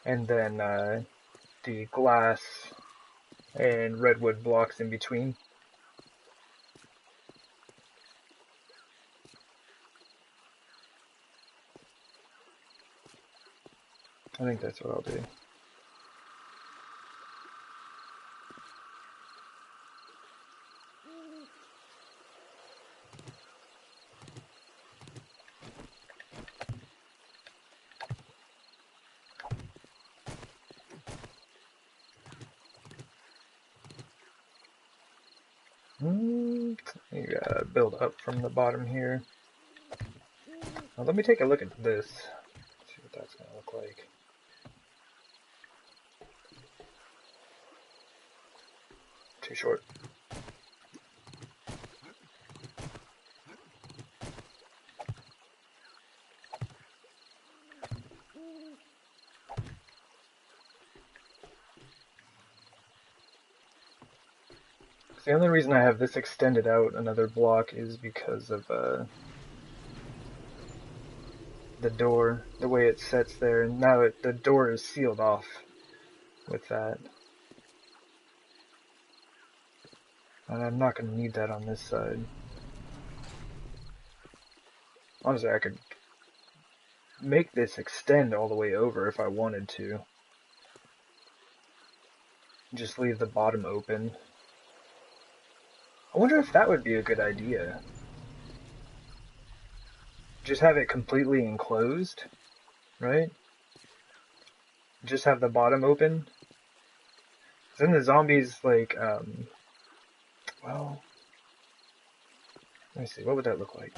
and then the glass and redwood blocks in between. I think that's what I'll do. You gotta build up from the bottom here. Now let me take a look at this. See what that's gonna look like. Too short. The only reason I have this extended out another block is because of the door, the way it sets there, and now the door is sealed off with that. And I'm not going to need that on this side. Honestly, I could make this extend all the way over if I wanted to. Just leave the bottom open. I wonder if that would be a good idea. Just have it completely enclosed, right? Just have the bottom open. Then the zombies, like, well, let me see, what would that look like?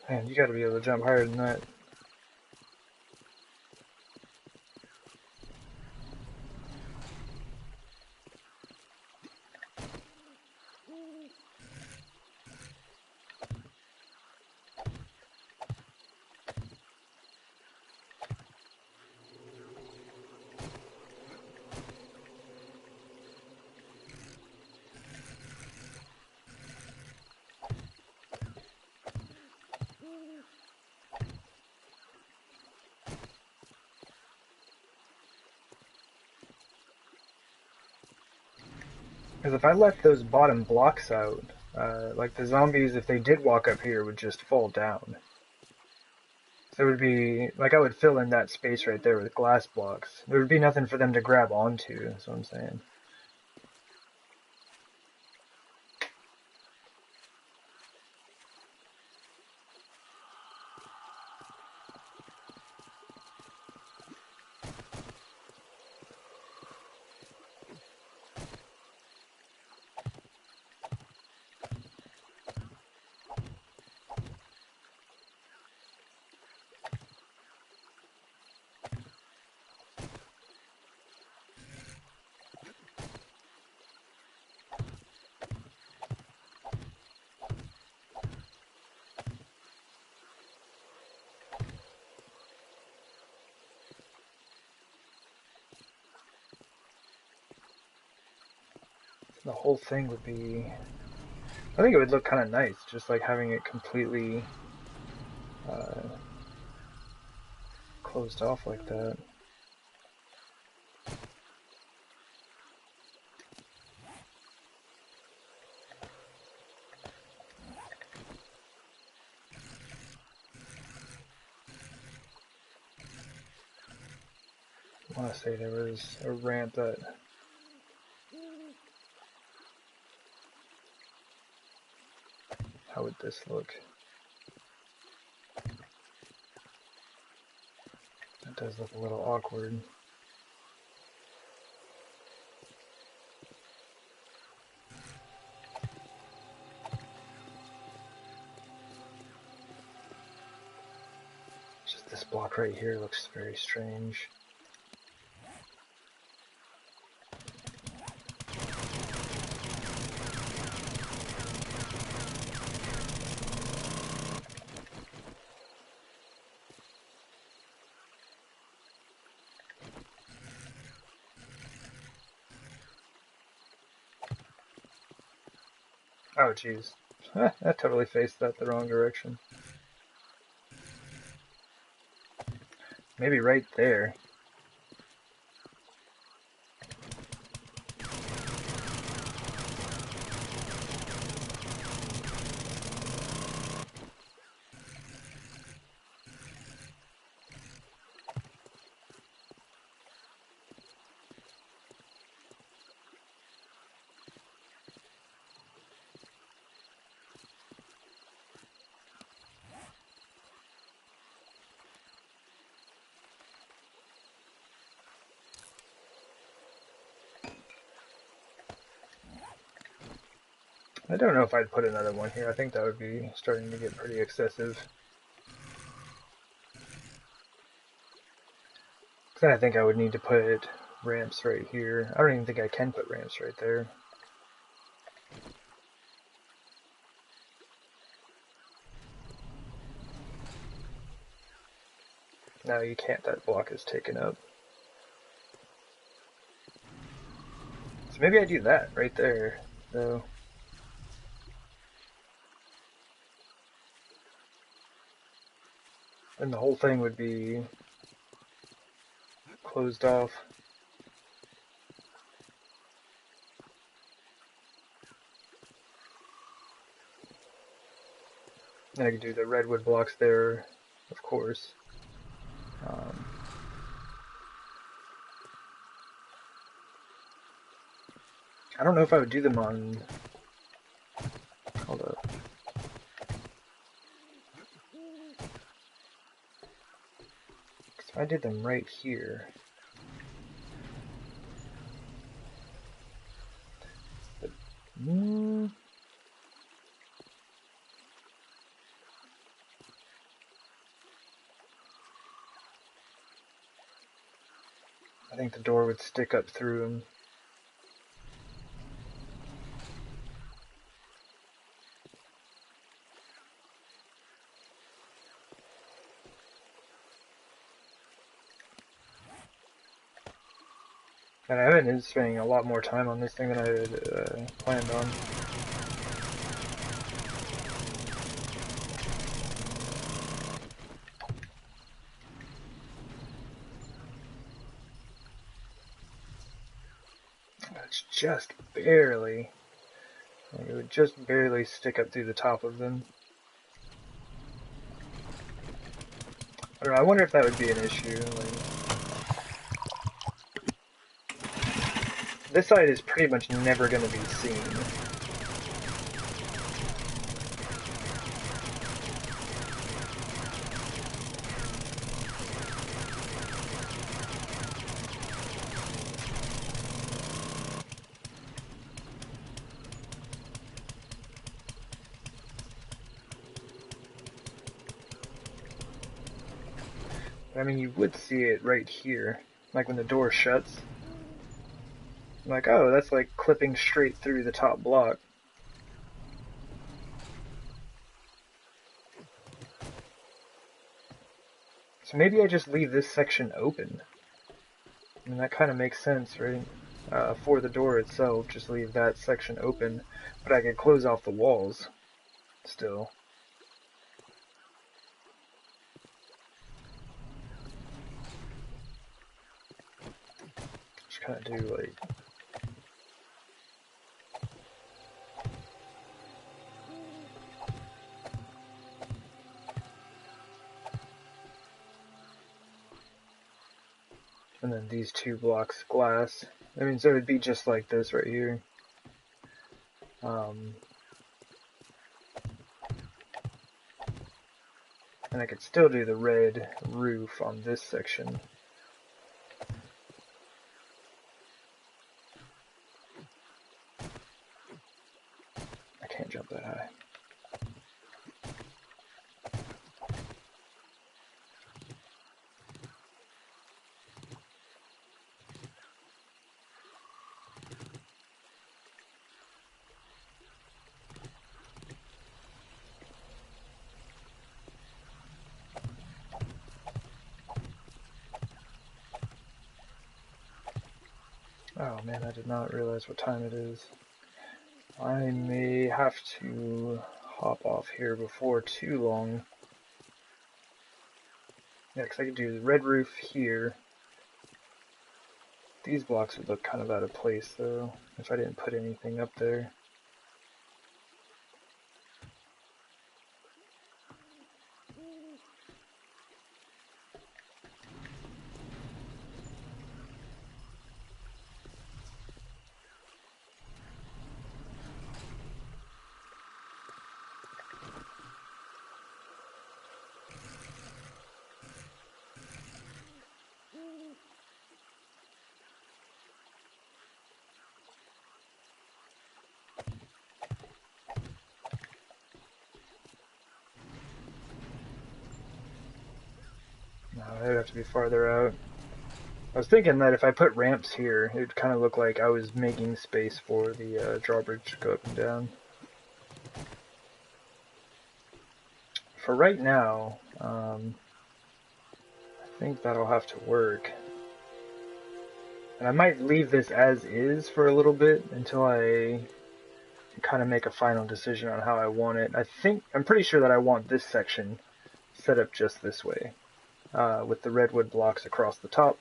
Man, you gotta be able to jump higher than that. Because if I left those bottom blocks out, like the zombies, if they did walk up here, would just fall down. So it would be, like I would fill in that space right there with glass blocks. There would be nothing for them to grab onto, that's what I'm saying. The whole thing would be, I think it would look kind of nice, just like having it completely closed off like that. I want to say there was a ramp that... How would this look? That does look a little awkward. Just this block right here looks very strange. Oh jeez, I totally faced that the wrong direction. Maybe right there. I don't know if I'd put another one here. I think that would be starting to get pretty excessive. Then I think I would need to put ramps right here. I don't even think I can put ramps right there. No, you can't. That block is taken up. So maybe I do that right there, though. Then the whole thing would be closed off. And I could do the redwood blocks there, of course. I don't know if I would do them on... Hold up. Because if I did them right here... But, I think the door would stick up through them. And I have been spending a lot more time on this thing than I had planned on. It's just barely. Like, it would just barely stick up through the top of them. I don't know, I wonder if that would be an issue. This side is pretty much never going to be seen. I mean, you would see it right here, like when the door shuts. I'm like, oh, that's like clipping straight through the top block. So maybe I just leave this section open. I mean, that kind of makes sense, right? For the door itself, just leave that section open, but I could close off the walls still. Just kind of do like... And then these 2 blocks glass. I mean, so it'd be just like this right here. And I could still do the red roof on this section. I can't jump that high. Oh man, I did not realize what time it is. I may have to hop off here before too long. Yeah, because I could do the red roof here. These blocks would look kind of out of place though, if I didn't put anything up there. No, it would have to be farther out. I was thinking that if I put ramps here, it would kind of look like I was making space for the drawbridge to go up and down. For right now, I think that'll have to work. And I might leave this as is for a little bit until I kind of make a final decision on how I want it. I'm pretty sure that I want this section set up just this way, with the redwood blocks across the top.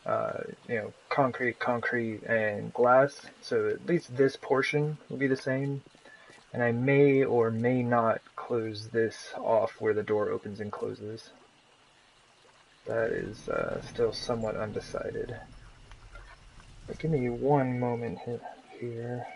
You know, concrete, and glass. So at least this portion will be the same. And I may or may not close this off where the door opens and closes. That is still somewhat undecided. But give me one moment here.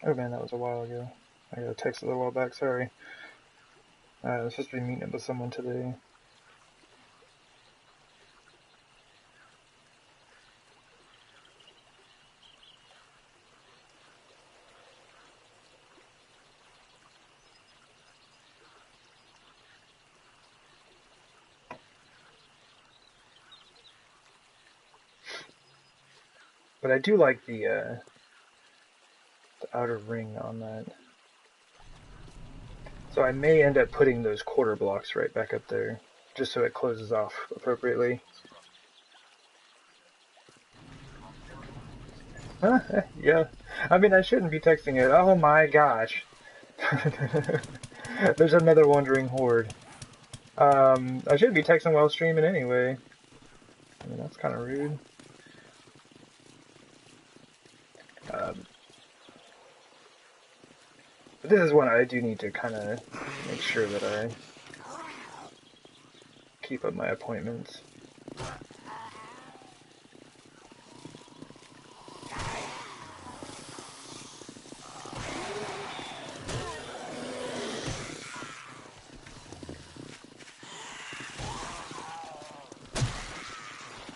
Oh man, that was a while ago. I got a text a little while back, sorry. I was supposed to be meeting up with someone today. But I do like the outer ring on that. So I may end up putting those quarter blocks right back up there, just so it closes off appropriately. Yeah. I mean, I shouldn't be texting it. Oh my gosh. There's another wandering horde. I should be texting while streaming anyway. I mean, that's kind of rude. Um, but this is one I do need to kind of make sure that I keep up my appointments.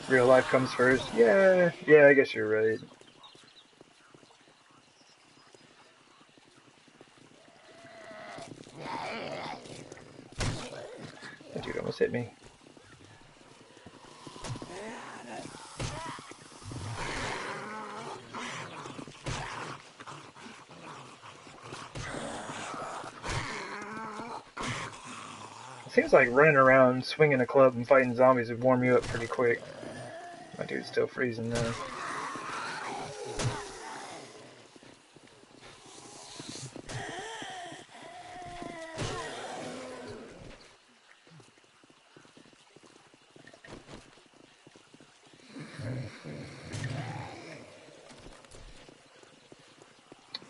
Real life comes first. Yeah, yeah, I guess you're right. That dude almost hit me. It seems like running around, swinging a club, and fighting zombies would warm you up pretty quick. My dude's still freezing though.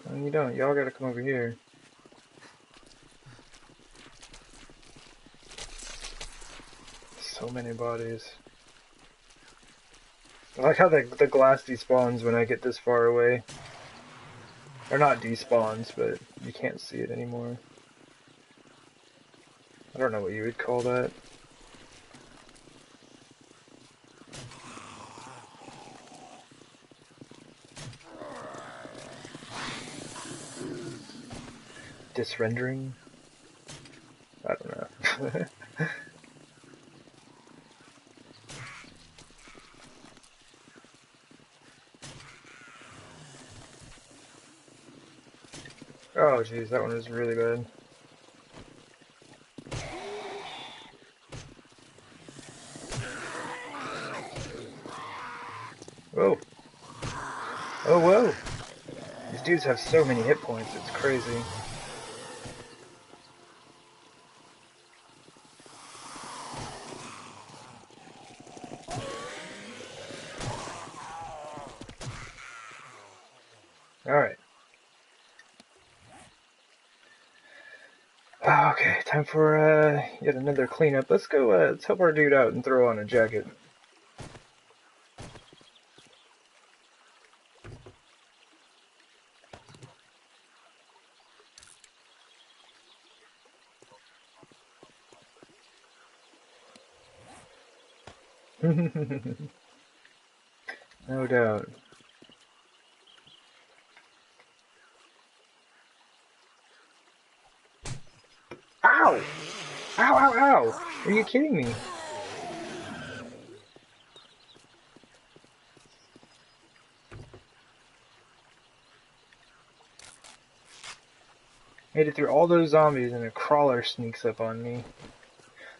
No, you don't. Y'all gotta come over here. So many bodies. I like how the glass despawns when I get this far away. Or not despawns, but you can't see it anymore. I don't know what you would call that. Disrendering? I don't know. Oh jeez, that one was really bad. Whoa. Oh whoa! These dudes have so many hit points, it's crazy. Alright. Okay, time for yet another cleanup. Let's go, let's help our dude out and throw on a jacket. No doubt. Ow! Ow, ow, ow! Are you kidding me? Made it through all those zombies and a crawler sneaks up on me.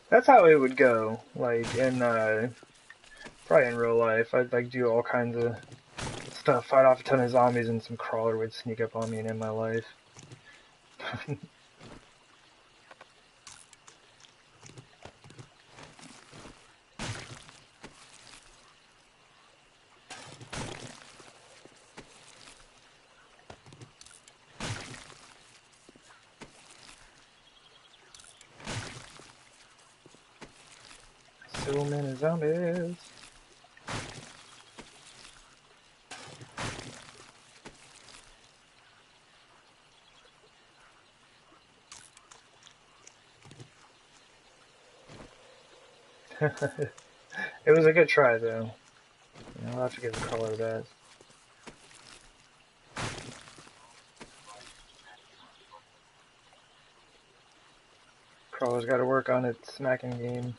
That's how it would go, like, in, probably in real life. I'd, like, do all kinds of stuff, fight off a ton of zombies, and some crawler would sneak up on me and end my life. So many zombies. It was a good try, though. I'll have to give the crawler that. Crawler's got to work on its smacking game.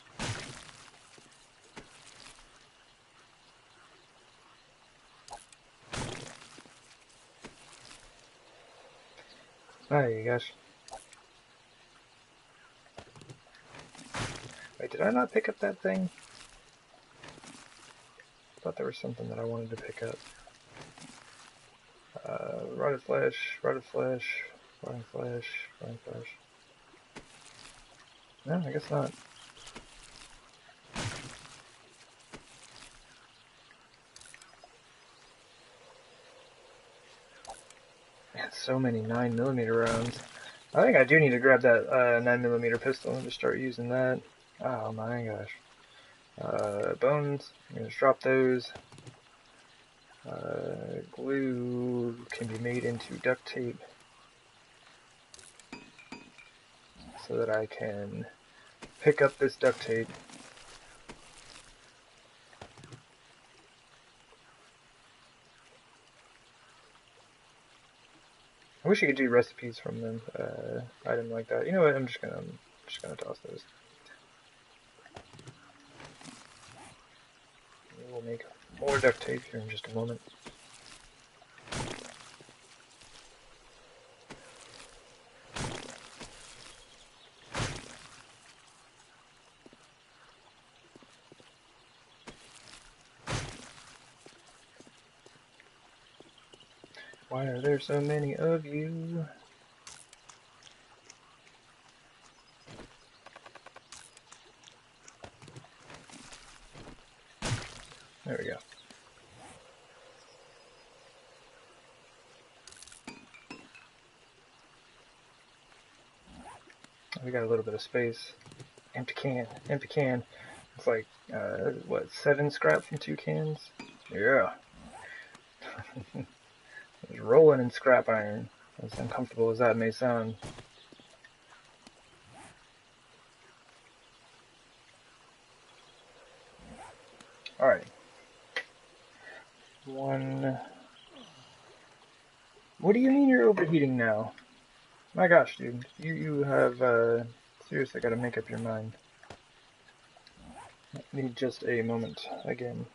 There you go. Wait, did I not pick up that thing? I thought there was something that I wanted to pick up. Rotted flesh, rotted flesh, rotted flesh, rotted flesh. No, I guess not. Man, so many 9mm rounds. I think I do need to grab that 9mm pistol and just start using that. Oh my gosh. Bones, I'm gonna just drop those. Glue can be made into duct tape so that I can pick up this duct tape. I wish you could do recipes from them, item like that. You know what? I'm just gonna toss those. We'll make more duct tape here in just a moment. Why are there so many of you? There we go. We got a little bit of space. Empty can, empty can. It's like, what, 7 scrap from 2 cans? Yeah. It's rolling in scrap iron, as uncomfortable as that may sound. Alright. One. What do you mean you're overheating now? My gosh, dude. You have, seriously gotta make up your mind. I need just a moment again.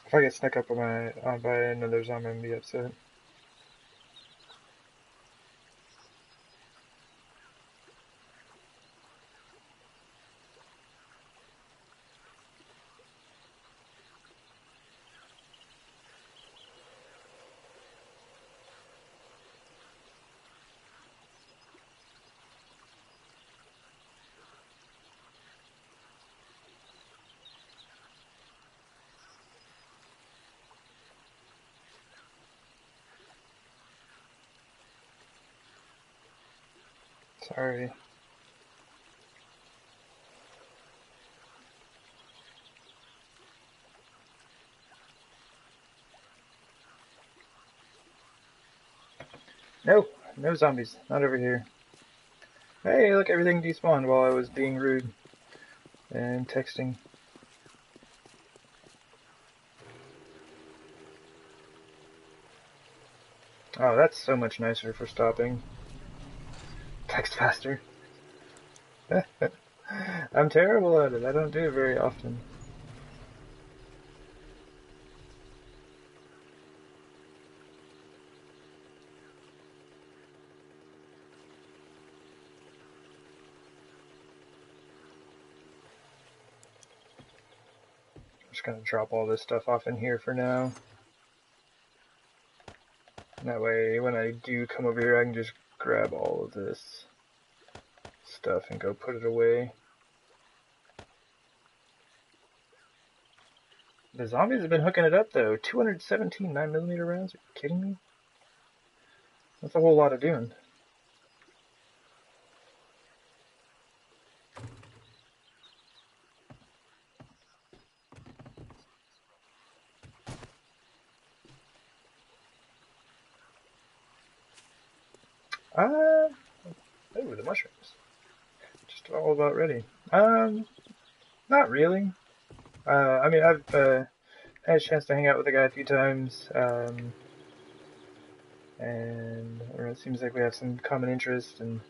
If I get snuck up on by another zombie, I'm gonna be upset. Sorry. No, no zombies. Not over here. Hey, look, everything despawned while I was being rude and texting. Oh, that's so much nicer for stopping. Text faster. I'm terrible at it. I don't do it very often. I'm just gonna drop all this stuff off in here for now. That way, when I do come over here, I can just grab all of this stuff and go put it away. The zombies have been hooking it up, though. 217 9mm rounds? Are you kidding me? That's a whole lot of doing. Oh, the mushrooms. Just all about ready. Not really. I mean, I've had a chance to hang out with the guy a few times, and it seems like we have some common interest, and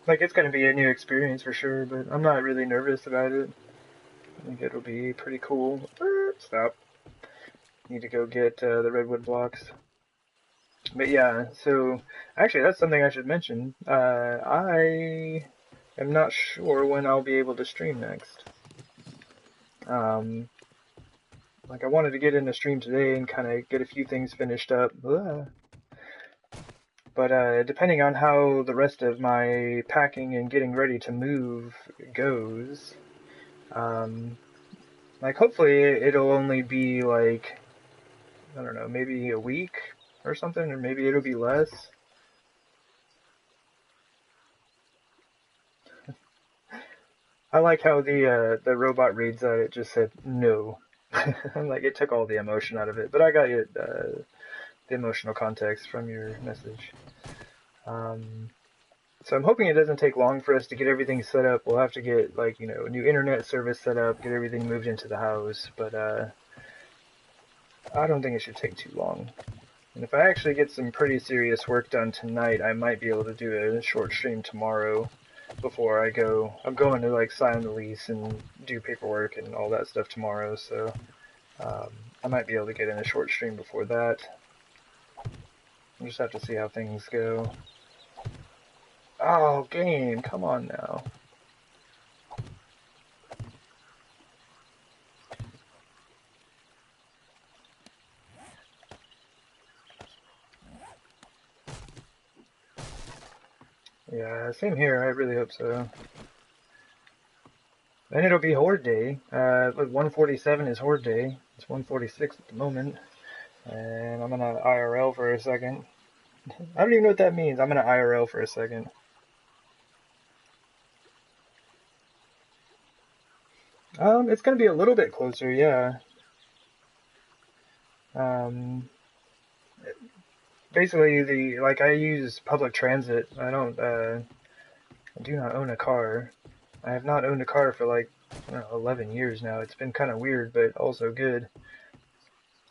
like it's going to be a new experience for sure. But I'm not really nervous about it. I think it'll be pretty cool. Stop. Need to go get the redwood blocks. But yeah, so actually that's something I should mention. I am not sure when I'll be able to stream next. Like I wanted to get in a stream today and kind of get a few things finished up. But depending on how the rest of my packing and getting ready to move goes, like hopefully it'll only be like, I don't know, maybe a week or something, or maybe it'll be less. I like how the robot reads that it just said no. Like it took all the emotion out of it, but I got it, the emotional context from your message. So I'm hoping it doesn't take long for us to get everything set up. We'll have to get like, you know, a new internet service set up, get everything moved into the house, but I don't think it should take too long. And if I actually get some pretty serious work done tonight, I might be able to do a short stream tomorrow before I go. I'm going to like sign the lease and do paperwork and all that stuff tomorrow, so I might be able to get in a short stream before that. We'll just have to see how things go. Oh, game, come on now. Yeah, same here, I really hope so. Then it'll be Horde Day. 147 is Horde Day. It's 146 at the moment. And I'm gonna IRL for a second. I don't even know what that means. I'm gonna IRL for a second. It's gonna be a little bit closer, yeah. Basically, like I use public transit. I do not own a car. I have not owned a car for like, I don't know, 11 years now. It's been kind of weird, but also good.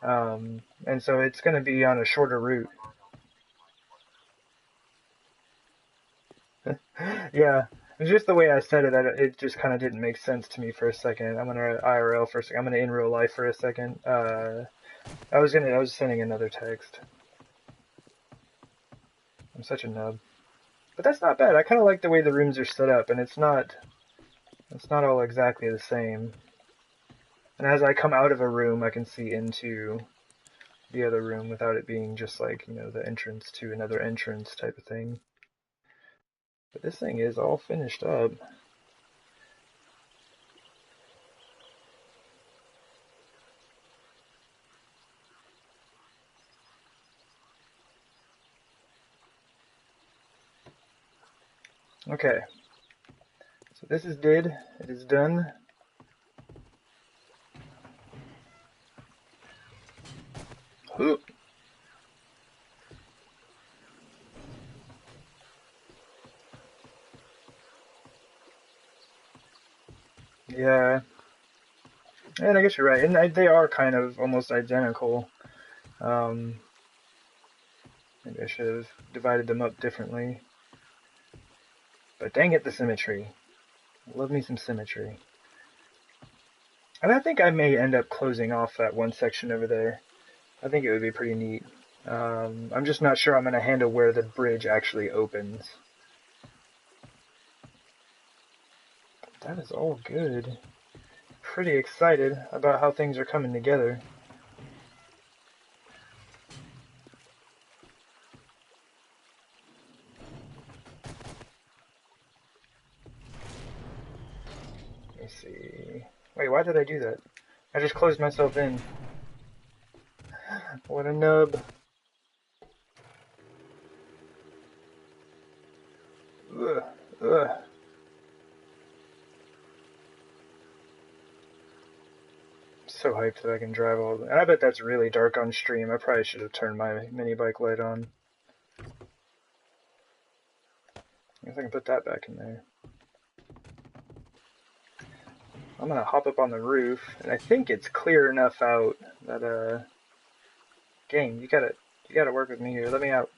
And so it's gonna be on a shorter route. Yeah, it's just the way I said it. It just kind of didn't make sense to me for a second. I'm gonna IRL for a second. I'm gonna in real life for a second. I was sending another text. I'm such a nub, but that's not bad. I kind of like the way the rooms are set up, and it's not all exactly the same. And as I come out of a room, I can see into the other room without it being just like, you know, the entrance to another entrance type of thing. But this thing is all finished up. Okay. So this is did. It is done. Ooh. Yeah. And I guess you're right. And they are kind of almost identical. Maybe I should have divided them up differently. But dang it, the symmetry. Love me some symmetry. And I think I may end up closing off that one section over there. I think it would be pretty neat. I'm just not sure I'm going to handle where the bridge actually opens. That is all good. Pretty excited about how things are coming together. Let me see. Wait, why did I do that? I just closed myself in. What a nub. Ugh. Ugh. So hyped that I can drive all the... And I bet that's really dark on stream. I probably should have turned my mini bike light on. I guess I can put that back in there. I'm gonna hop up on the roof, and I think it's clear enough out that game, you gotta work with me here. Let me out.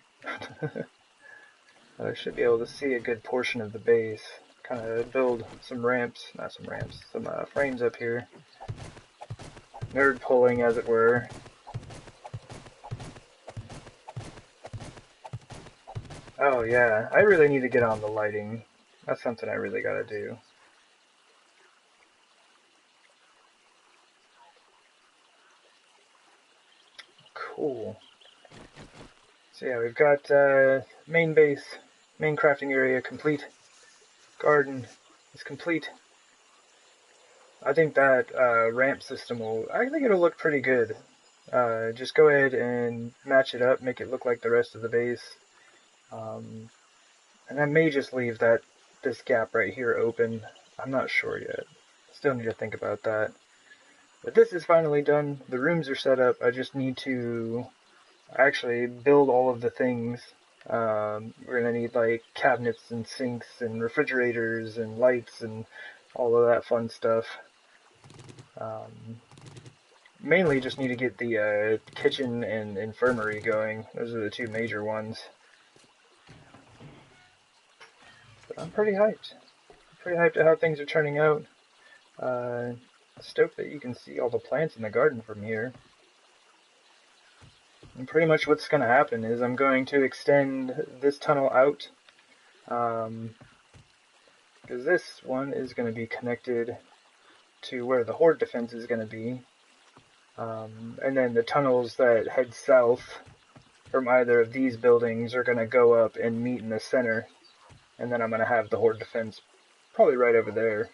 I should be able to see a good portion of the base. Kind of build some ramps, not some ramps, some frames up here. Nerd pulling, as it were. Oh yeah, I really need to get on the lighting. That's something I really gotta do. Cool. So yeah, we've got main base, main crafting area complete. Garden is complete. I think that ramp system I think it'll look pretty good. Just go ahead and match it up, make it look like the rest of the base. Um, and I may just leave this gap right here open. I'm not sure yet. Still need to think about that. But this is finally done. The rooms are set up. I just need to actually build all of the things. We're gonna need like cabinets and sinks and refrigerators and lights and all of that fun stuff. Mainly just need to get the kitchen and infirmary going. Those are the two major ones. But I'm pretty hyped. Pretty hyped at how things are turning out. Stoked that you can see all the plants in the garden from here. And pretty much what's going to happen is I'm going to extend this tunnel out. Because this one is going to be connected to where the horde defense is going to be. And then the tunnels that head south from either of these buildings are going to go up and meet in the center. And then I'm going to have the horde defense probably right over there.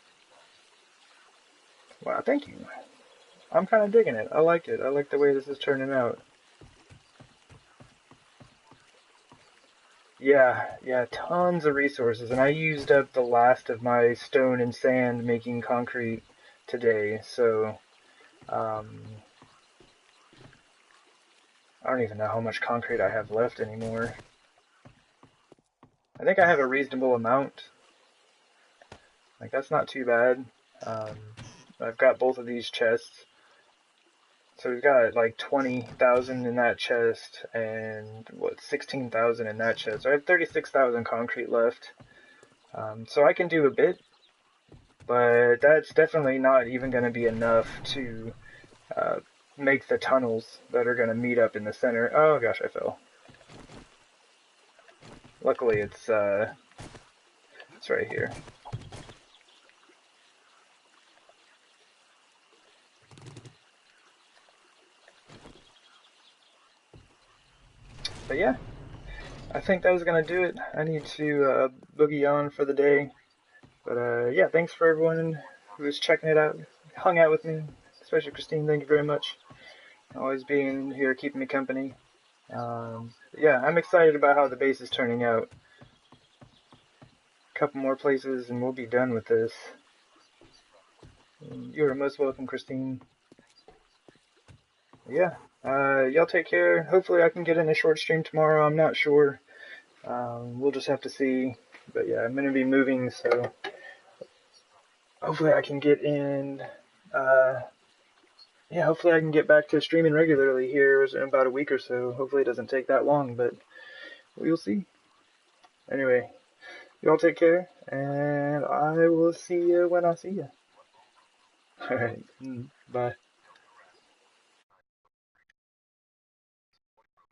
Wow, thank you. I'm kind of digging it. I like it. I like the way this is turning out. Yeah, tons of resources. And I used up the last of my stone and sand making concrete today. So, I don't even know how much concrete I have left anymore. I think I have a reasonable amount. Like, that's not too bad. I've got both of these chests. So we've got like 20,000 in that chest and 16,000 in that chest. So I have 36,000 concrete left. So I can do a bit, but that's definitely not even going to be enough to make the tunnels that are going to meet up in the center. Oh gosh, I fell. Luckily it's right here. But yeah, I think that was going to do it. I need to boogie on for the day. But yeah, thanks for everyone who was checking it out, hung out with me, especially Christine. Thank you very much. Always being here, keeping me company. Yeah, I'm excited about how the base is turning out. A couple more places and we'll be done with this. You're most welcome, Christine. Yeah, y'all take care. Hopefully I can get in a short stream tomorrow. I'm not sure. We'll just have to see. But yeah, I'm going to be moving, so hopefully I can get in. Yeah, hopefully I can get back to streaming regularly here in about a week or so. Hopefully it doesn't take that long, but we'll see. Anyway, y'all take care, and I will see you when I see you. Alright, bye.